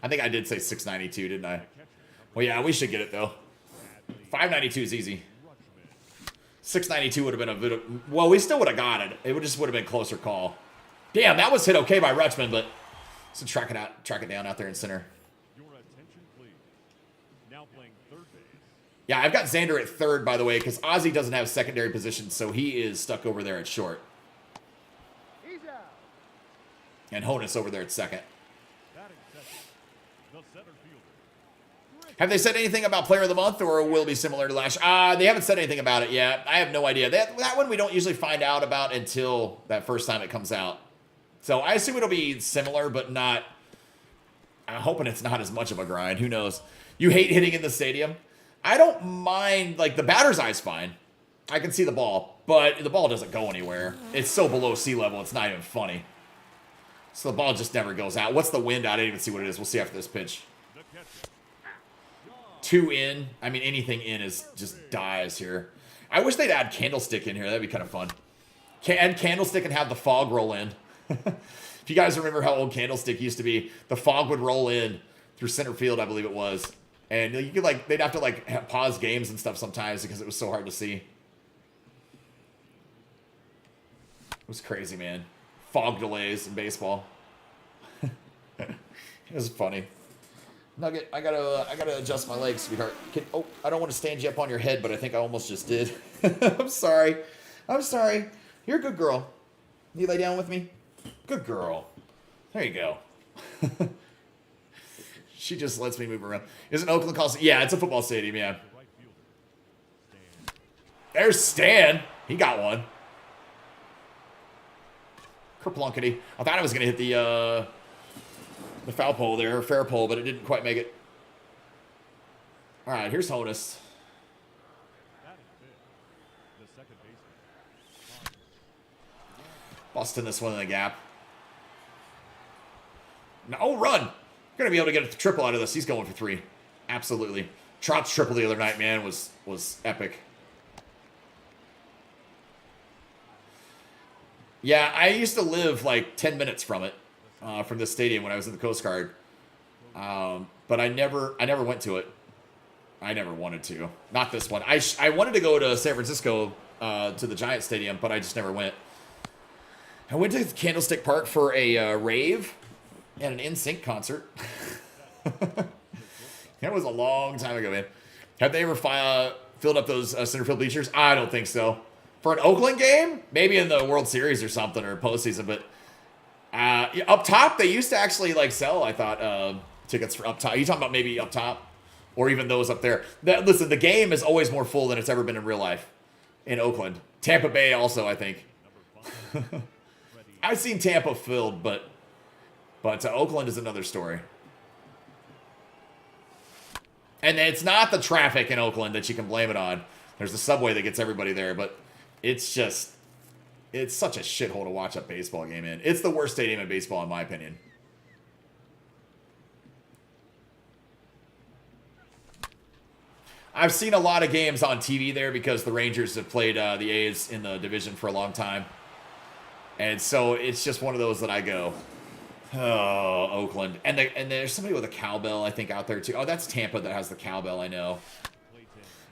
I think I did say 692, didn't I? Well, yeah, we should get it, though. 592 is easy. 692 would have been a bit of... Well, we still would have got it. It would have been a closer call. Damn, that was hit okay by Rutschman, but... So track it down out there in center.
Your attention, please. Now playing third base.
Yeah, I've got Xander at third, by the way, because Ozzy doesn't have secondary position, so he is stuck over there at short.
He's out.
And Honus over there at second.
Batting second. The center fielder.
Have they said anything about player of the month, or will it be similar to last year? They haven't said anything about it yet. I have no idea. That one we don't usually find out about until that first time it comes out. So I assume it'll be similar, but not... I'm hoping it's not as much of a grind. Who knows? You hate hitting in the stadium? I don't mind... Like, the batter's eye's fine. I can see the ball, but the ball doesn't go anywhere. It's so below sea level, it's not even funny. So the ball just never goes out. What's the wind? I didn't even see what it is. We'll see after this pitch.
The catcher.
2 in. I mean, anything in is just dies here. I wish they'd add Candlestick in here. That'd be kind of fun. Add Candlestick and have the fog roll in. If you guys remember how old Candlestick used to be, the fog would roll in through center field, I believe it was. And you could they'd have to pause games and stuff sometimes because it was so hard to see. It was crazy, man. Fog delays in baseball. It was funny. Nugget, I gotta adjust my legs, sweetheart. I don't want to stand you up on your head, but I think I almost just did. I'm sorry. You're a good girl. You lay down with me? Good girl. There you go. She just lets me move around. Is it Oakland Coliseum? Yeah, it's a football stadium, yeah.
The right fielder. Stan.
There's Stan. He got one. Kerplunkety. I thought I was going to hit the foul pole there, or fair pole, but it didn't quite make it. All right, here's Honus.
Batting fifth. The second baseman.
Busting this one in the gap. No, oh, run! Gonna be able to get a triple out of this. He's going for 3. Absolutely. Trout's triple the other night, man, was epic. Yeah, I used to live like 10 minutes from it, from this stadium when I was in the Coast Guard. But I never went to it. I never wanted to. Not this one. I wanted to go to San Francisco, to the Giant Stadium, but I just never went. I went to Candlestick Park for a rave and an NSYNC concert. That was a long time ago, man. Have they ever filled up those center field bleachers? I don't think so. For an Oakland game? Maybe in the World Series or something, or postseason, but up top, they used to actually sell, I thought, tickets for up top. Are you talking about maybe up top? Or even those up there? Listen, the game is always more full than it's ever been in real life in Oakland. Tampa Bay also, I think. I've seen Tampa filled, but Oakland is another story. And it's not the traffic in Oakland that you can blame it on. There's the subway that gets everybody there, but it's such a shithole to watch a baseball game in. It's the worst stadium in baseball, in my opinion. I've seen a lot of games on TV there because the Rangers have played the A's in the division for a long time. And so it's just one of those that I go, oh, Oakland. And there's somebody with a cowbell, I think, out there too. Oh, that's Tampa that has the cowbell, I know.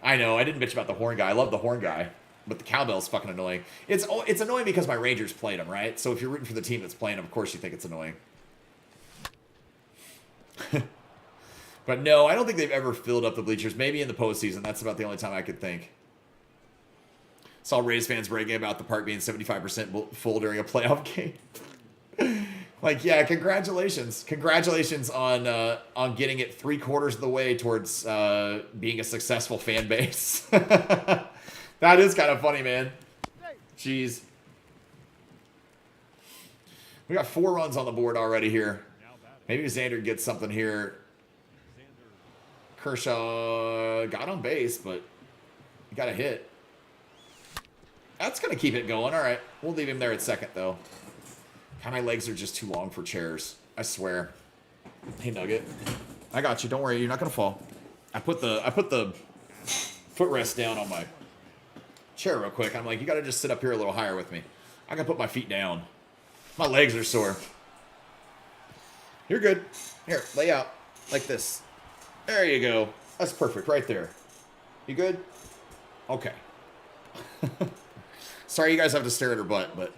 I know, I didn't bitch about the horn guy. I love the horn guy. But the cowbell's fucking annoying. It's annoying because my Rangers played him, right? So if you're rooting for the team that's playing him, of course you think it's annoying. But no, I don't think they've ever filled up the bleachers. Maybe in the postseason. That's about the only time I could think. Saw Rays fans bragging about the park being 75% full during a playoff game. Yeah, congratulations. Congratulations on getting it 3/4 of the way towards being a successful fan base. That is kind of funny, man. Jeez. We got 4 runs on the board already here. Maybe Xander gets something here. Kershaw got on base, but he got a hit. That's going to keep it going. All right. We'll leave him there at second, though. God, my legs are just too long for chairs. I swear. Hey, Nugget. I got you. Don't worry. You're not going to fall. I put the footrest down on my chair real quick. I'm like, you got to just sit up here a little higher with me. I got to put my feet down. My legs are sore. You're good. Here, lay out like this. There you go. That's perfect right there. You good? Okay. Sorry you guys have to stare at her butt, but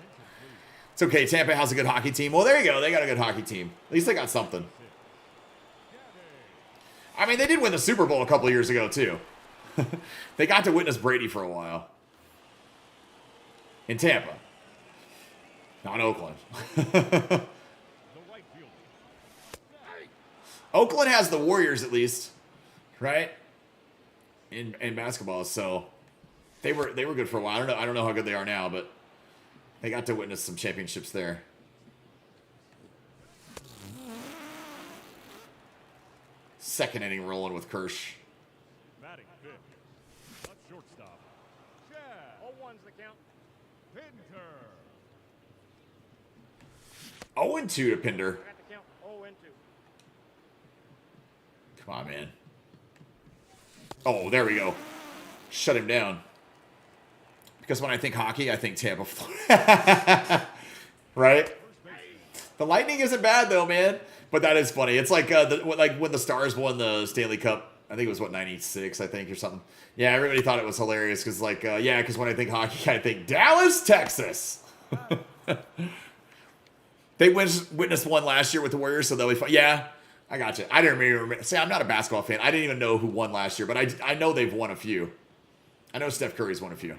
it's okay. Tampa has a good hockey team. Well, there you go. They got a good hockey team. At least they got something. I mean, they did win the Super Bowl a couple of years ago, too. They got to witness Brady for a while. In Tampa. Not Oakland. Oakland has the Warriors, at least. Right? In basketball, so they were good for a while. I don't know how good they are now, but they got to witness some championships there. Second inning rolling with Kirsch.
Batting fifth. Not shortstop. Chad.
0-1's the count.
Pinter.
0-2 to Pinder.
Got the count. 0-2.
Come on, man. Oh, there we go. Shut him down. Because when I think hockey, I think Tampa, Florida. Right? The Lightning isn't bad, though, man. But that is funny. It's like like when the Stars won the Stanley Cup. I think it was, 96, I think, or something. Yeah, everybody thought it was hilarious because, like, because when I think hockey, I think Dallas, Texas. They witnessed one last year with the Warriors, so they'll be fun. Yeah, I got you. I didn't remember. See, I'm not a basketball fan. I didn't even know who won last year, but I know they've won a few. I know Steph Curry's won a few.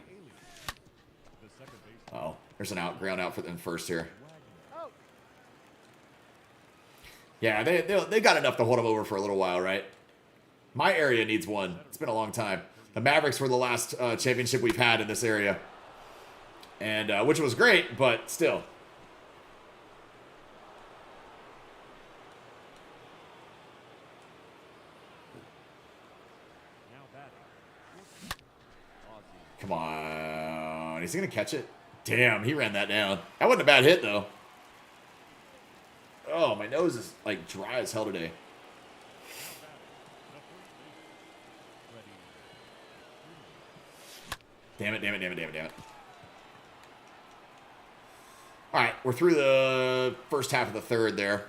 Oh, there's an ground out in first here. Yeah, they got enough to hold them over for a little while, right? My area needs one. It's been a long time. The Mavericks were the last championship we've had in this area, and which was great, but still. Come on. Is he going to catch it? Damn, he ran that down. That wasn't a bad hit, though. Oh, my nose is, like, dry as hell today. Damn it. All right, we're through the first half of the third there.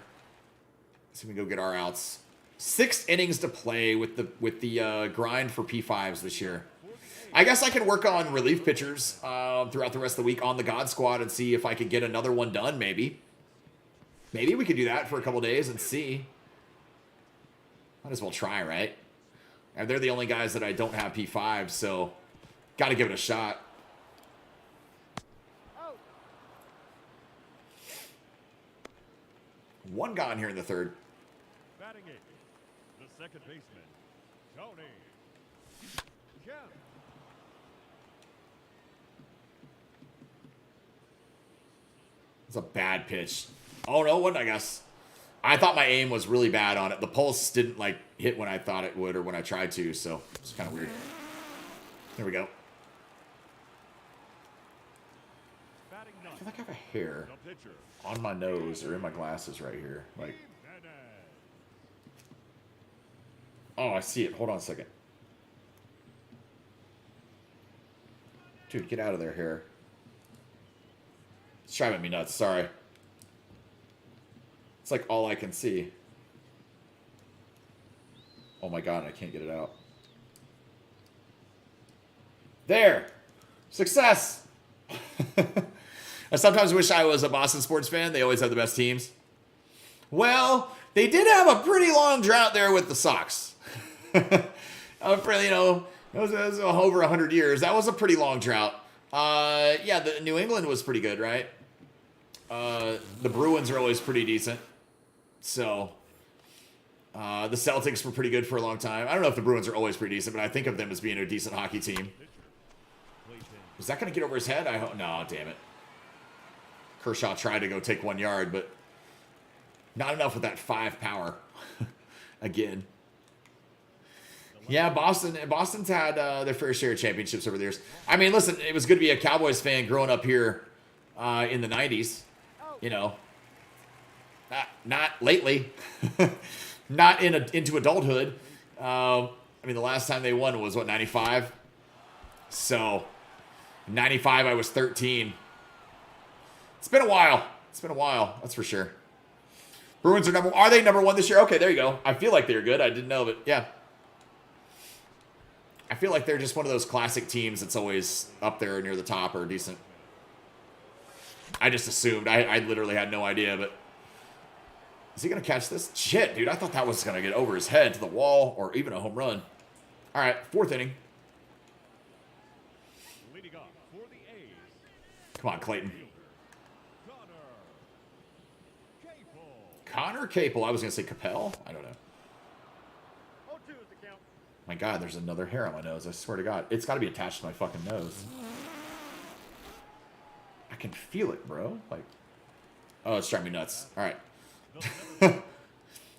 So we go get our outs. 6 innings to play with the grind for P5s this year. I guess I can work on relief pitchers throughout the rest of the week on the God Squad and see if I could get another one done, maybe. Maybe we could do that for a couple days and see. Might as well try, right? And they're the only guys that I don't have P5, so got to give it a shot. One gone here in the third.
Batting eighth. The second baseman, Tony. Kemp.
It's a bad pitch. Oh, no, what? I guess. I thought my aim was really bad on it. The pulse didn't, like, hit when I thought it would or when I tried to, so it's kind of weird. There we go.
Batting
I
ninth.
feel like I have a hair
The pitcher,
on my nose or in my glasses right here. Like,
Jimenez.
oh, I see it. Hold on a second. Dude, get out of there, hair. It's driving me nuts. Sorry. It's like all I can see. Oh my god, I can't get it out. There! Success! I sometimes wish I was a Boston sports fan. They always have the best teams. Well, they did have a pretty long drought there with the Sox. It was over 100 years. That was a pretty long drought. Yeah, the New England was pretty good, right? The Bruins are always pretty decent. So, the Celtics were pretty good for a long time. I don't know if the Bruins are always pretty decent, but I think of them as being a decent hockey team. Was that going to get over his head? I hope. No, damn it. Kershaw tried to go take 1 yard, but not enough with that 5 power. Again. Yeah, Boston's had their fair share of championships over the years. I mean, listen, it was good to be a Cowboys fan growing up here in the 90s. You know, not lately. Not into adulthood. I mean, the last time they won was, what, 95? So, 95, I was 13. It's been a while. It's been a while, that's for sure. Bruins are they number 1 this year? Okay, there you go. I feel like they're good. I didn't know, but yeah. I feel like they're just one of those classic teams that's always up there near the top or decent. I just assumed. I literally had no idea, but... Is he going to catch this? Shit, dude. I thought that was going to get over his head to the wall or even a home run. All right, 4th inning.
Leading off for the A's,
Come on, Clayton.
Connor
Connor Capel. I was going to say Capel. I don't know.
0-2 is the count.
My God, there's another hair on my nose. I swear to God. It's got to be attached to my fucking nose. I can feel it, bro. Like, oh, it's driving me nuts. All right.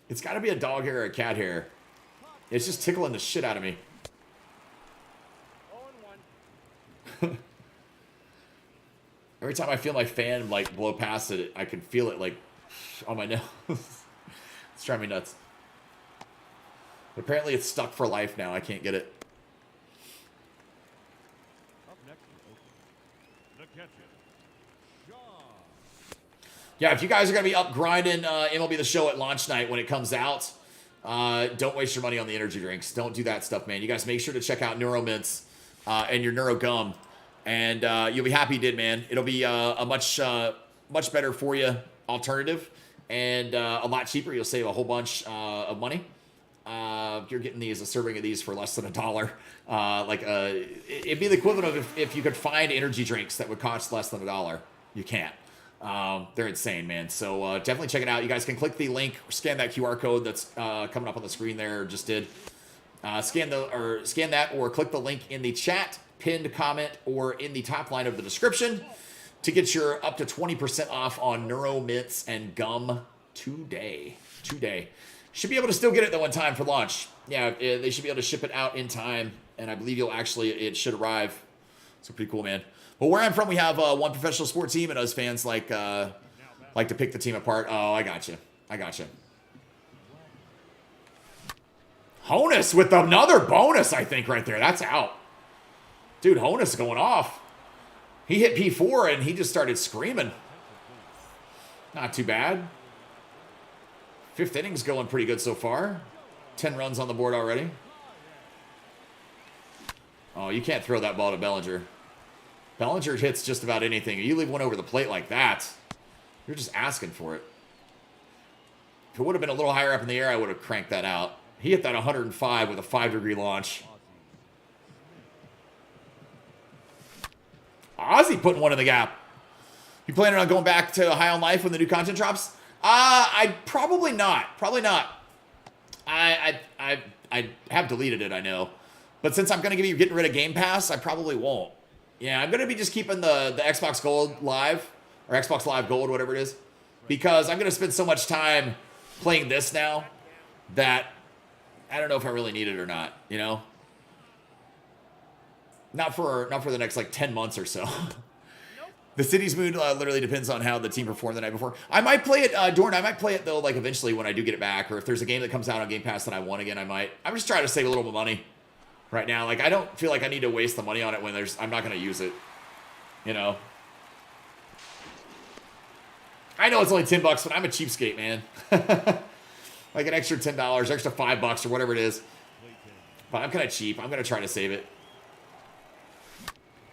It's got to be a dog hair or a cat hair. It's just tickling the shit out of me.
0-1.
Every time I feel my fan like blow past it, I can feel it like on my nose. It's driving me nuts. But apparently it's stuck for life now. I can't get it.
up next is Oakland. The catcher, Shaw.
Yeah, if you guys are going to be up grinding MLB The Show at launch night when it comes out, don't waste your money on the energy drinks. Don't do that stuff, man. You guys make sure to check out Neuro Mints and your Neuro Gum. And you'll be happy you did, man. It'll be a much better for you alternative and a lot cheaper. You'll save a whole bunch of money. You're getting these, a serving of these for less than $1. It'd be the equivalent of if you could find energy drinks that would cost less than $1. You can't. They're insane, man. So definitely check it out. You guys can click the link or scan that QR code that's coming up on the screen there. Just did scan that or click the link in the chat, pinned comment, or in the top line of the description to get your up to 20% off on Neuro Mints and Gum today. Should be able to still get it though in time for launch. Yeah, they should be able to ship it out in time, and I believe it should arrive. So pretty cool, man. Well, where I'm from, we have one professional sports team, and us fans like to pick the team apart. Oh, I got you. Honus with another bonus, I think, right there. That's out. Dude, Honus going off. He hit P4, and he just started screaming. Not too bad. 5th inning's going pretty good so far. 10 runs on the board already. Oh, you can't throw that ball to Bellinger. Bellinger hits just about anything. You leave one over the plate like that, you're just asking for it. If it would have been a little higher up in the air, I would have cranked that out. He hit that 105 with a 5-degree launch. Ozzy putting one in the gap. You planning on going back to High on Life when the new content drops? I probably not. I have deleted it, I know. But since I'm going to be getting rid of Game Pass, I probably won't. Yeah, I'm going to be just keeping the Xbox Gold Live, or Xbox Live Gold, whatever it is, because I'm going to spend so much time playing this now that I don't know if I really need it or not, you know? Not for the next, 10 months or so. The city's mood literally depends on how the team performed the night before. I might play it, Dorn, I might play it, though, eventually when I do get it back, or if there's a game that comes out on Game Pass that I want again, I might. I'm just trying to save a little money right now. I don't feel like I need to waste the money on it when I'm not going to use it, you know? I know it's only $10, but I'm a cheapskate, man. Like an extra $10, extra $5 or whatever it is. But I'm kind of cheap. I'm going to try to save it.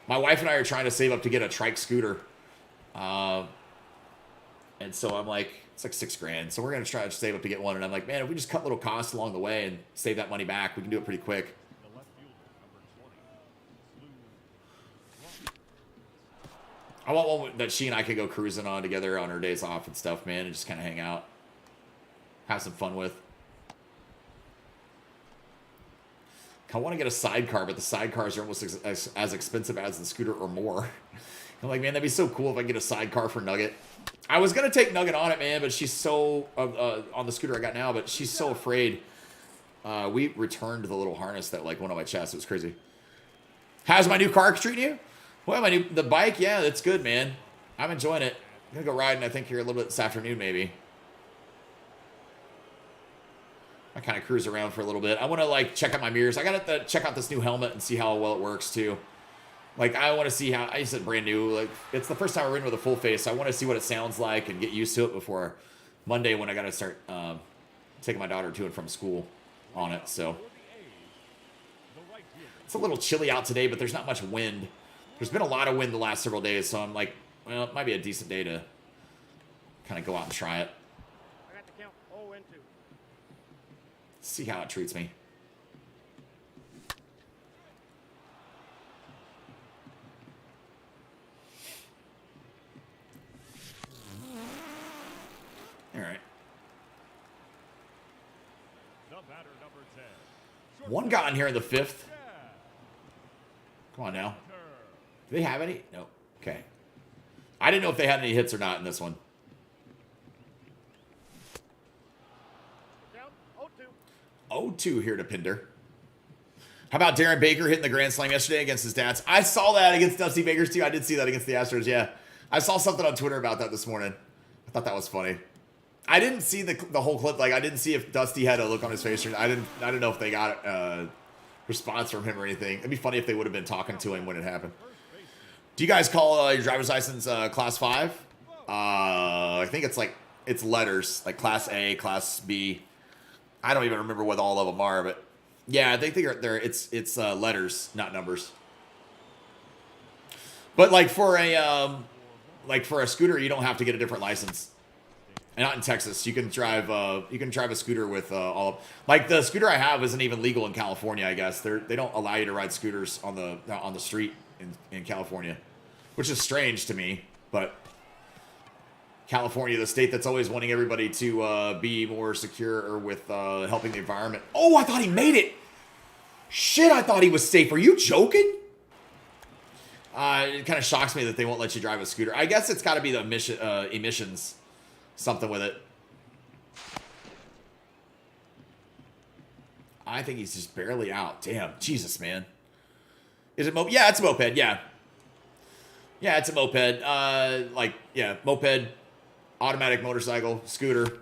My wife and I are trying to save up to get a trike scooter. And so I'm like, it's like $6,000. So we're going to try to save up to get one. And I'm like, man, if we just cut little costs along the way and save that money back, we can do it pretty quick.
The left fielder, number 20,
I want one that she and I could go cruising on together on our days off and stuff, man, and just kind of hang out. Have some fun with. I want to get a sidecar, but the sidecars are almost as expensive as the scooter or more. I'm like, man, that'd be so cool if I could get a sidecar for Nugget. I was going to take Nugget on it, man, but she's so, on the scooter I got now, but she's so afraid We returned the little harness that like went on my chest. It was crazy. How's my new car treating you? Well, the bike, yeah, that's good, man. I'm enjoying it. I'm gonna go riding, I think, here a little bit this afternoon, maybe. I kind of cruise around for a little bit. I want to, like, check out my mirrors. I got to check out this new helmet and see how well it works, too. Like, I want to see how... I said brand new. Like, it's the first time I've ridden with a full face. So I want to see what it sounds like and get used to it before Monday when I got to start taking my daughter to and from school on it. So it's a little chilly out today, but there's not much wind. There's been a lot of wind the last several days, so I'm like, well, it might be a decent day to kind of go out and try it.
I got the count 0 and 2.
See how it treats me. All right.
The batter, number 10.
One got in here in the 5th. Come on now. Do they have any? No. Okay. I didn't know if they had any hits or not in this one.
Count
0-2
0-2.
here to Pinder. How about Darren Baker hitting the grand slam yesterday against his Nats? I saw that against Dusty Baker's too. I did see that against the Astros, yeah. I saw something on Twitter about that this morning. I thought that was funny. I didn't see the whole clip. Like, I didn't see if Dusty had a look on his face. Or I didn't know if they got a response from him or anything. It'd be funny if they would have been talking to him when it happened. Do you guys call your driver's license Class 5? I think it's letters, like Class A, Class B. I don't even remember what all of them are, but yeah, I think it's letters, not numbers. But like for a scooter, you don't have to get a different license. Not in Texas. You can drive a scooter with all of, like, the scooter I have isn't even legal in California, I guess. They don't allow you to ride scooters on the street in California, which is strange to me, but California, the state that's always wanting everybody to be more secure or with helping the environment. Oh, I thought he made it. Shit, I thought he was safe. Are you joking? It kind of shocks me that they won't let you drive a scooter. I guess it's got to be the emissions. Something with it. I think he's just barely out. Damn. Jesus, man. Is it moped? Yeah, it's a moped. Yeah. Yeah, it's a moped. Moped, automatic motorcycle, scooter,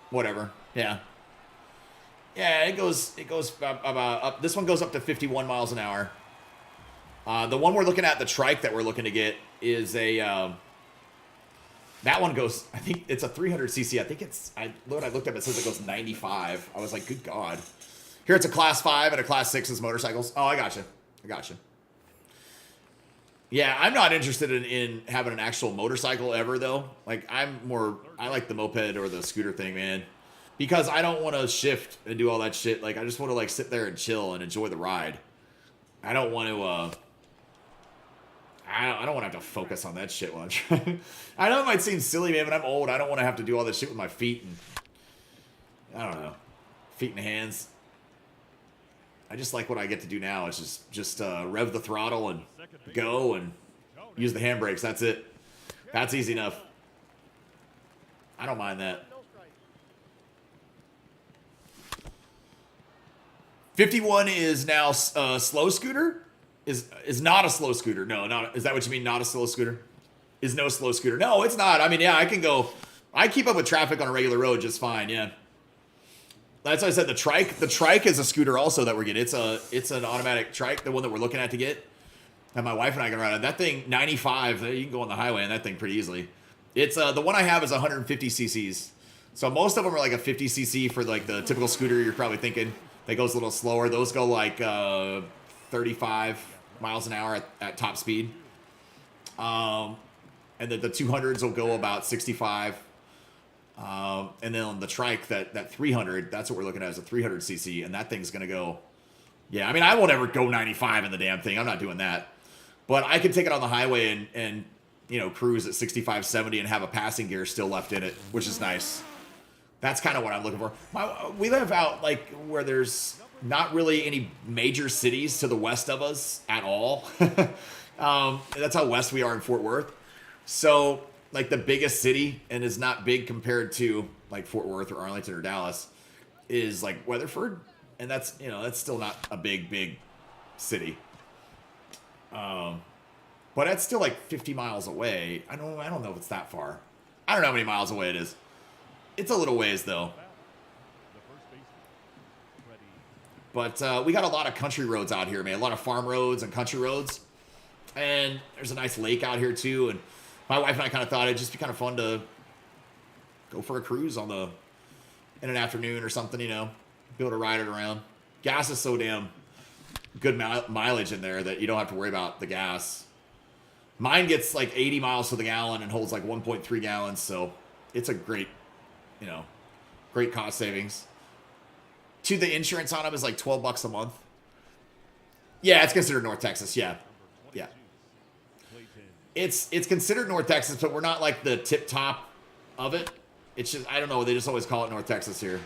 whatever. Yeah. Yeah, it goes about up. This one goes up to 51 miles an hour. The one we're looking at, the trike that we're looking to get, is a... that one goes, I think it's a 300cc. I think I looked up, it says it goes 95. I was like, good God. Here it's a Class 5 and a Class 6 is motorcycles. Oh, I gotcha. Yeah, I'm not interested in having an actual motorcycle ever, though. Like, I like the moped or the scooter thing, man. Because I don't want to shift and do all that shit. Like, I just want to, like, sit there and chill and enjoy the ride. I don't want to, I don't want to have to focus on that shit while I'm trying. I know it might seem silly, man, but I'm old. I don't want to have to do all this shit with my feet and, I don't know, feet and hands. I just like what I get to do now. It's just rev the throttle and go and use the handbrakes. That's it. That's easy enough. I don't mind that.
No strike.
51 is now slow scooter? Is not a slow scooter. No, not. Is that what you mean? Not a slow scooter? Is no slow scooter? No, it's not. I mean, yeah, I can go. I keep up with traffic on a regular road just fine. Yeah. That's why I said the trike. The trike is a scooter also that we're getting. It's an automatic trike, the one that we're looking at to get. And my wife and I can ride on that thing. 95. You can go on the highway on that thing pretty easily. It's the one I have is 150 cc's. So most of them are like a 50 cc for like the typical scooter you're probably thinking. That goes a little slower. Those go like 35 miles an hour at top speed. And then the 200s will go about 65. And then on the trike, that 300, that's what we're looking at as a 300cc. And that thing's going to go, yeah, I mean, I won't ever go 95 in the damn thing. I'm not doing that. But I can take it on the highway and you know, cruise at 65, 70 and have a passing gear still left in it, which is nice. That's kind of what I'm looking for. We live out like where there's not really any major cities to the west of us at all. That's how west we are in Fort Worth. So like the biggest city, and is not big compared to like Fort Worth or Arlington or Dallas, is like Weatherford. And that's, you know, that's still not a big city. But that's still like 50 miles away. I don't know if it's that far. I don't know how many miles away it is. It's a little ways though.
The first baseman, ready.
But we got a lot of country roads out here, man. A lot of farm roads and country roads. And there's a nice lake out here too. And my wife and I kind of thought it'd just be kind of fun to go for a cruise in an afternoon or something, you know. Be able to ride it around. Gas is so damn good mileage in there that you don't have to worry about the gas. Mine gets like 80 miles to the gallon and holds like 1.3 gallons. So it's a great, you know, great cost savings. The insurance on them is like $12 a month. Yeah, it's considered North Texas. Yeah. Yeah. It's considered North Texas, but we're not like the tip top of it. It's just, I don't know. They just always call it North Texas here.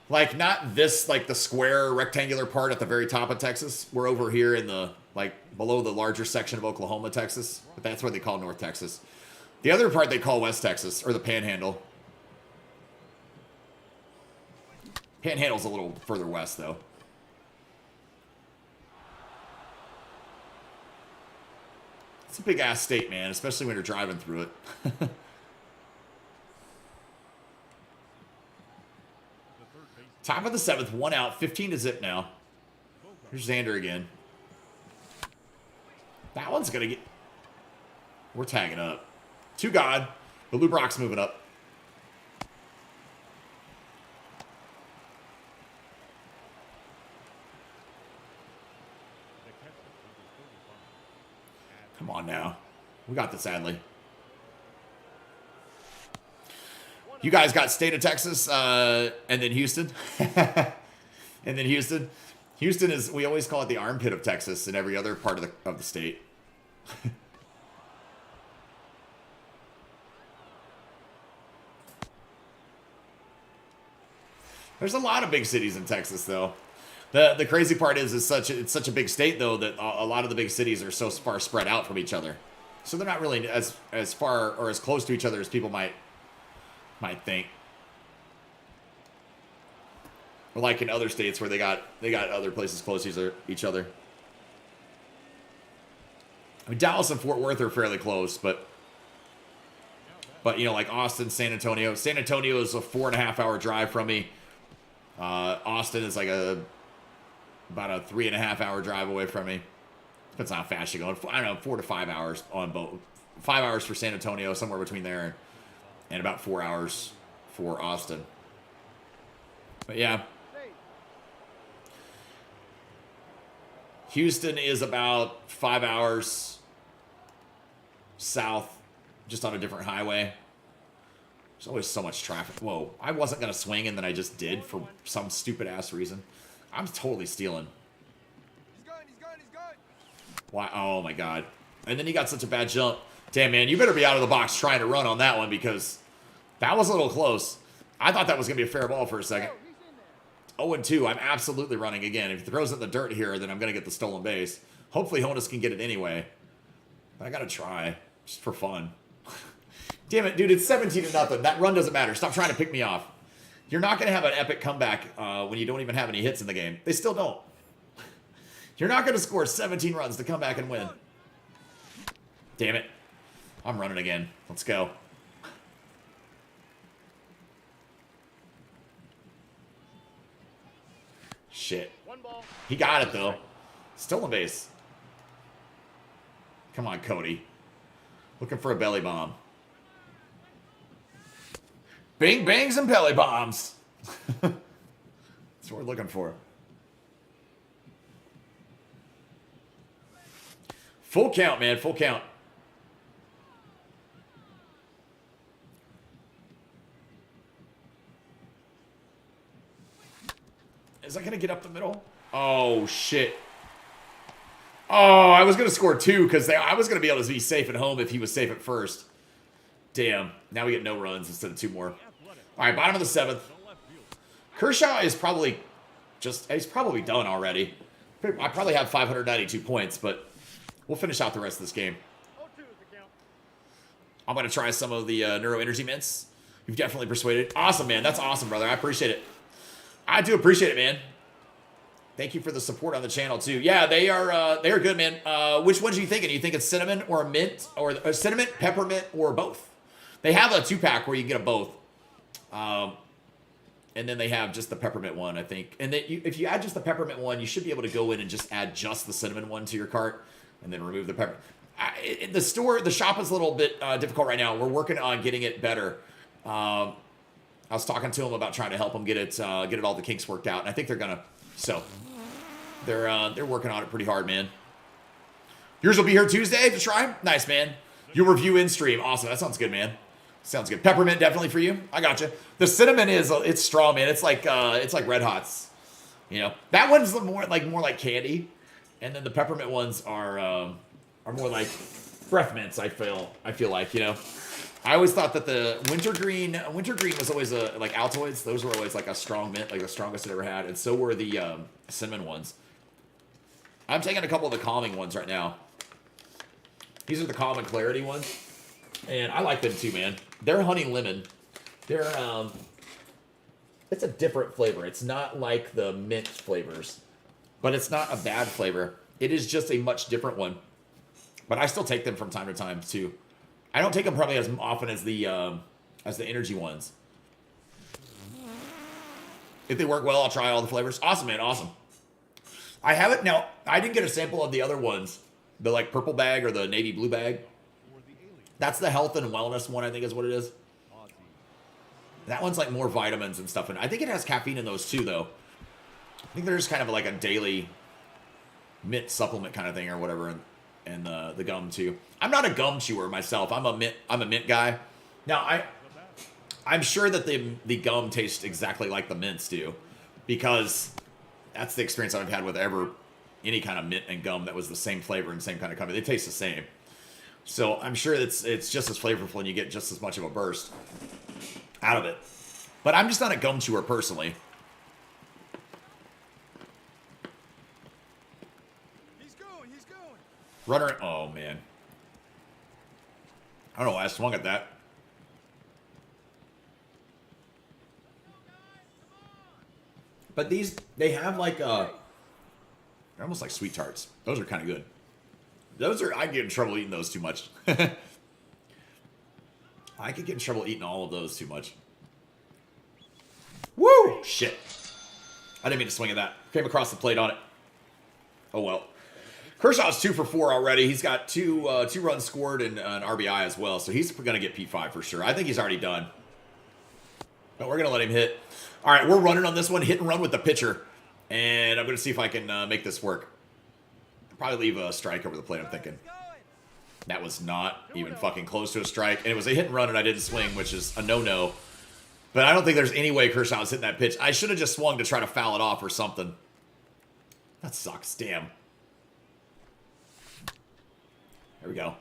Like, not this, like, the square rectangular part at the very top of Texas. We're over here in the, like, below the larger section of Oklahoma, Texas. But that's what they call North Texas. The other part they call West Texas, or the Panhandle. Panhandle's a little further west, though. It's a big-ass state, man, especially when you're driving through it. Top of the 7th, 1 out, 15 to zip now. Here's Xander again. That one's going to get... We're tagging up. 2 God. The Lou Brock's moving up. Come on now. We got this, Adley. You guys got state of Texas, and then Houston. And then Houston. Houston is, we always call it the armpit of Texas and every other part of the state. There's a lot of big cities in Texas, though. The crazy part is it's such a big state, though, that a lot of the big cities are so far spread out from each other. So they're not really as far or as close to each other as people might think. Or like in other states where they got other places close to each other. I mean, Dallas and Fort Worth are fairly close, but you know, like Austin, San Antonio. San Antonio is a 4.5-hour drive from me. Austin is like about a 3.5-hour drive away from me. Depends on how fast you're going. I don't know, 4 to 5 hours on both. 5 hours for San Antonio, somewhere between there, and about 4 hours for Austin. But yeah. Houston is about 5 hours south, just on a different highway. There's always so much traffic. Whoa, I wasn't going to swing, and then I just did for some stupid-ass reason. I'm totally stealing.
He's going.
Why? Oh, my God. And then he got such a bad jump. Damn, man, you better be out of the box trying to run on that one, because that was a little close. I thought that was going to be a fair ball for a second. 0-2, I'm absolutely running again. If he throws it in the dirt here, then I'm going to get the stolen base. Hopefully Honus can get it anyway. But I got to try, just for fun. Damn it, dude, it's 17-0. That run doesn't matter. Stop trying to pick me off. You're not going to have an epic comeback when you don't even have any hits in the game. They still don't. You're not going to score 17 runs to come back and win. Damn it. I'm running again. Let's go. Shit. He got it, though. Still a base. Come on, Cody. Looking for a belly bomb. Bing bangs and belly bombs. That's what we're looking for. Full count, man. Full count. Is that going to get up the middle? Oh, shit. Oh, I was going to score 2 because I was going to be able to be safe at home if he was safe at first. Damn. Now we get no runs instead of 2 more. All right, bottom of the 7th. Kershaw is probably he's probably done already. I probably have 592 points, but we'll finish out the rest of this game. I'm going to try some of the Neuro Energy Mints. You've definitely persuaded. Awesome, man. That's awesome, brother. I appreciate it. I do appreciate it, man. Thank you for the support on the channel too. Yeah, they are good, man. Which ones are you thinking? You think it's cinnamon or mint or cinnamon, peppermint, or both? They have a 2-pack where you can get them both. And then they have just the peppermint one, I think. And then if you add just the peppermint one, you should be able to go in and just add just the cinnamon one to your cart and then remove the pepper. The shop is a little bit difficult right now. We're working on getting it better. I was talking to them about trying to help them get it all the kinks worked out, and I think they're gonna. So they're working on it pretty hard, man. Yours will be here Tuesday to try. Nice, man. You review in stream. Awesome. That sounds good, man. Sounds good. Peppermint definitely for you. I gotcha. The cinnamon it's strong, man. It's like Red Hots. You know, that one's more like candy, and then the peppermint ones are more like breath mints. I feel like, you know. I always thought that the wintergreen was always like Altoids. Those were always like a strong mint, like the strongest I ever had, and so were the cinnamon ones. I'm taking a couple of the calming ones right now. These are the calm and clarity ones, and I like them too, man. They're honey lemon. They're it's a different flavor. It's not like the mint flavors, but it's not a bad flavor. It is just a much different one. But I still take them from time to time too. I don't take them probably as often as the energy ones. If they work well, I'll try all the flavors. Awesome, man. Awesome. I have it now. I didn't get a sample of the other ones, the like purple bag or the navy blue bag. That's the health and wellness one, I think is what it is. That one's like more vitamins and stuff, and I think it has caffeine in those too, though. I think there's kind of like a daily mint supplement kind of thing or whatever, and the gum too. I'm not a gum chewer myself. I'm a mint guy. Now I'm sure that the gum tastes exactly like the mints do, because that's the experience I've had with any kind of mint and gum that was the same flavor and same kind of company. They taste the same. So I'm sure it's just as flavorful and you get just as much of a burst out of it. But I'm just not a gum chewer personally.
He's going.
Runner, oh man. I don't know why I swung at that. But these, they have like they're almost like sweet tarts. Those are kind of good. I get in trouble eating those too much. I could get in trouble eating all of those too much. Woo! Shit. I didn't mean to swing at that. Came across the plate on it. Oh well. Kershaw's 2 for 4 already. He's got two runs scored and an RBI as well, so he's going to get P5 for sure. I think he's already done. But we're going to let him hit. All right, we're running on this one. Hit and run with the pitcher. And I'm going to see if I can make this work. I'll probably leave a strike over the plate, I'm thinking. That was not even fucking close to a strike. And it was a hit and run, and I didn't swing, which is a no-no. But I don't think there's any way Kershaw was hitting that pitch. I should have just swung to try to foul it off or something. That sucks. Damn. There we go.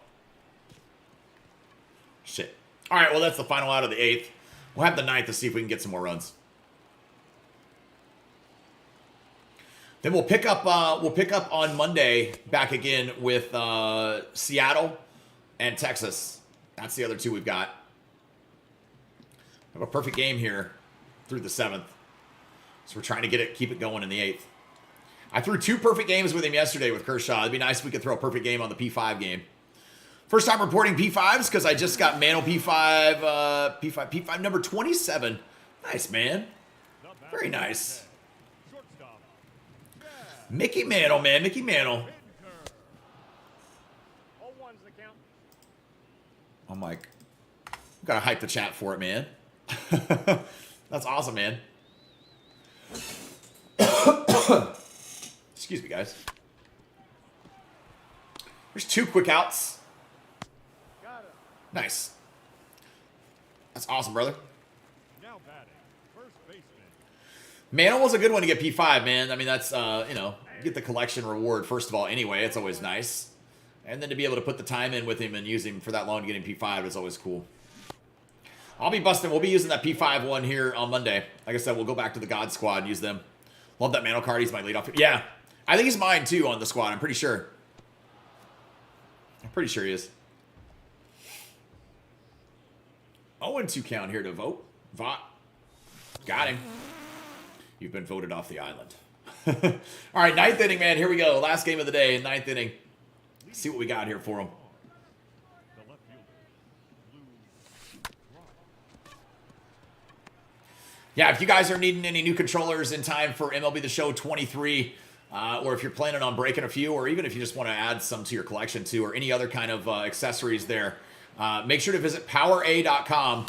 Shit. All right, well, that's the final out of the 8th. We'll have the 9th to see if we can get some more runs. Then we'll pick up on Monday back again with Seattle and Texas. That's the other 2 we've got. We have a perfect game here through the 7th. So we're trying to keep it going in the 8th. I threw 2 perfect games with him yesterday with Kershaw. It'd be nice if we could throw a perfect game on the P5 game. First time reporting P5s because I just got Mano P5 number 27. Nice, man. Very nice. Mickey Mantle, man. Mickey Mantle.
All one's the count.
I'm like, gotta hype the chat for it, man. That's awesome, man. Excuse me, guys. There's 2 quick outs.
Got it.
Nice. That's awesome, brother.
Now batting, first baseman.
Mantle was a good one to get P5, man. I mean, that's, you know, get the collection reward, first of all, anyway. It's always nice. And then to be able to put the time in with him and use him for that long to get him P5 is always cool. I'll be busting. We'll be using that P5 one here on Monday. Like I said, we'll go back to the God Squad and use them. Love that Mantle card. He's my leadoff. Yeah. I think he's mine, too, on the squad. I'm pretty sure. I'm pretty sure he is. 0-2 count here to vote. Vot. Got him. You've been voted off the island. All right, 9th inning, man. Here we go. Last game of the day, 9th inning. See what we got here for him.
The left fielder, Blue Rock.
Yeah, if you guys are needing any new controllers in time for MLB The Show 23, or if you're planning on breaking a few, or even if you just want to add some to your collection too, or any other kind of accessories there, make sure to visit PowerA.com.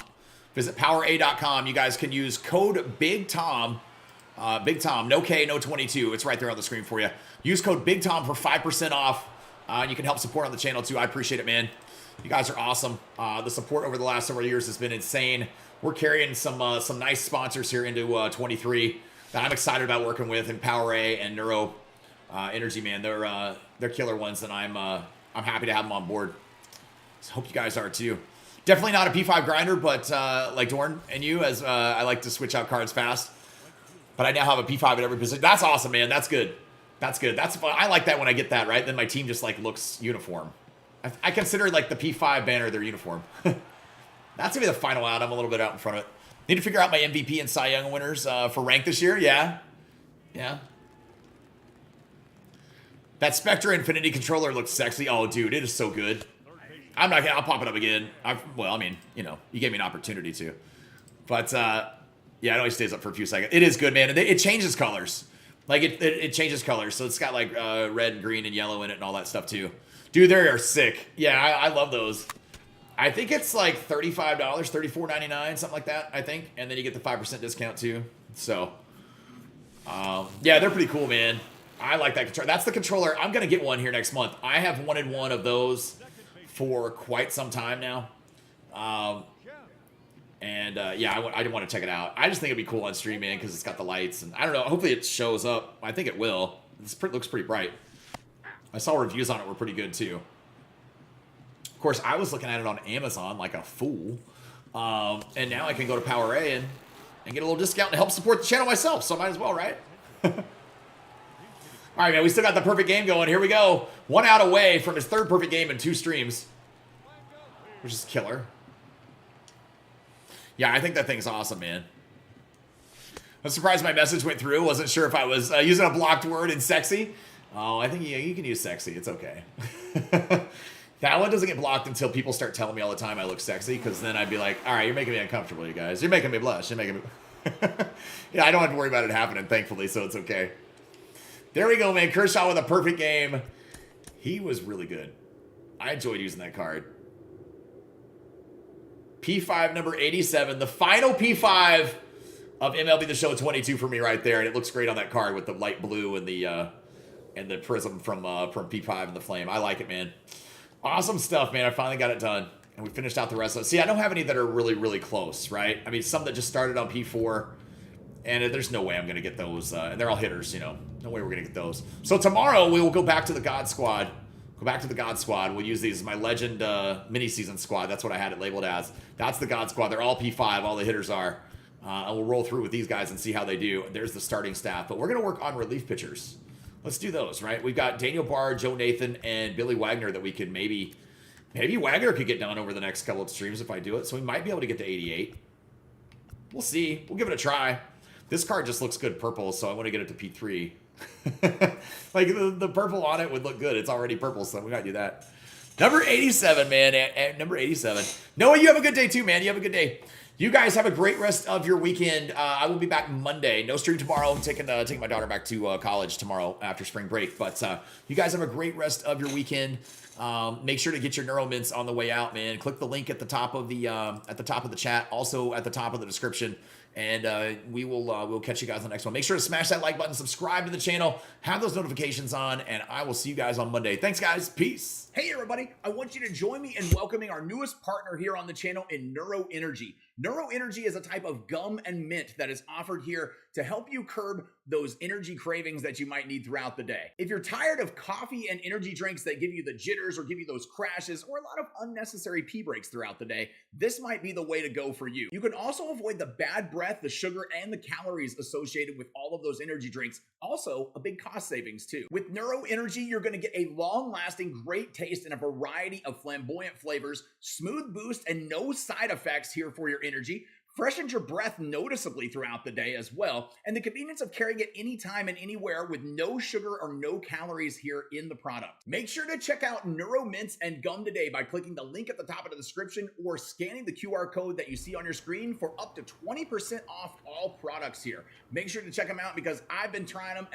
Visit PowerA.com. You guys can use code Big Tom. Big Tom, no K, no 22. It's right there on the screen for you. Use code Big Tom for 5% off. And you can help support on the channel too. I appreciate it, man. You guys are awesome. The support over the last several years has been insane. We're carrying some nice sponsors here into 23 that I'm excited about working with, in PowerA and Neuro Energy, man. They're killer ones, and I'm happy to have them on board. So hope you guys are too. Definitely not a P5 grinder, but like Dorn and you, as I like to switch out cards fast. But I now have a P5 at every position. That's awesome, man. That's good. That's good. That's fun. I like that when I get that, right? Then my team just like looks uniform. I consider like the P5 banner their uniform. That's gonna be the final out. I'm a little bit out in front of it. Need to figure out my MVP and Cy Young winners for rank this year. Yeah. Yeah. That Spectre Infinity controller looks sexy. Oh, dude, it is so good. I'm not gonna, I'll pop it up again. Well, I mean, you know, you gave me an opportunity to. But, yeah, it always stays up for a few seconds. It is good, man. It changes colors. Like, it changes colors. So it's got, like, red and green and yellow in it and all that stuff, too. Dude, they are sick. Yeah, I love those. I think it's, like, $35, $34.99, something like that, I think. And then you get the 5% discount, too. So, yeah, they're pretty cool, man. I like that controller. That's the controller. I'm going to get one here next month. I have wanted one of those for quite some time now. Yeah, I didn't want to check it out. I just think it'd be cool on stream, man, because it's got the lights. And I don't know. Hopefully it shows up. I think it will. It looks pretty bright. I saw reviews on it were pretty good, too. Of course, I was looking at it on Amazon like a fool. And now I can go to PowerA and get a little discount to help support the channel myself. So I might as well, right? All right, man. We still got the perfect game going. Here we go. 1 out away from his 3rd perfect game in 2 streams. Which is killer. Yeah, I think that thing's awesome, man. I'm surprised my message went through. Wasn't sure if I was using a blocked word in sexy. Oh, I think you can use sexy. It's okay. That one doesn't get blocked until people start telling me all the time I look sexy, because then I'd be like, all right, you're making me uncomfortable, you guys. You're making me blush. You're making me... Yeah, I don't have to worry about it happening, thankfully, so it's okay. There we go, man. Kershaw with a perfect game. He was really good. I enjoyed using that card. P5 number 87. The final P5 of MLB The Show 22 for me right there. And it looks great on that card with the light blue and the prism from P5 and the flame. I like it, man. Awesome stuff, man. I finally got it done. And we finished out the rest of it. See, I don't have any that are really, really close, right? I mean, some that just started on P4. And there's no way I'm going to get those. And they're all hitters, you know. No way we're going to get those. So tomorrow we will go back to the God Squad. Go back to the God Squad. We'll use these as my Legend mini-season squad. That's what I had it labeled as. That's the God Squad. They're all P5. All the hitters are. And we'll roll through with these guys and see how they do. There's the starting staff. But we're going to work on relief pitchers. Let's do those, right? We've got Daniel Barr, Joe Nathan, and Billy Wagner that we could maybe Wagner could get done over the next couple of streams if I do it. So we might be able to get to 88. We'll see. We'll give it a try. This card just looks good purple, so I want to get it to P3. Like, the purple on it would look good. It's already purple, so we got to do that. Number 87, man. At number 87. Noah, you have a good day, too, man. You have a good day. You guys have a great rest of your weekend. I will be back Monday. No stream tomorrow. I'm taking my daughter back to college tomorrow after spring break. But you guys have a great rest of your weekend. Make sure to get your Neuro Mints on the way out, man. Click the link at the top of the chat, also at the top of the description. And we'll catch you guys on the next one. Make sure to smash that like button, subscribe to the channel, have those notifications on, and I will see you guys on Monday. Thanks, guys. Peace. Hey, everybody. I want you to join me in welcoming our newest partner here on the channel in Neuro Energy. Neuro Energy is a type of gum and mint that is offered here to help you curb those energy cravings that you might need throughout the day. If you're tired of coffee and energy drinks that give you the jitters or give you those crashes or a lot of unnecessary pee breaks throughout the day, this might be the way to go for you. You can also avoid the bad breath, the sugar, and the calories associated with all of those energy drinks. Also, a big cost savings too. With Neuro Energy, you're going to get a long-lasting, great taste in a variety of flamboyant flavors, smooth boost, and no side effects here for your energy. Freshens your breath noticeably throughout the day as well, and the convenience of carrying it anytime and anywhere with no sugar or no calories here in the product. Make sure to check out Neuro Mints and Gum today by clicking the link at the top of the description or scanning the QR code that you see on your screen for up to 20% off all products here. Make sure to check them out because I've been trying them